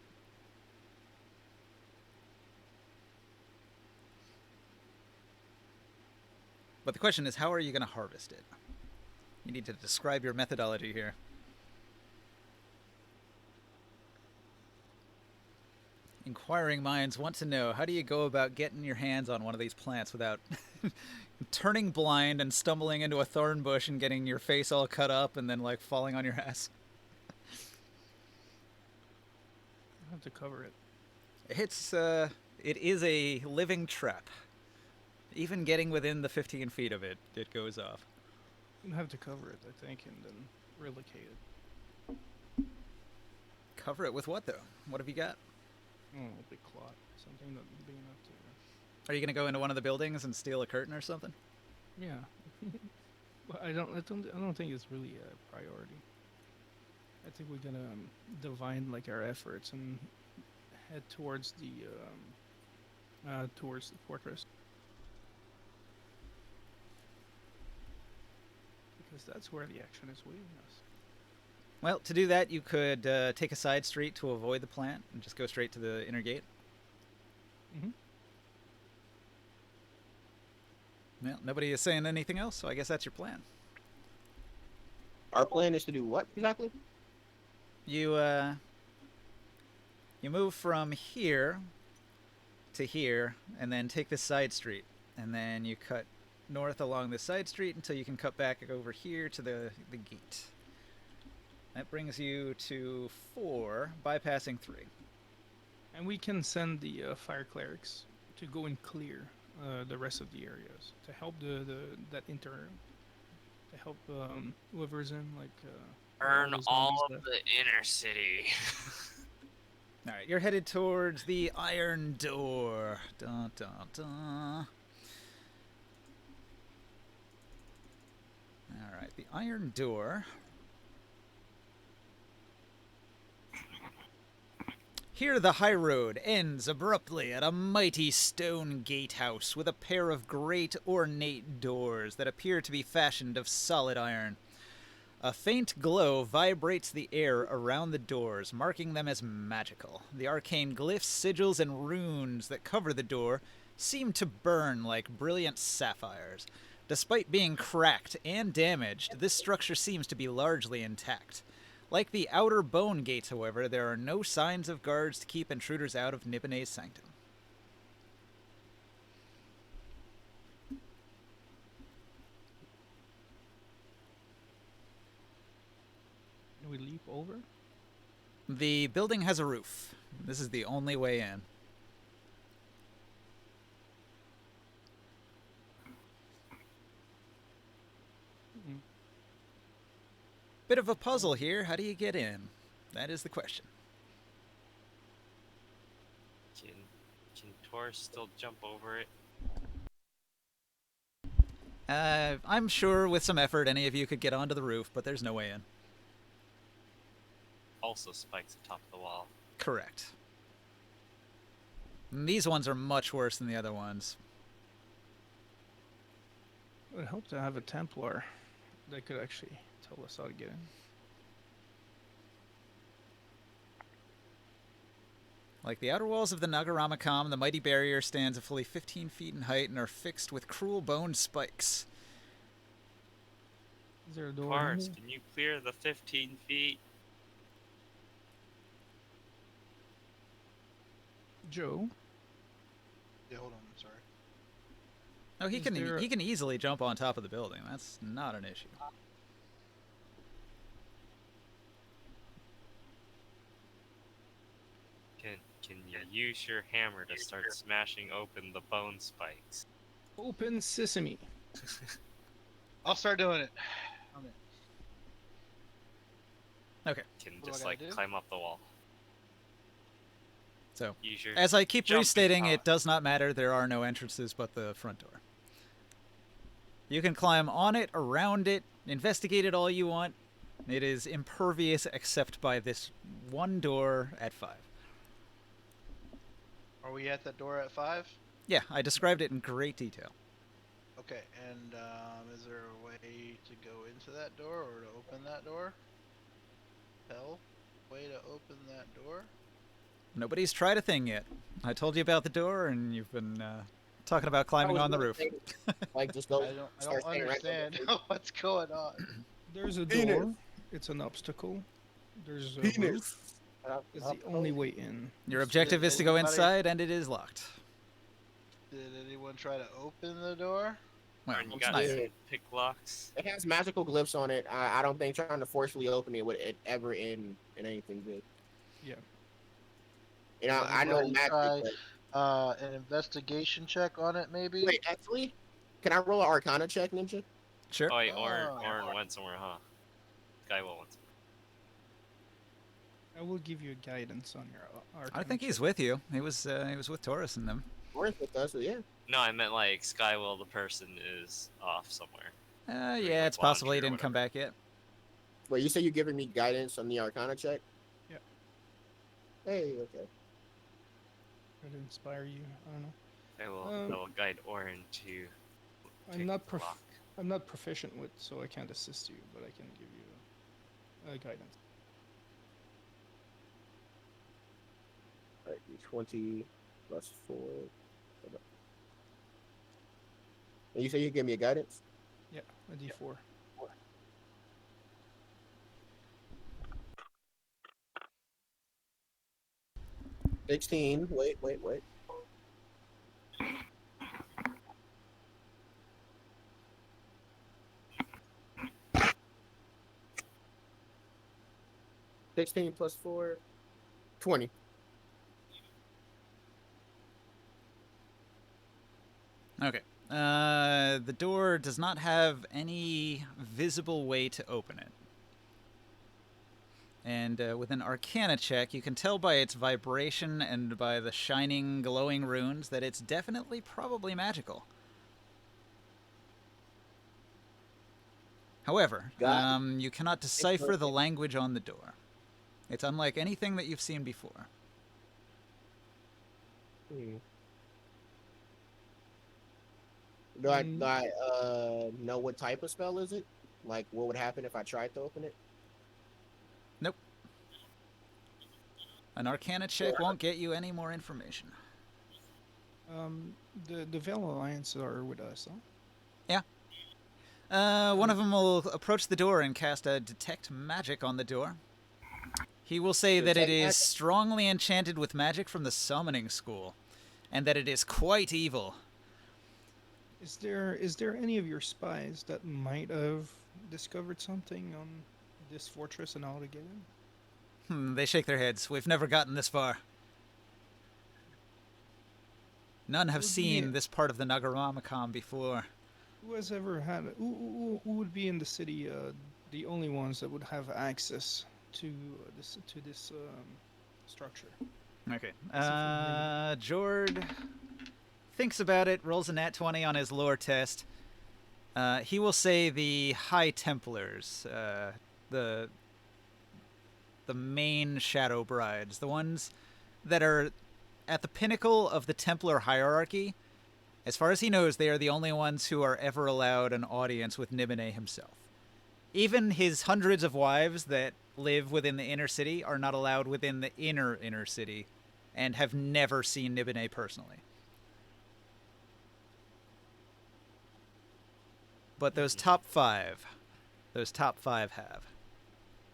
But the question is, how are you going to harvest it? You need to describe your methodology here. Inquiring minds want to know, how do you go about getting your hands on one of these plants without turning blind and stumbling into a thorn bush and getting your face all cut up and then like falling on your ass? I have to cover it. It is a living trap. Even getting within the 15 feet of it, it goes off. You have to cover it, I think, and then relocate it. Cover it with what though? What have you got? Oh, a big cloth, something that big enough to. Are you gonna go into one of the buildings and steal a curtain or something? Yeah. But I don't think it's really a priority. I think we're gonna divide like our efforts and head towards the fortress. Because that's where the action is waiting us. Well, to do that, you could take a side street to avoid the plant and just go straight to the inner gate. Mm-hmm. Well, nobody is saying anything else, so I guess that's your plan. Our plan is to do what exactly? You move from here to here, and then take this side street, and then you cut north along this side street until you can cut back over here to the gate. That brings you to 4, bypassing 3. And we can send the fire clerics to go and clear the rest of the areas to help the that inter to help whoever's in Burn all the all zombies of left. the inner city. All right, you're headed towards the iron door. Dun, dun, dun. All right, the iron door. Here the high road ends abruptly at a mighty stone gatehouse with a pair of great ornate doors that appear to be fashioned of solid iron. A faint glow vibrates the air around the doors, marking them as magical. The arcane glyphs, sigils, and runes that cover the door seem to burn like brilliant sapphires. Despite being cracked and damaged, this structure seems to be largely intact. Like the outer bone gates, however, there are no signs of guards to keep intruders out of Nibenay's sanctum. Can we leap over? The building has a roof. This is the only way in. Bit of a puzzle here. How do you get in? That is the question. Can Tor still jump over it? I'm sure with some effort any of you could get onto the roof, but there's no way in. Also spikes atop the wall. Correct. And these ones are much worse than the other ones. It would help to have a Templar that could actually tell us how to get in. Like the outer walls of the Nagaramakam, the mighty barrier stands a fully 15 feet in height and are fixed with cruel bone spikes. Is there a door? Mars, here? can you clear the 15 feet? Joe? Yeah, hold on. I'm sorry. Oh, Is there- he can easily jump on top of the building. That's not an issue. Can you use your hammer to start smashing open the bone spikes? Open sesame. I'll start doing it. Okay. Can What do I just gotta like do? climb up the wall. So, Use your as I keep jumping restating, power. it does not matter. There are no entrances but the front door. You can climb on it, around it, investigate it all you want. It is impervious except by this one door at 5. Are we at that door at 5? Yeah, I described it in great detail. Okay, and is there a way to go into that door or to open that door? Hell, way to open that door? Nobody's tried a thing yet. I told you about the door, and you've been talking about climbing on the roof. Like just go. I don't start staying right there. understand what's going on. There's a Penis. door. It's an obstacle. There's a roof. It's the only way in. Your objective is to go Anybody- inside, and it is locked. Did anyone try to open the door? Well, Aaron, you it's got not- Yeah. some pick locks? It has magical glyphs on it. I don't think trying to forcefully open it would ever end in anything good. Yeah. You know, I know Anybody magic. try- But... An investigation check on it, maybe? Wait, actually, can I roll an Arcana check, Ninja? Sure. Oh wait, Oh. Orin went somewhere, huh? Skywell went somewhere. I will give you guidance on your I think he's with you. He was with Taurus and them. Orange with us, so yeah. No, I meant like Skywell, the person, is off somewhere. Yeah, like it's possible he laundry or didn't come back yet. Wait, you say you're giving me guidance on the Arcana check? Yeah. Hey, okay. Try to inspire you. I don't know. I will guide Orin to I'm pick not the lock. I'm not proficient with, so I can't assist you, but I can give you guidance. Alright, D20 plus 4. And you say you give me a guidance? Yeah, a D4. 16. Wait. 16 plus 4. 20. Okay. The door does not have any visible way to open it. And with an Arcana check, you can tell by its vibration and by the shining, glowing runes that it's definitely probably magical. However, God. you cannot decipher the language on the door. It's unlike anything that you've seen before. Hmm. Do I know what type of spell is it? Like, what would happen if I tried to open it? Nope. An Arcana check won't get you any more information. The Veil Alliance are with us, huh? One of them will approach the door and cast a Detect Magic on the door. He will say that it Detect is magic? strongly enchanted with magic from the Summoning School, and that it is quite evil. Is there any of your spies that might have discovered something on this fortress and how to get in? They shake their heads. We've never gotten this far. None have Would seen be- this part of the Nagaramacom before. Who has ever had? Who would be in the city? The only ones that would have access to this structure. Okay. from Jord thinks about it, rolls a nat 20 on his lore test. He will say the High Templars, the main Shadow Brides, the ones that are at the pinnacle of the Templar hierarchy. As far as he knows, they are the only ones who are ever allowed an audience with Nibenay himself. Even his hundreds of wives that live within the inner city are not allowed within the inner city and have never seen Nibenay personally. But those top five have.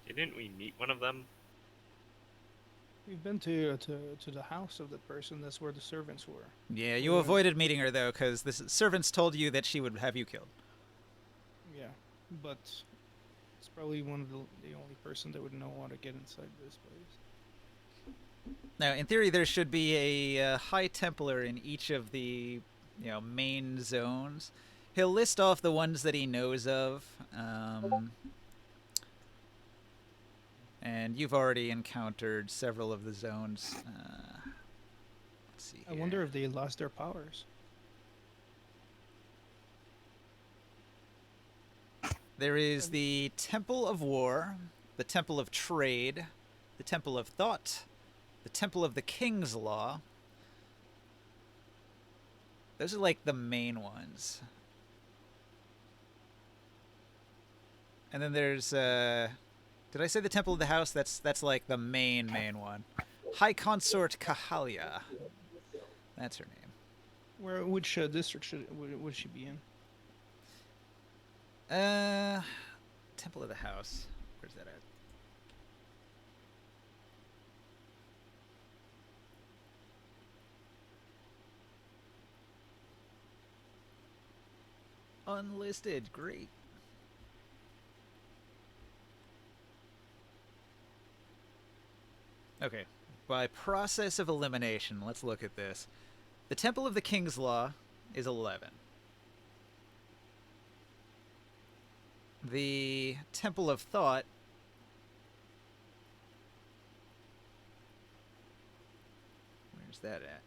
Didn't we meet one of them? We've been to the house of that person. That's where the servants were. Yeah, you Yeah. avoided meeting her, though, because the servants told you that she would have you killed. Yeah, but it's probably one of the only person that would know how to get inside this place. Now, in theory, there should be a High Templar in each of the main zones. He'll list off the ones that he knows of. And you've already encountered several of the zones. Let's see I here. wonder if they lost their powers. There is the Temple of War, the Temple of Trade, the Temple of Thought, the Temple of the King's Law. Those are like the main ones. And then there's did I say the Temple of the House? That's like the main one. High Consort Kahalia. That's her name. Which district would she be in? Temple of the House. Where's that at? Unlisted. Great. Okay. By process of elimination, let's look at this. The Temple of the King's Law is 11. The Temple of Thought where's that at?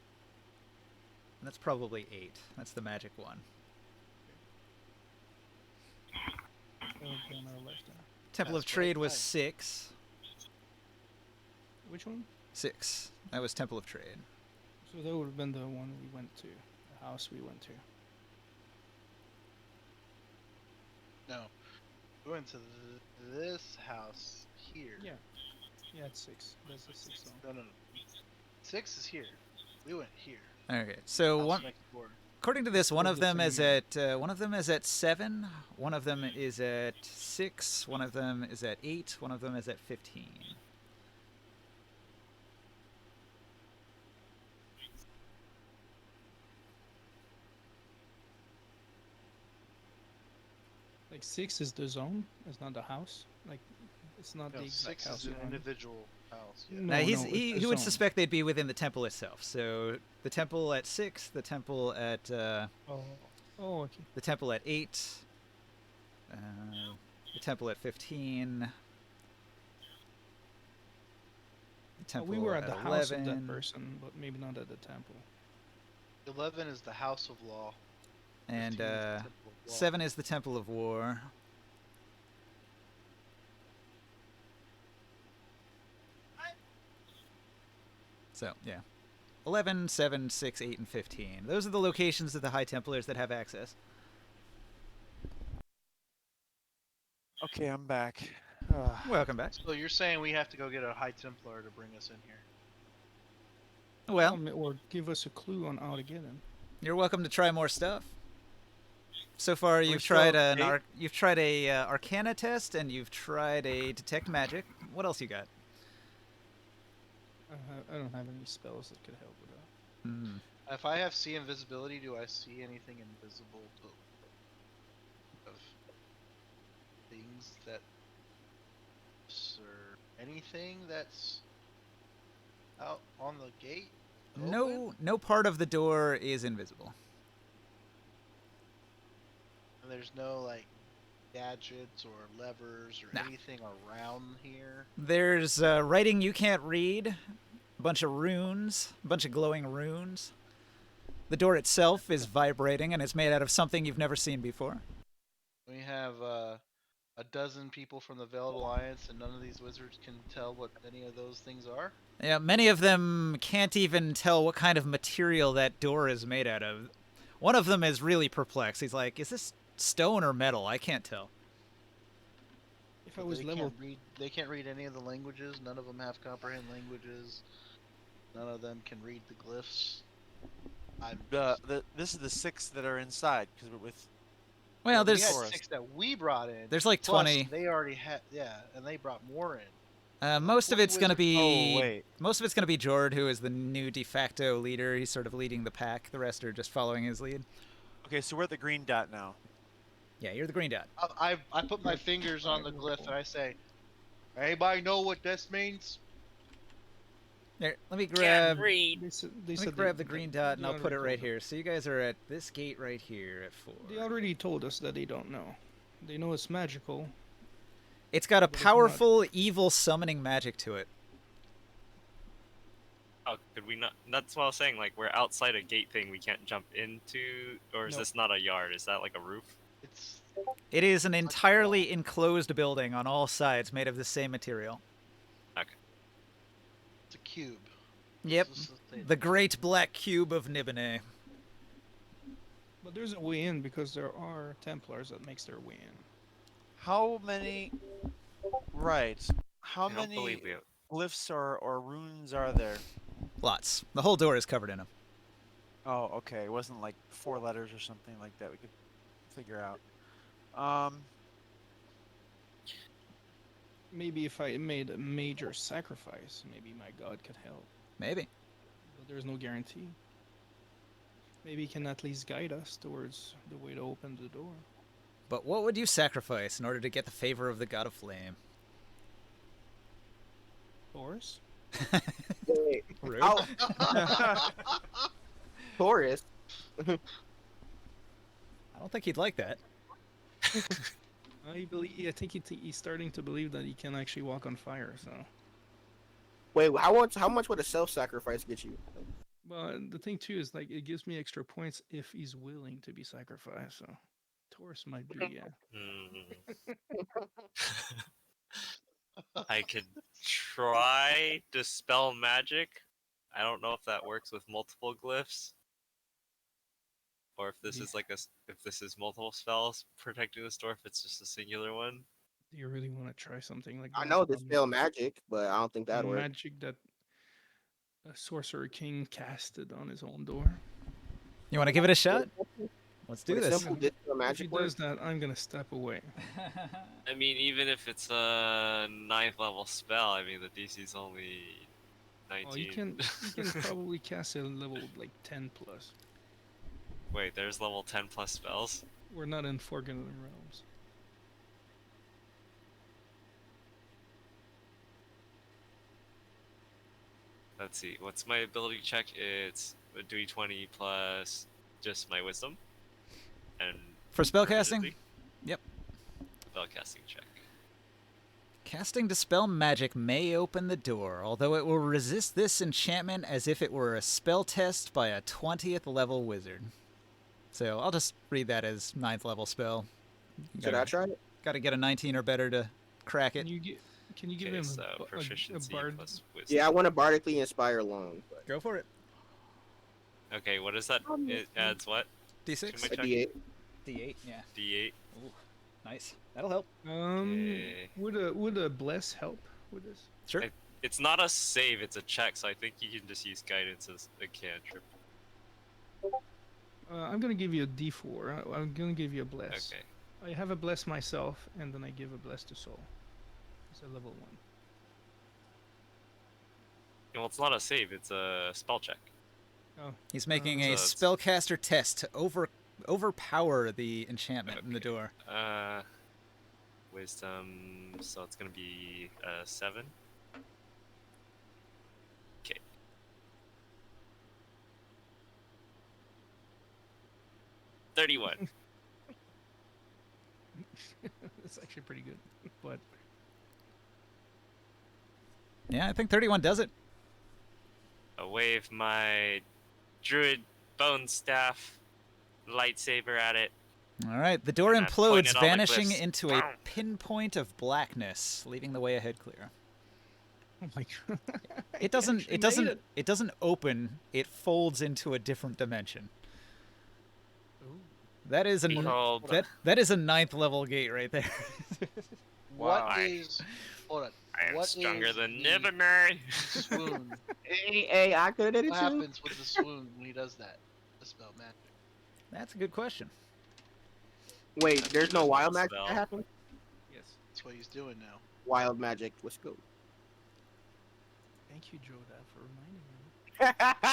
That's probably 8. That's the magic one. Okay, on our left. Temple of That's Trade right, was right. 6. Which one? 6. That was Temple of Trade. So that would have been the one we went to, the house we went to. No, we went to this house here. Yeah, it's 6. That's the 6th zone. No. 6 is here. We went here. Okay, so House one, next door. according to this, one Or of the them is same at 7. One of them is at 6. One of them is at 8. One of them is at 15. Like 6 is the zone. It's not the house. Like It's not No, the exact 6 house is you an want. individual house. Yeah. Now No, he's no, it's he a would zone. suspect they'd be within the temple itself. So the temple at 6, the temple at Oh, oh, okay. the temple at 8, uh, the temple at 15, the temple We were at at the house of that 11, person, but maybe not at the temple. 11 is the House of Law. and 15 is the Temple of Law. 7 is the Temple of War. So, yeah. 11, 7, 6, 8, and 15. Those are the locations of the High Templars that have access. Okay, I'm back. Welcome back. So you're saying we have to go get a High Templar to bring us in here? Well, Or give us a clue on how to get in. you're welcome to try more stuff. So far, we you've still tried have an eight? you've tried a Arcana test, and you've tried a Detect Magic. What else you got? I don't have any spells that could help with that. Hmm. If I have see invisibility, do I see anything invisible of things that or anything that's out on the gate? Open? No part of the door is invisible. And there's no like gadgets or levers or Nah. anything around here. There's writing you can't read, a bunch of runes, a bunch of glowing runes. The door itself is vibrating, and it's made out of something you've never seen before. We have a dozen people from the Veiled Alliance, and none of these wizards can tell what any of those things are. Yeah, many of them can't even tell what kind of material that door is made out of. One of them is really perplexed. He's like, "Is this stone or metal? I can't tell." If I But was level, they can't read any of the languages. None of them have comprehend languages. None of them can read the glyphs. This is the 6 that are inside because with Well, we there's had Forest. 6 that we brought in. there's like plus 20. They already had, yeah, and they brought more in. Most of 20 it's gonna wizards. be Oh wait, most of it's gonna be Jord, who is the new de facto leader. He's sort of leading the pack. The rest are just following his lead. okay, so we're at the green dot now. Yeah, you're the green dot. I put my fingers on the glyph and I say, "Anybody know what this means?" Here, let me Can't grab. read. they said Let me they- grab the green dot, and they I'll put already it right told us. here. So you guys are at this gate right here at 4. They already told us that they don't know. They know it's magical. It's got a but it's not. powerful, evil summoning magic to it. Oh, could we not? That's what I was saying. Like, we're outside a gate thing we can't jump into, or is Nope. this not a yard? Is that like a roof? It's It is an entirely enclosed building on all sides made of the same material. Okay. it's a cube. Yep. Let's just say The great black cube of Nibenay. But there's a way in because there are Templars that makes their way in. How many? Right. How I don't believe many we. glyphs or runes are there? Lots. The whole door is covered in them. Oh, okay. It wasn't like 4 letters or something like that we could figure out. Maybe if I made a major sacrifice, maybe my god could help. Maybe. But there's no guarantee. Maybe he can at least guide us towards the way to open the door. But what would you sacrifice in order to get the favor of the god of flame? Taurus? Wait, Rude. Taurus. I don't think he'd like that. I think he's starting to believe that he can actually walk on fire. So, Wait, how much would a self-sacrifice get you? well, the thing too is like it gives me extra points if he's willing to be sacrificed. So, Taurus might do, yeah. I could try dispel magic. I don't know if that works with multiple glyphs, or if this Yeah. is like if this is multiple spells protecting this door. If it's just a singular one. Do you really want to try something like that? I know dispel magic, but I don't think The that'd work. magic that a sorcerer king casted on his own door. You want to give it a shot? Let's do Would a this. simple dispel If he magic work? does that, I'm gonna step away. I mean, even if it's a 9th level spell, I mean the DC's only 19. Oh, you can probably cast it at level like 10 plus. Wait, there's level 10 plus spells. We're not in Forgotten Realms. Let's see. What's my ability check? It's a d20 plus just my wisdom. And For spellcasting? proficiency? Yep. Spellcasting check. Casting Dispel Magic may open the door, although it will resist this enchantment as if it were a spell test by a 20th level wizard. So I'll just read that as 9th level spell. Should I try it? Got to get a 19 or better to crack it. Can you give Okay, him so a proficiency bard? plus wisdom. Yeah, I want to bardically inspire alone. But Go for it. Okay, what is that? It adds what? D6? To my a check? D8. D8, yeah. D8. Ooh, nice. That'll help. Okay. Would a bless help with this? Sure. It's not a save, it's a check, so I think you can just use guidance as a cantrip. I'm gonna give you a D4. I'm gonna give you a bless. Okay. I have a bless myself, and then I give a bless to Soul. It's a level 1. Well, it's not a save, it's a spell check. Oh, He's making a So spellcaster test to overpower the enchantment in the Okay. door. Wisdom, so it's gonna be 7. Okay. $31. that's actually pretty good. But Yeah, I think 31 does it. I wave my druid bone staff lightsaber at it. All right, the door And I point implodes, it on the vanishing cliffs. into a Boom. pinpoint of blackness, leaving the way ahead clear. oh my god, It doesn't. actually It doesn't. made it. It doesn't open. It folds into a different dimension. Ooh. That is a Behold. that is a 9th level gate right there. What Why? is? Hold on. I am What stronger is than the Nibenay. swoon? Hey, I could have did it What too. happens with the swoon when he does that? The spell magic. That's a good question. Wait, there's no wild magic Spell. that happens? Yes. That's what he's doing now. Wild magic. Let's go. Thank you, Joda, for reminding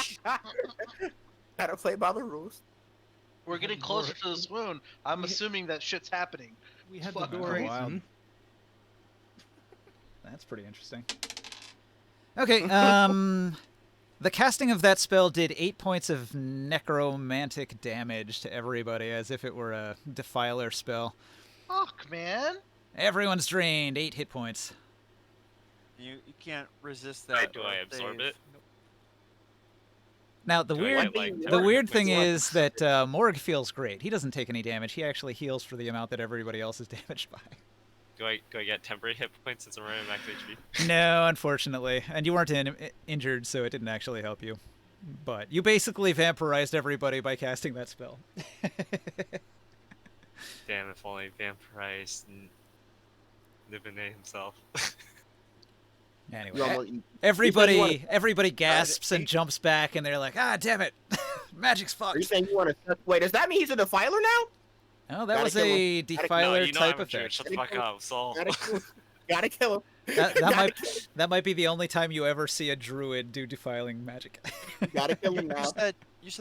me. Gotta play by the rules. We're getting More- closer to the swoon. I'm we- assuming that shit's happening. We had Fucking the door crazy. open. That's pretty interesting. Okay, the casting of that spell did 8 points of necromantic damage to everybody, as if it were a defiler spell. Fuck, man. Everyone's drained 8 hit points. You can't resist Right, that. do or I absorb save. it? Now the Do I weird, get, like, the 10 weird hit thing points? is that Morg feels great. He doesn't take any damage. He actually heals for the amount that everybody else is damaged by. Do I get temporary hit points since I'm running back to HP? No, unfortunately, and you weren't injured, so it didn't actually help you. But you basically vampirized everybody by casting that spell. Damn, if only vampirize Nibenay himself. Anyway, You almost, you everybody gasps and eight? jumps back, and they're like, "Ah, damn it, magic's are you fucked." saying you want to? Wait, does that mean he's a defiler now? Oh, that Gotta was kill him. a Gotta- No, defiler you know type I'm a druid. effect. Shut the fuck up, Saul. Gotta kill him. Gotta kill him. That might be the only time you ever see a druid do defiling magic. Gotta kill him You now. said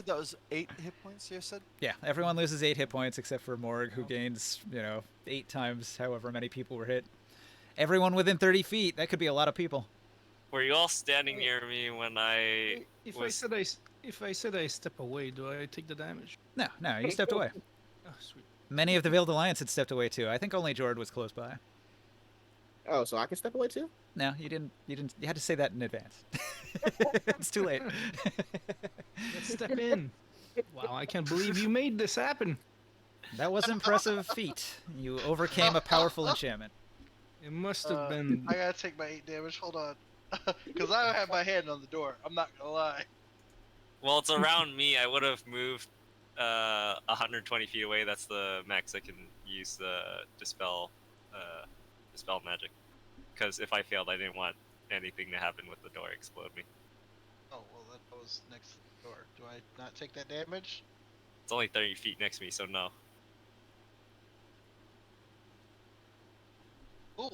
that was 8 hit points. You said. Yeah, everyone loses 8 hit points except for Morg, who gains 8 times however many people were hit. Everyone within 30 feet. That could be a lot of people. Were you all standing near me when I If was... I said I step away, do I take the damage? No, you stepped away. Oh, sweet. Many of the Veiled Alliance had stepped away too. I think only Jord was close by. Oh, so I can step away too? No, you didn't. You had to say that in advance. It's too late. Let's step in. Wow, I can't believe you made this happen. That was an impressive feat. You overcame a powerful enchantment. It must have been. I gotta take my 8 damage. Hold on. Because I have my hand on the door. I'm not gonna lie. Well, it's around me. I would have moved 120 feet away. That's the max I can use the dispel magic. Because if I failed, I didn't want anything to happen with the door explode me. Oh, well, that was next to the door. Do I not take that damage? It's only 30 feet next to me, so no. Ooh.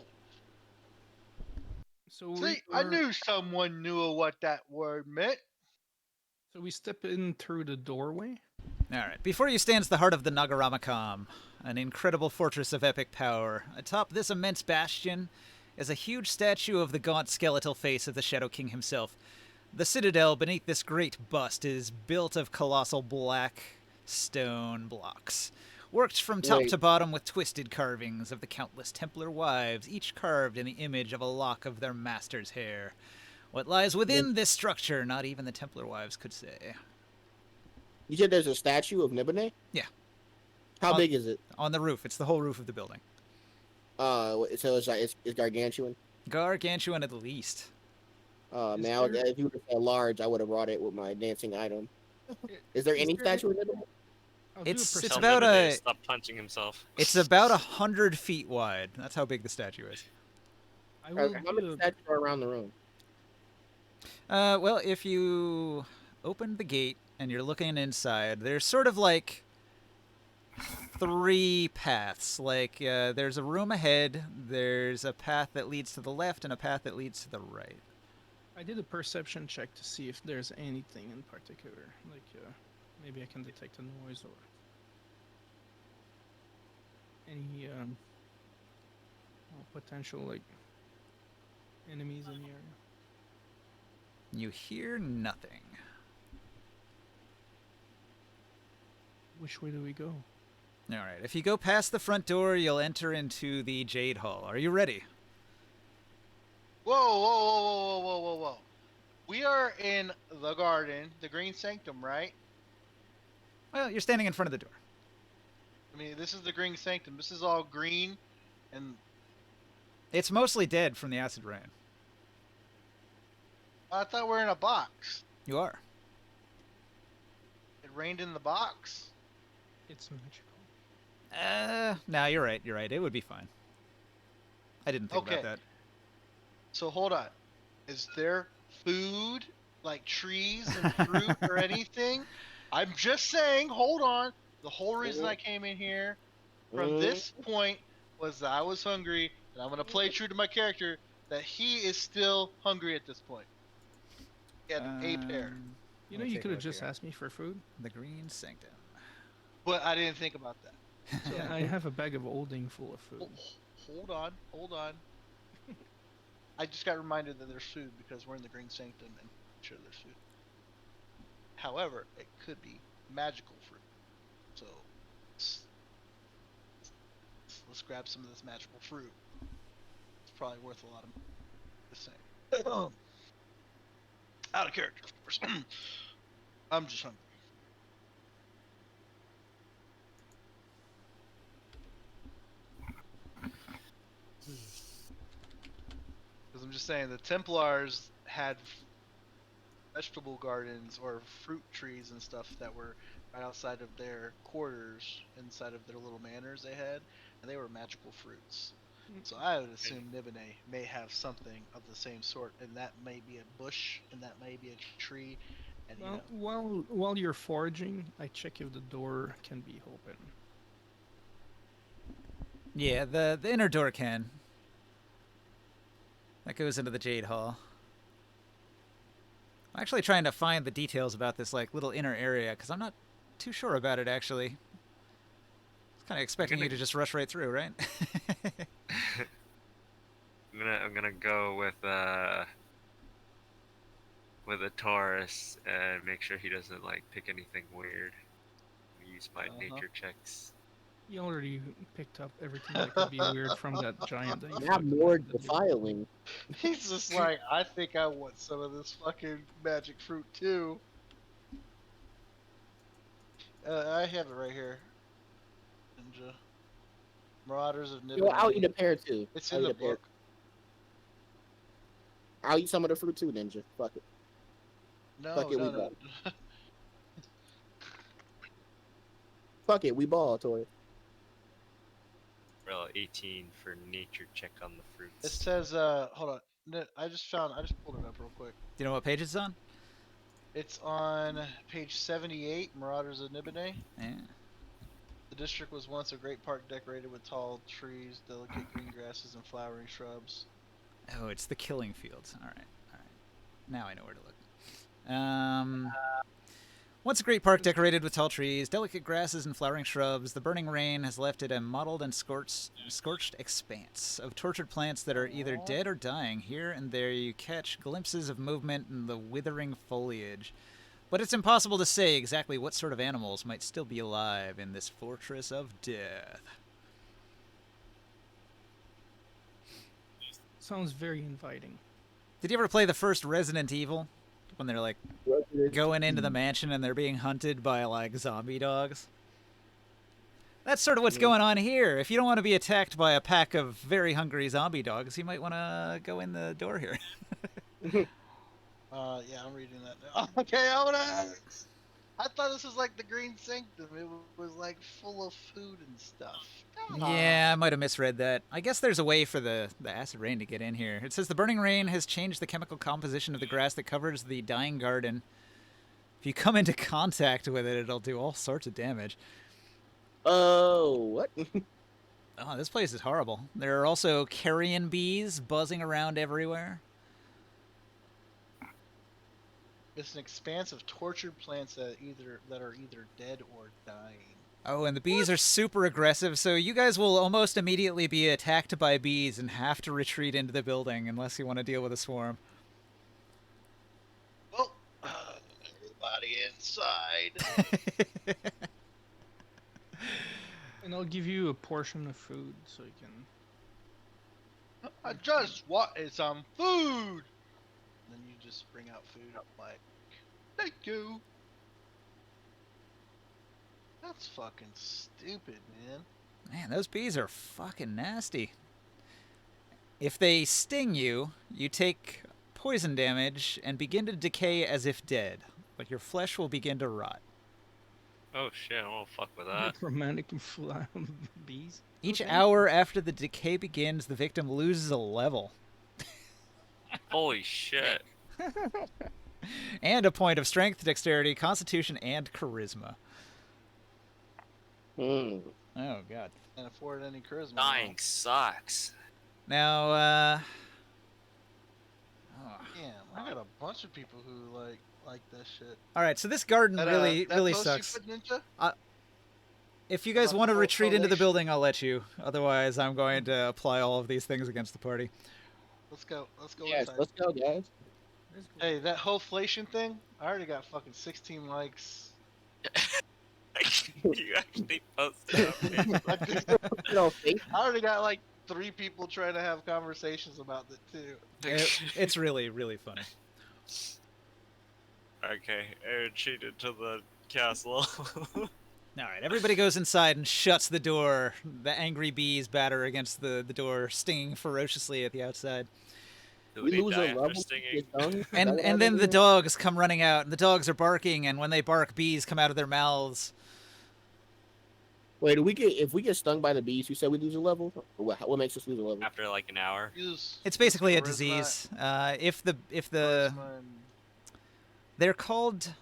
So See, we, I knew someone knew what that word meant. So we step in through the doorway. All right. Before you stands the heart of the Nagaramakam, an incredible fortress of epic power. Atop this immense bastion is a huge statue of the gaunt skeletal face of the Shadow King himself. The citadel beneath this great bust is built of colossal black stone blocks, worked from top Wait. to bottom with twisted carvings of the countless Templar wives, each carved in the image of a lock of their master's hair. What lies within this structure, not even the Templar wives could say. You said there's a statue of Nibenay? Yeah. How On- big is it? On the roof. It's the whole roof of the building. So it's like it's gargantuan. Gargantuan at the least. Is Man, there- if you would have said large, I would have brought it with my dancing item. Is there Is any there- statue of Nibenay? I'll do a It's Tell it's perception. about Nibenay to a stop punching himself. it's about 100 feet wide. That's how big the statue is. I will How many do a, statues are around the room? Well, if you open the gate and you're looking inside, there's sort of like 3 paths. Like there's a room ahead, there's a path that leads to the left, and a path that leads to the right. I did a perception check to see if there's anything in particular. Like, maybe I can detect a noise or any potential like enemies in the area. You hear nothing. Which way do we go? All right. If you go past the front door, you'll enter into the Jade Hall. Are you ready? Whoa, whoa, whoa, whoa, whoa, whoa, whoa, whoa. We are in the garden, the Green Sanctum, right? Well, you're standing in front of the door. I mean, this is the Green Sanctum. This is all green, and It's mostly dead from the acid rain. I thought we were in a box. You are. It rained in the box. It's magical. No, you're right. You're right. It would be fine. I didn't think Okay. about that. So hold on. Is there food, like trees and fruit or anything? I'm just saying, hold on. The whole reason I came in here from this point was that I was hungry, and I'm going to play true to my character that he is still hungry at this point. He had a pair. You Let know, me you take a could have look just here. asked me for food. The Green Sanctum. But I didn't think about that. Yeah, I have a bag of olding full of food. Hold on, hold on. I just got reminded that there's food because we're in the Green Sanctum and sure there's food. However, it could be magical fruit. So let's grab some of this magical fruit. It's probably worth a lot of money. Just saying. Out of character, of course. I'm just hungry. Because I'm just saying, the Templars had vegetable gardens or fruit trees and stuff that were right outside of their quarters, inside of their little manors they had, and they were magical fruits. So I would assume Nibenay may have something of the same sort, and that may be a bush, and that may be a tree, and you Well, know. while you're foraging, I check if the door can be open. Yeah, the inner door can. That goes into the Jade Hall. I'm actually trying to find the details about this like little inner area because I'm not too sure about it actually. I was kind of expecting you to just rush right through, right? I'm gonna go with a Taurus and make sure he doesn't like pick anything weird. Use my nature checks. You already picked up everything that could be weird from that giant that you Not fucking more landed. defiling. He's just like, I think I want some of this fucking magic fruit too. I have it right here. Ninja. Marauders of Nibenay. Yo, I'll eat a pear too. It's I'll in eat the a pear. book. I'll eat some of the fruit too, Ninja. Fuck it. No, Fuck it, we no, no. ball. Fuck it, we ball, Tori. Well, 18 for nature check on the fruits. It says, hold on. I just pulled it up real quick. Do you know what page it's on? It's on page 78, Marauders of Nibenay. Yeah. The district was once a great park decorated with tall trees, delicate green grasses, and flowering shrubs. Oh, it's the Killing Fields. All right. Now I know where to look. Once a great park decorated with tall trees, delicate grasses, and flowering shrubs, the burning rain has left it a mottled and scorched expanse of tortured plants that are either dead or dying. Here and there you catch glimpses of movement in the withering foliage. But it's impossible to say exactly what sort of animals might still be alive in this fortress of death. Sounds very inviting. Did you ever play the first Resident Evil? When they're like going into the mansion and they're being hunted by like zombie dogs? That's sort of what's going on here. If you don't want to be attacked by a pack of very hungry zombie dogs, you might want to go in the door here. Yeah, I'm reading that now. Okay, I thought this was like the Green Sanctum. It was like full of food and stuff. Yeah, I might have misread that. I guess there's a way for the acid rain to get in here. It says the burning rain has changed the chemical composition of the grass that covers the dying garden. If you come into contact with it, it'll do all sorts of damage. Oh, what? Oh, this place is horrible. There are also carrion bees buzzing around everywhere. It's an expanse of tortured plants that are either dead or dying. Oh, and the bees are super aggressive, so you guys will almost immediately be attacked by bees and have to retreat into the building unless you want to deal with a swarm. Well, everybody inside. And I'll give you a portion of food so you can. I just wanted some food. And then you just bring out food. Like, thank you. That's fucking stupid, man. Man, those bees are fucking nasty. If they sting you, you take poison damage and begin to decay as if dead, but your flesh will begin to rot. Oh shit, I don't fuck with that. Romantic bees. Each hour after the decay begins, the victim loses a level. Holy shit. And a point of strength, dexterity, constitution, and charisma. Hmm. Oh, God. Can't afford any charisma. Dying sucks. Now, Damn, I got a bunch of people who like that shit. all right, so this garden That, really that post sucks. You put, Ninja? If you guys About want to the retreat into the foliage? building, I'll let you. Otherwise, I'm going to apply all of these things against the party. Let's go. Let's go Yes, inside. let's go, guys. Hey, that whole flation thing, I already got fucking 16 likes. You actually posted it on Facebook. You know, think- I already got like 3 people trying to have conversations about it too. It's really, really funny. Okay, I retreated to the castle. All right, everybody goes inside and shuts the door. The angry bees batter against the door, stinging ferociously at the outside. Do we they lose die a after level. stinging? Get stung? Is that And what and then happens the here? dogs come running out, and the dogs are barking, and when they bark, bees come out of their mouths. Wait, do we get if we get stung by the bees? You said we lose a level. Or what makes us lose a level? After like an hour. Use It's basically a charisma- disease. If the charisma and- they're called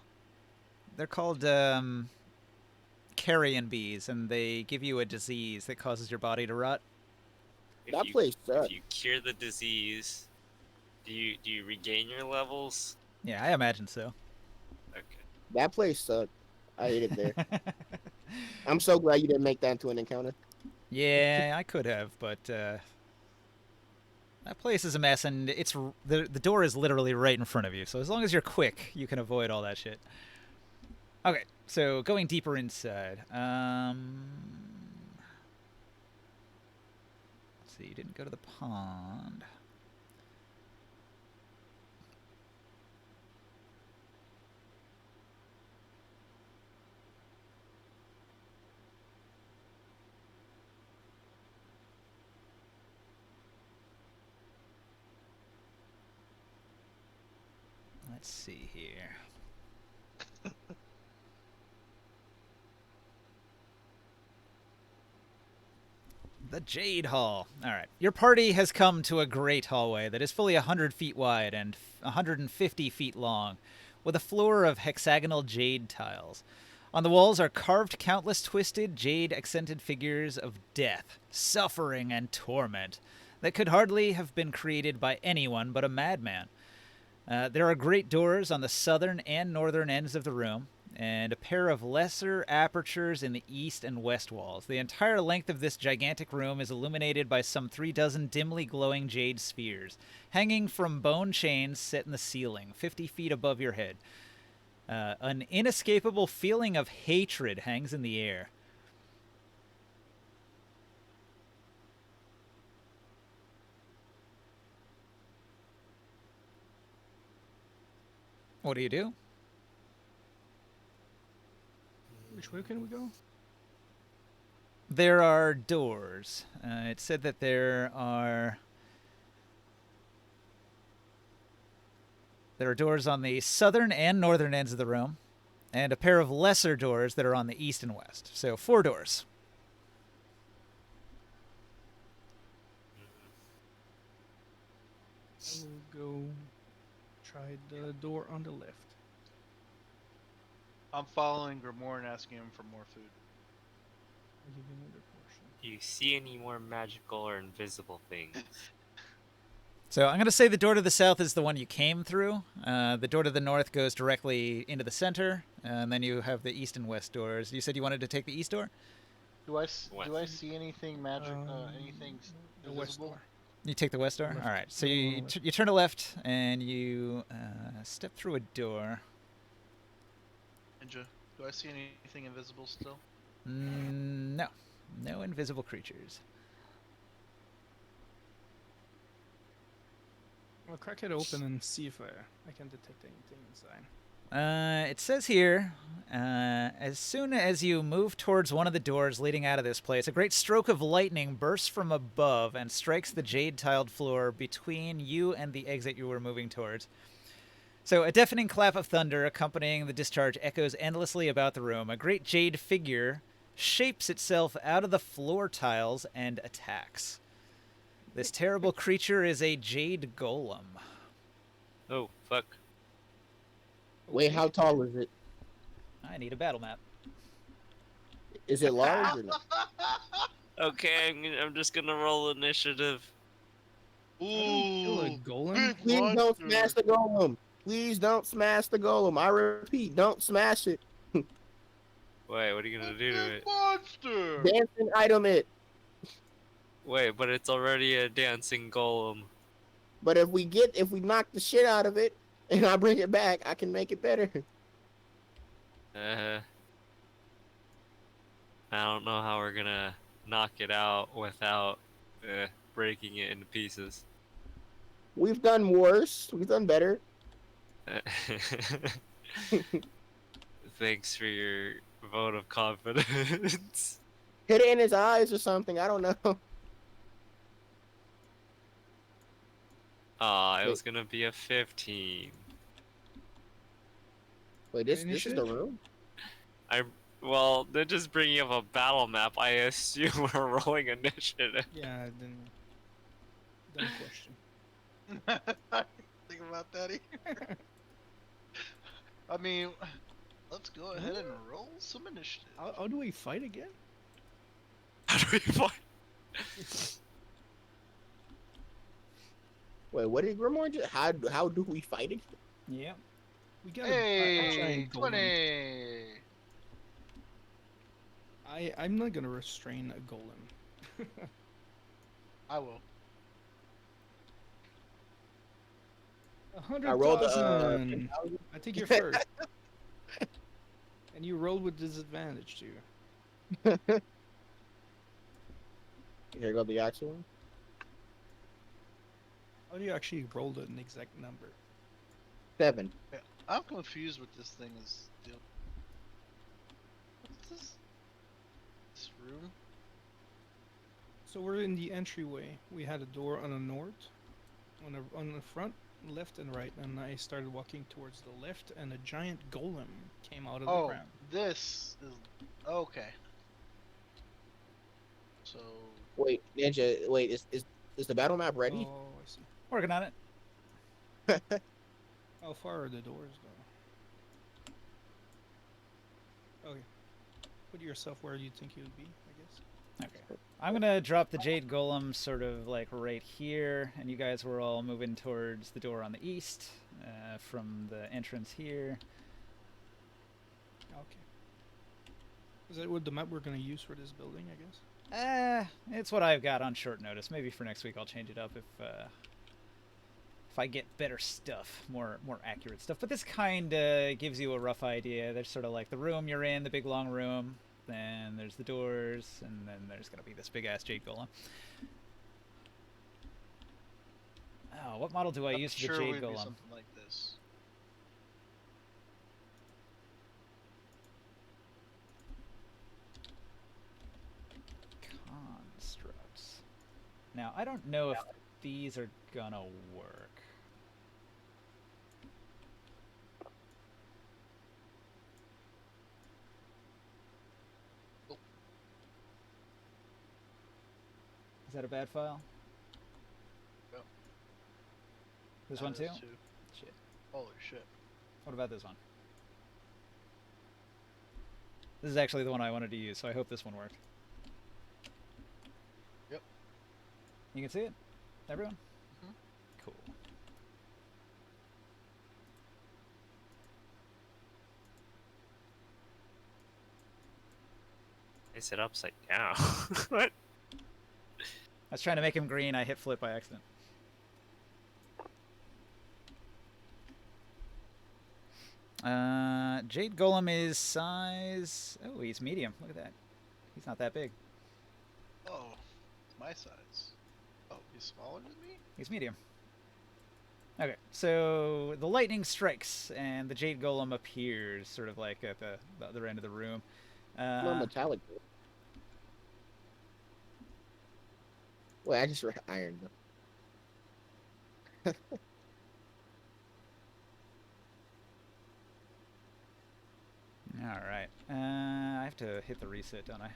carrion bees, and they give you a disease that causes your body to rot. If That you, place sucks. if you cure the disease, do you regain your levels? Yeah, I imagine so. Okay. That place sucked. I hate it there. I'm so glad you didn't make that into an encounter. Yeah, I could have, but that place is a mess, and the door is literally right in front of you. So as long as you're quick, you can avoid all that shit. Okay, so going deeper inside. Let's see, you didn't go to the pond. Let's see here. The Jade Hall. All right. Your party has come to a great hallway that is fully 100 feet wide and 150 feet long, with a floor of hexagonal jade tiles. On the walls are carved countless twisted, jade-accented figures of death, suffering, and torment that could hardly have been created by anyone but a madman. There are great doors on the southern and northern ends of the room, and a pair of lesser apertures in the east and west walls. The entire length of this gigantic room is illuminated by some 36 dimly glowing jade spheres, hanging from bone chains set in the ceiling, 50 feet above your head. An inescapable feeling of hatred hangs in the air. What do you do? Which way can we go? There are doors. It said that there are doors on the southern and northern ends of the room, and a pair of lesser doors that are on the east and west. So 4 doors. I will go try the door on the left. I'm following Grimoire and asking him for more food. I'll give you another portion. Do you see any more magical or invisible things? So I'm going to say the door to the south is the one you came through. The door to the north goes directly into the center, and then you have the east and west doors. You said you wanted to take the east door? Do I West. see anything anything The west invisible? door. You take the west door? Left. All right. So No, you, left. you turn to left, and you step through a door. Ninja, do I see anything invisible still? No. No invisible creatures. I'll crack it open and see if I can detect anything inside. It says here, as soon as you move towards one of the doors leading out of this place, a great stroke of lightning bursts from above and strikes the jade-tiled floor between you and the exit you were moving towards. So a deafening clap of thunder accompanying the discharge echoes endlessly about the room. A great jade figure shapes itself out of the floor tiles and attacks. This terrible creature is a jade golem. Oh, fuck. Wait, how tall is it? I need a battle map. Is it large or not? Okay, I'm just gonna roll initiative. How do we kill a Ooh, golem? big Please don't monster. smash the golem. Please don't smash the golem. I repeat, don't smash it. Wait, what are you gonna do to Big it? monster. Dancing item it. Wait, but it's already a dancing golem. But if we knock the shit out of it and I bring it back, I can make it better. I don't know how we're gonna knock it out without breaking it into pieces. We've done worse. We've done better. Thanks for your vote of confidence. Hit it in his eyes or something. I don't know. Aw, it was gonna be a 15. Wait, this is the Initiative? room? Well, they're just bringing up a battle map. I assume we're rolling initiative. Yeah, then. Dumb question. Think about that either. I mean, let's go ahead and roll some initiative. How do we fight again? How do we fight? Wait, what did Grimoire just... How do we fight it? Yep. We got a Hey, giant golem. 20. I'm not gonna restrain a golem. I will. 100,000. I think you're first. And you rolled with disadvantage too. Here go the actual one. How do you actually roll an exact number? 7. I'm confused what this thing is doing. What's this? This room? So we're in the entryway. We had a door on the north, on the front, left, and right, and I started walking towards the left, and a giant golem came out of the Oh, ground. this is okay. So Wait, Ninja, wait, is the battle map ready? Oh, I see. Working on it. How far are the doors, though? Okay. Put yourself where you think you would be, I guess. Okay. I'm gonna drop the jade golem sort of like right here, and you guys were all moving towards the door on the east from the entrance here. Okay. Is that what the map we're gonna use for this building? I guess. It's what I've got on short notice. Maybe for next week I'll change it up if I get better stuff, more accurate stuff. But this kind of gives you a rough idea. There's sort of like the room you're in, the big long room. Then there's the doors, and then there's gonna be this big ass jade golem. Oh, what model do I I'm use for sure the it jade would be golem? something like this. Constructs. Now I don't know if these are gonna work. Oh. Is that a bad file? Yep. This That one too? is too. Shit. Holy shit. What about this one? This is actually the one I wanted to use, so I hope this one worked. Yep. You can see it? Everyone? Mhm. Cool. Is it upside down? What? I was trying to make him green, I hit flip by accident. Jade Golem is size... Oh, he's medium. Look at that. He's not that big. Oh, it's my size. Oh, he's smaller than me? He's medium. Okay, so the lightning strikes, and the Jade Golem appears, sort of like at the other end of the room. More metallic. Wait, I just read iron. Alright. I have to hit the reset, don't I?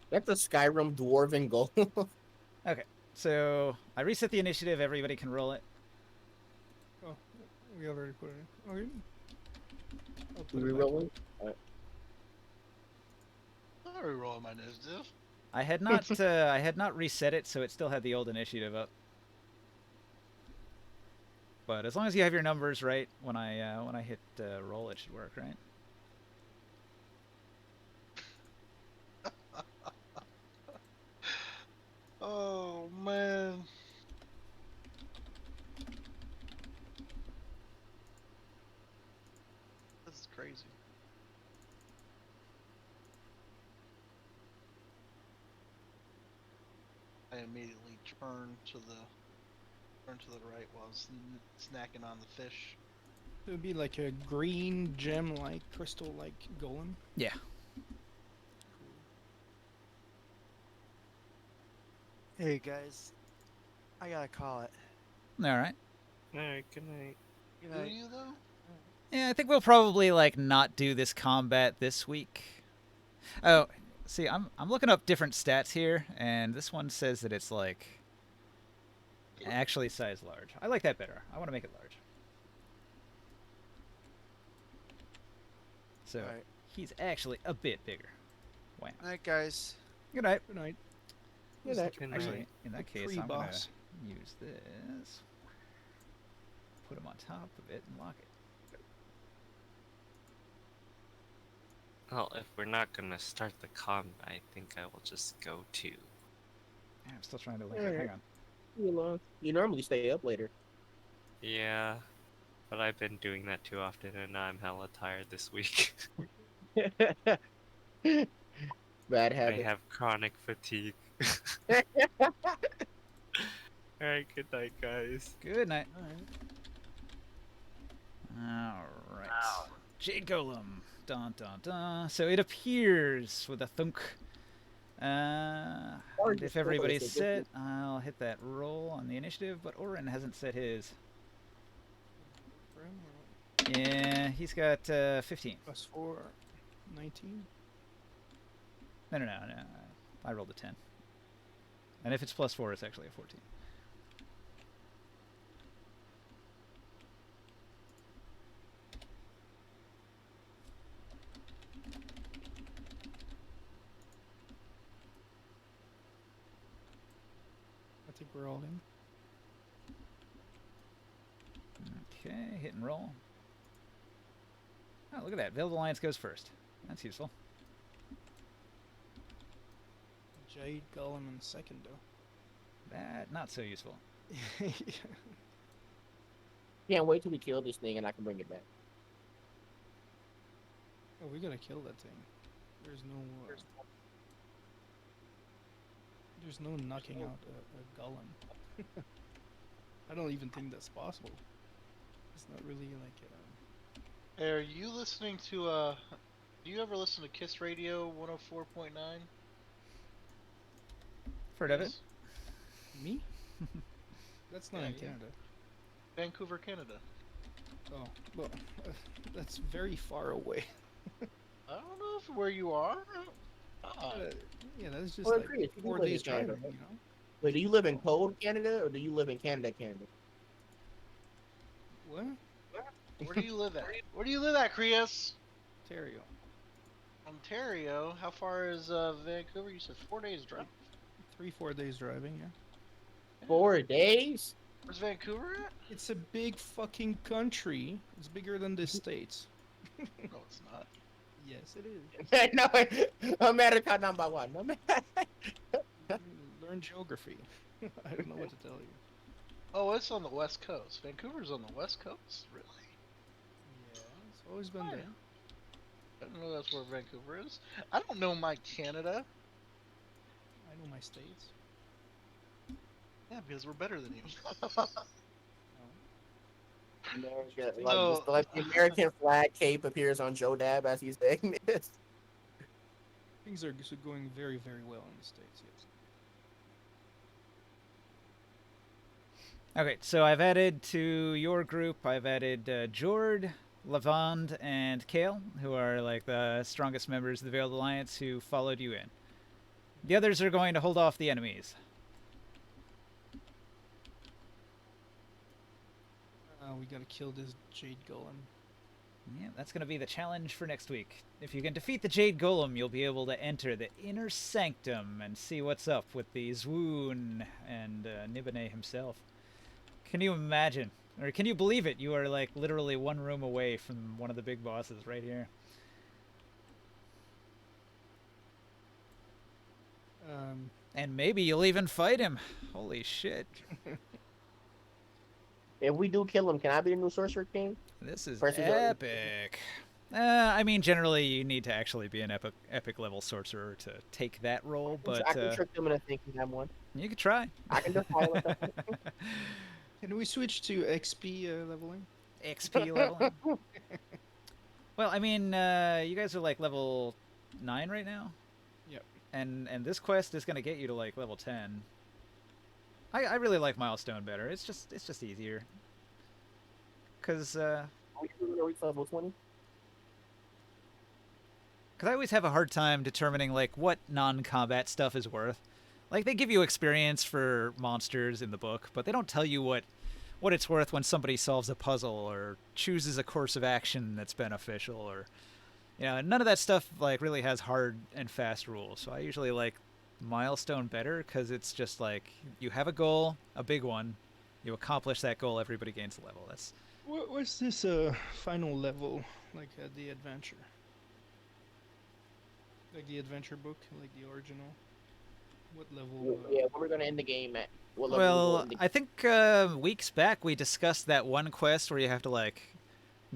That's a Skyrim dwarven golem. Okay, so I reset the initiative, everybody can roll it. Oh, we already put it in. Okay. I'll put We it back. rolling? I'm re-rolling my initiative. I had not reset it, so it still had the old initiative up. But as long as you have your numbers right when I hit roll, it should work, right? Oh man. This is crazy. I immediately turn to the right while snacking on the fish. It would be like a green gem-like, crystal-like golem. Yeah. Hey guys, I gotta call it. All right. Alright, good night. Good Do night. you though? Yeah, I think we'll probably like not do this combat this week. Oh, see, I'm looking up different stats here, and this one says that it's like actually size large. I like that better. I want to make it large. So Alright. he's actually a bit bigger. Wow. Night, guys. Good night. Good night. Good night. Good Actually, night. in that The case, I'm gonna pre-boss. use this. Put him on top of it and lock it. Well, if we're not gonna start the combat, I think I will just go to. Yeah, I'm still trying to link it. Alright. Hang on. You normally stay up later. Yeah, but I've been doing that too often, and I'm hella tired this week. Bad I habit. have chronic fatigue. Alright, good night, guys. Good night. All right. Jade Golem. Dun dun dun. So it appears with a thunk. And if everybody's set, I'll hit that roll on the initiative, but Oren hasn't set his. Yeah, he's got 15. Plus 4, 19. No. I rolled a 10. And if it's plus 4, it's actually a 14. I think we're all in. Okay, hit and roll. Oh, look at that. Veiled Alliance goes first. That's useful. Jade Golem in second, though. That, not so useful. Can't wait till we kill this thing and I can bring it back. Oh, we gotta kill that thing. There's no knocking out a golem. I don't even think that's possible. It's not really like. Hey, are you listening to do you ever listen to Kiss Radio 104.9? Heard of it? Me? That's not Yeah, in yeah. Canada. Vancouver, Canada. Oh, well, that's very far away. I don't know if where you are. Yeah, that's just Well, like Chris, you 4 live in days Canada, driving, right? you know? Wait, do you live in cold Canada or do you live in Canada, Canada? What? Where do you live at? Where do you live at, Krios? Ontario. Ontario. How far is Vancouver? You said 4 days drive. 3-4 days driving, yeah. 4 days? Where's Vancouver at? It's a big fucking country. It's bigger than the States. No, it's not. Yes, it is. No, America number one. Learn geography. I don't know what to tell you. Oh, it's on the west coast. Vancouver's on the west coast? Really? Yeah, it's always been there. I don't know that's where Vancouver is. I don't know my Canada. I know my states. Yeah, because we're better than you. America, No. like the American flag cape appears on Joe Dab as he's saying this. Things are going very, very well in the States, yes. Okay, so I've added to your group, I've added Jord, Lavand, and Kale, who are like the strongest members of the Veiled Alliance who followed you in. The others are going to hold off the enemies. We gotta kill this Jade Golem. Yeah, that's going to be the challenge for next week. If you can defeat the Jade Golem, you'll be able to enter the Inner Sanctum and see what's up with the Zwoon and Nibenay himself. Can you imagine? Or can you believe it? You are like literally one room away from one of the big bosses right here. And maybe you'll even fight him. Holy shit. If we do kill him, can I be the new Sorcerer King? This is Versus epic. I mean, generally you need to actually be an epic level sorcerer to take that role, but I can trick them into thinking I'm one. you could try. I can defy with that. Can we switch to XP leveling? XP leveling. Well, I mean, you guys are like level 9 right now. Yep. And this quest is gonna get you to like level 10. I really like Milestone better. It's just easier. Cause Are we gonna reach level 20? I always have a hard time determining like what non-combat stuff is worth. Like they give you experience for monsters in the book, but they don't tell you what it's worth when somebody solves a puzzle or chooses a course of action that's beneficial, or none of that stuff like really has hard and fast rules. So I usually like Milestone better because it's just like you have a goal, a big one, you accomplish that goal, everybody gains a level. That's What's this final level like the adventure? Like the adventure book, like the original. What level? Yeah, what we're gonna end the game at? What level we well, gonna end I think weeks back we discussed that one quest where you have to like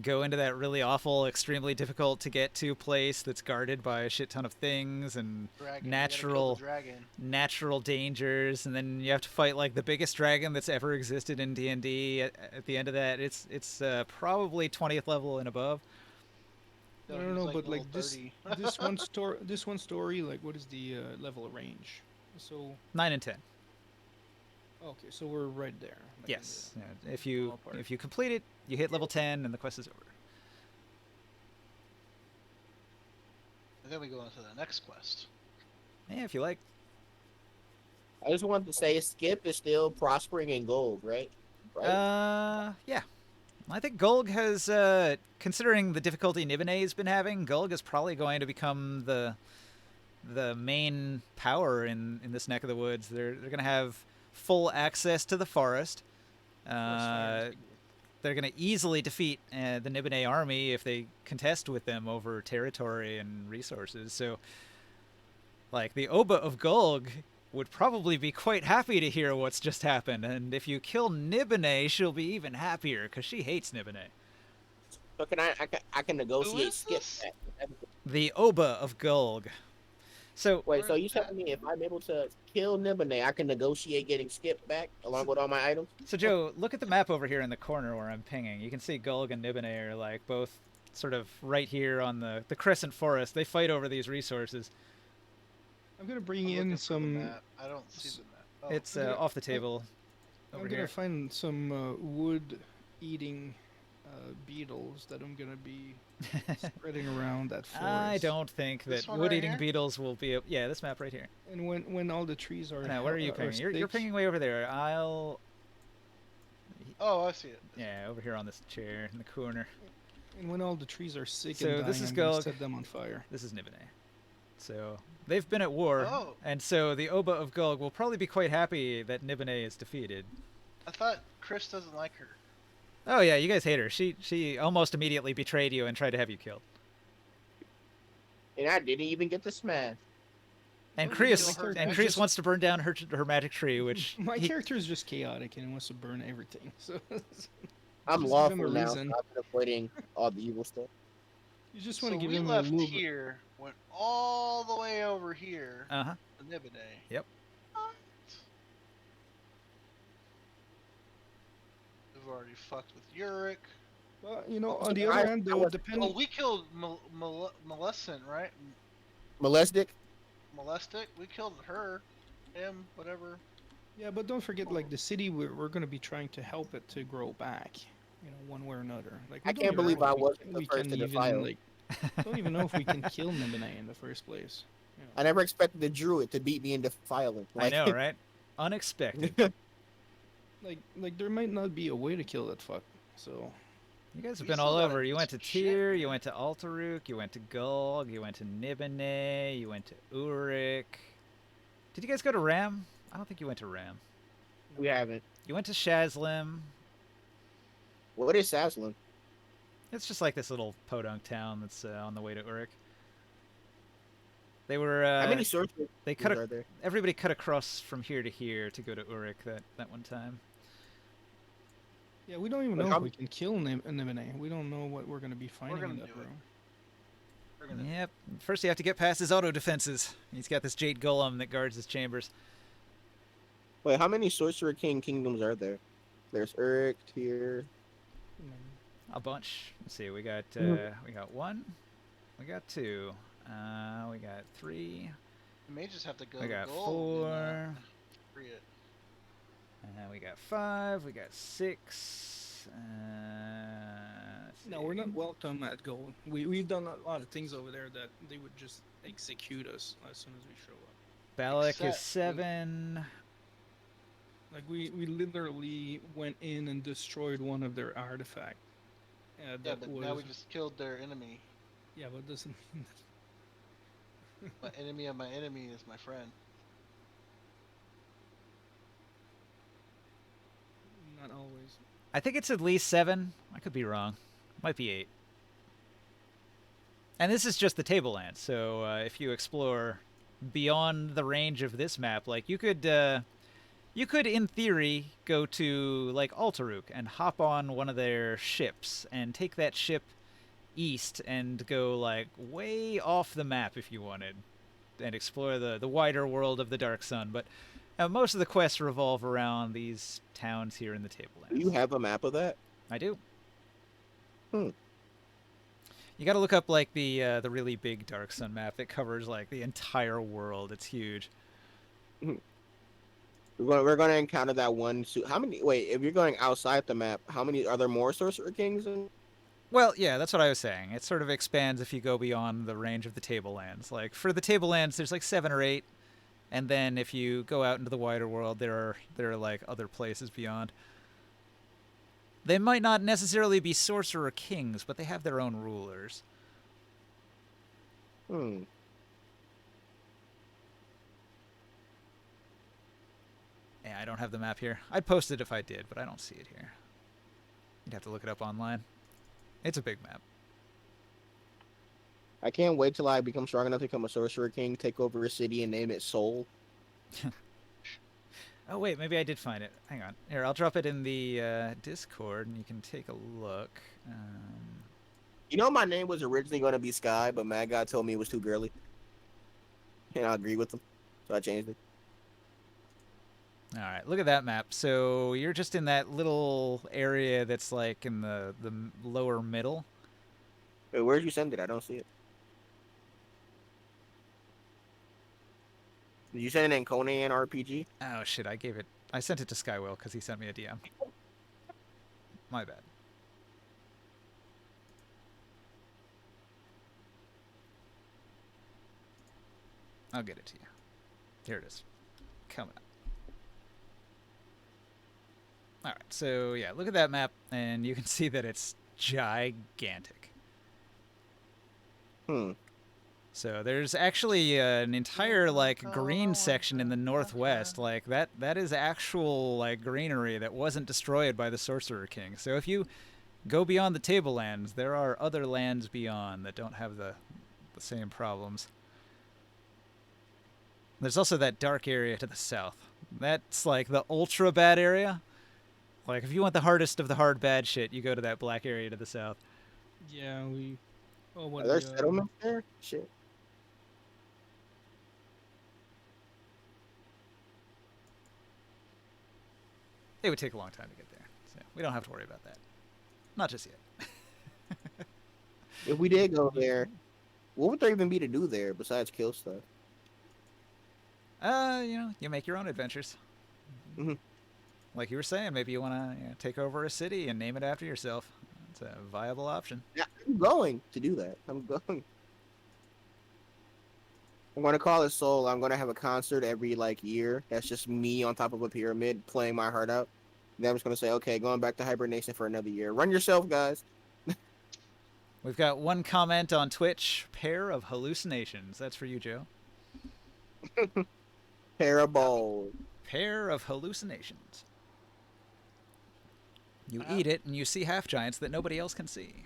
go into that really awful, extremely difficult to get to place that's guarded by a shit ton of things and Dragon. You gotta kill the dragon. natural dangers, and then you have to fight like the biggest dragon that's ever existed in D&D. At the end of that, it's probably 20th level and above. I No, don't he's know, like but like level 30. this one story, like what is the level range? So 9 and 10. okay, so we're right there. Like in Yes. the- Yeah, if you ballpark. complete it, you hit level 10 and the quest is over. And then we go on to the next quest. Yeah, if you like. I just wanted to say Skip is still prospering in gold, right? Yeah. I think Gulg has, considering the difficulty Nibenay has been having, Gulg is probably going to become the main power in this neck of the woods. They're going to have full access to the forest. Forest fire must be good. they're going to easily defeat the Nibenay army if they contest with them over territory and resources. So, like, the Oba of Gulg would probably be quite happy to hear what's just happened, and if you kill Nibenay, she'll be even happier because she hates Nibenay. So I can Who negotiate is skip this? back. The Oba of Gulg. So, Wait, so Where's you that? telling me if I'm able to kill Nibenay, I can negotiate getting skipped back along with all my items? so Joe, look at the map over here in the corner where I'm pinging. You can see Gulg and Nibenay are like both sort of right here on the Crescent Forest. They fight over these resources. I'm gonna bring I'm in looking for the some. map. I don't see the map. Oh, It's I'm gonna- off the table I'm over gonna here. find some wood-eating beetles that I'm gonna be spreading around that forest. I don't think This that one wood-eating right here? beetles will be. Yeah, this map right here. And when all the trees are. Now, where are you pinging? You're thick, pinging way over there. I'll. oh, I see it. Yeah, over here on this chair in the corner. And when all the trees are sick So and dying, this is I'm gonna Gulg. set them on fire. This is Nibenay. So they've been at war, Oh. and so the Oba of Gulg will probably be quite happy that Nibenay is defeated. I thought Chris doesn't like her. Oh yeah, you guys hate her. She almost immediately betrayed you and tried to have you killed. And I didn't even get to smash. And Well, Chris you know, and I Chris just- wants to burn down her magic tree, which My he- character is just chaotic and wants to burn everything. So I'm Just give him lawful a now. reason. So I've been avoiding all the evil stuff. you just So want to give we him a left little bit. here, went all the way over here uh-huh. to Nibenay. Yep. What? We've already fucked with Uric. Well, you know, on the I- other hand, I though, was- depending. Oh, we killed Molescent, right? Molestic? Molestic. We killed her, him, whatever. Yeah, but don't forget, like the city, we're going to be trying to help it to grow back. You know, one way or another. Like we I don't can't even believe know if I we wasn't can- the we first can to even, defile. like, don't even know if we can kill Nibenay in the first place. You know. I never expected the druid to beat me in defiling. I know, right? Unexpected. Like there might not be a way to kill that fuck. So You guys have We been all still gotta over. do You went to some shit, Tyr, you man. went to Altaruk, you went to Gulg, you went to Nibenay, you went to Uric. Did you guys go to Ram? I don't think you went to Ram. We haven't. You went to Shazlim. What is Saslan? It's just like this little podunk town that's on the way to Uric. They were. How many sorcerers They cut. are there? Everybody cut across from here to here to go to Uric that one time. yeah, we don't even But know how if we can kill Nibenay. We don't know what we're going to be finding gonna in that do it. room. We're gonna. Yep. First, you have to get past his auto defenses. He's got this jade golem that guards his chambers. Wait, how many sorcerer king kingdoms are there? There's Uruk, Tyr. A bunch. Let's see. We got one. We got two. We got three. We may just have to go. We got gold four. and, free it. We got five. We got six. Let's No, see. we're not welcome at gold. We've done a lot of things over there that they would just execute us as soon as we show up. Balak is Except we- 7. Like we literally went in and destroyed one of their artifacts. Yeah, That but was now we just killed their enemy. yeah, but doesn't mean My enemy of my enemy is my friend. not always. I think it's at least 7. I could be wrong. Might be 8. And this is just the tableland, so if you explore beyond the range of this map, like you could, in theory, go to like Altaruk and hop on one of their ships and take that ship east and go like way off the map if you wanted, and explore the wider world of the Dark Sun. But most of the quests revolve around these towns here in the tablelands. Do you have a map of that? I do. Hmm. You got to look up like the really big Dark Sun map that covers like the entire world. It's huge. We're going to encounter that one. How many? Wait, if you're going outside the map, how many are there more sorcerer kings? Well, yeah, that's what I was saying. It sort of expands if you go beyond the range of the tablelands. Like for the tablelands, there's like 7 or 8, and then if you go out into the wider world, there are like other places beyond. They might not necessarily be sorcerer kings, but they have their own rulers. Hmm. Yeah, I don't have the map here. I'd post it if I did, but I don't see it here. You'd have to look it up online. It's a big map. I can't wait till I become strong enough to become a sorcerer king, take over a city, and name it Seoul. Oh wait, maybe I did find it. Hang on. Here, I'll drop it in the Discord, and you can take a look. You know, my name was originally going to be Sky, but Mad God told me it was too girly, and I agree with him, so I changed it. All right, look at that map. So you're just in that little area that's like in the lower middle. Wait, where'd you send it? I don't see it. Did you send it in Conan RPG? Oh shit, I sent it to Skywill because he sent me a DM. My bad. I'll get it to you. Here it is. Coming up. Alright, so yeah, look at that map, and you can see that it's gigantic. So there's actually an entire, like, green section in the northwest. Like, that is actual, like, greenery that wasn't destroyed by the Sorcerer King. So if you go beyond the tablelands, there are other lands beyond that don't have the same problems. There's also that dark area to the south. That's, like, the ultra bad area. Like, if you want the hardest of the hard bad shit, you go to that black area to the south. Yeah, we. Oh, what Are there settlements there? Shit. It would take a long time to get there, so we don't have to worry about that. Not just yet. If we did go there, what would there even be to do there besides kill stuff? You know, you make your own adventures. Mhm. Like you were saying, maybe you want to take over a city and name it after yourself. It's a viable option. Yeah, I'm going to do that. I'm going. I'm going to call it Soul. I'm going to have a concert every like year. That's just me on top of a pyramid playing my heart out. Then I'm just going to say, okay, going back to hibernation for another year. Run yourself, guys. We've got one comment on Twitch. Pair of hallucinations. That's for you, Joe. Parabol. Pair of hallucinations. You eat it and you see half giants that nobody else can see.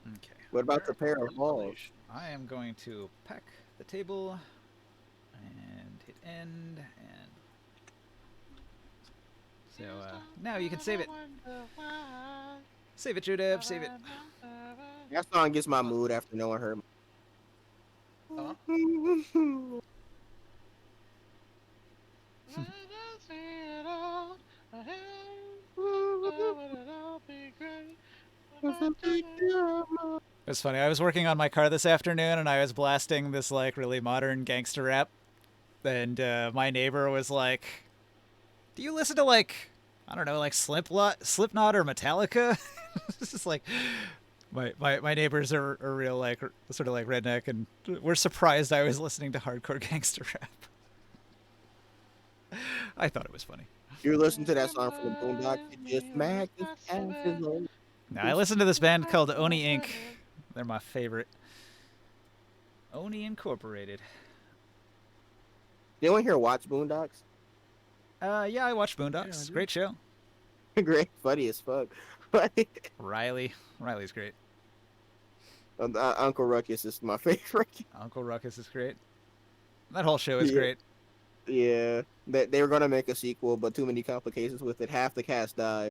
Okay. What about the pair of balls? I am going to pack the table and hit end, and so now you can save it. Save it, Jodeb, save it. That song gets my mood after knowing her. It's funny. I was working on my car this afternoon, and I was blasting this like really modern gangster rap, and my neighbor was like, "Do you listen to like, I don't know, like Slipknot or Metallica?" It's just like my neighbors are real like sort of like redneck, and we're surprised I was listening to hardcore gangster rap. I thought it was funny. You listen to that song from the Boondocks? It just smack this ass is low. Now, I listened to this band called Oni Inc. They're my favorite. Oni Incorporated. Did anyone here watch Boondocks? Yeah, I watched Boondocks. Yeah, Great show. Great, funny as fuck. Riley's great. Uncle Ruckus is my favorite. Uncle Ruckus is great. That whole show is great. Yeah, they were gonna make a sequel, but too many complications with it. Half the cast died.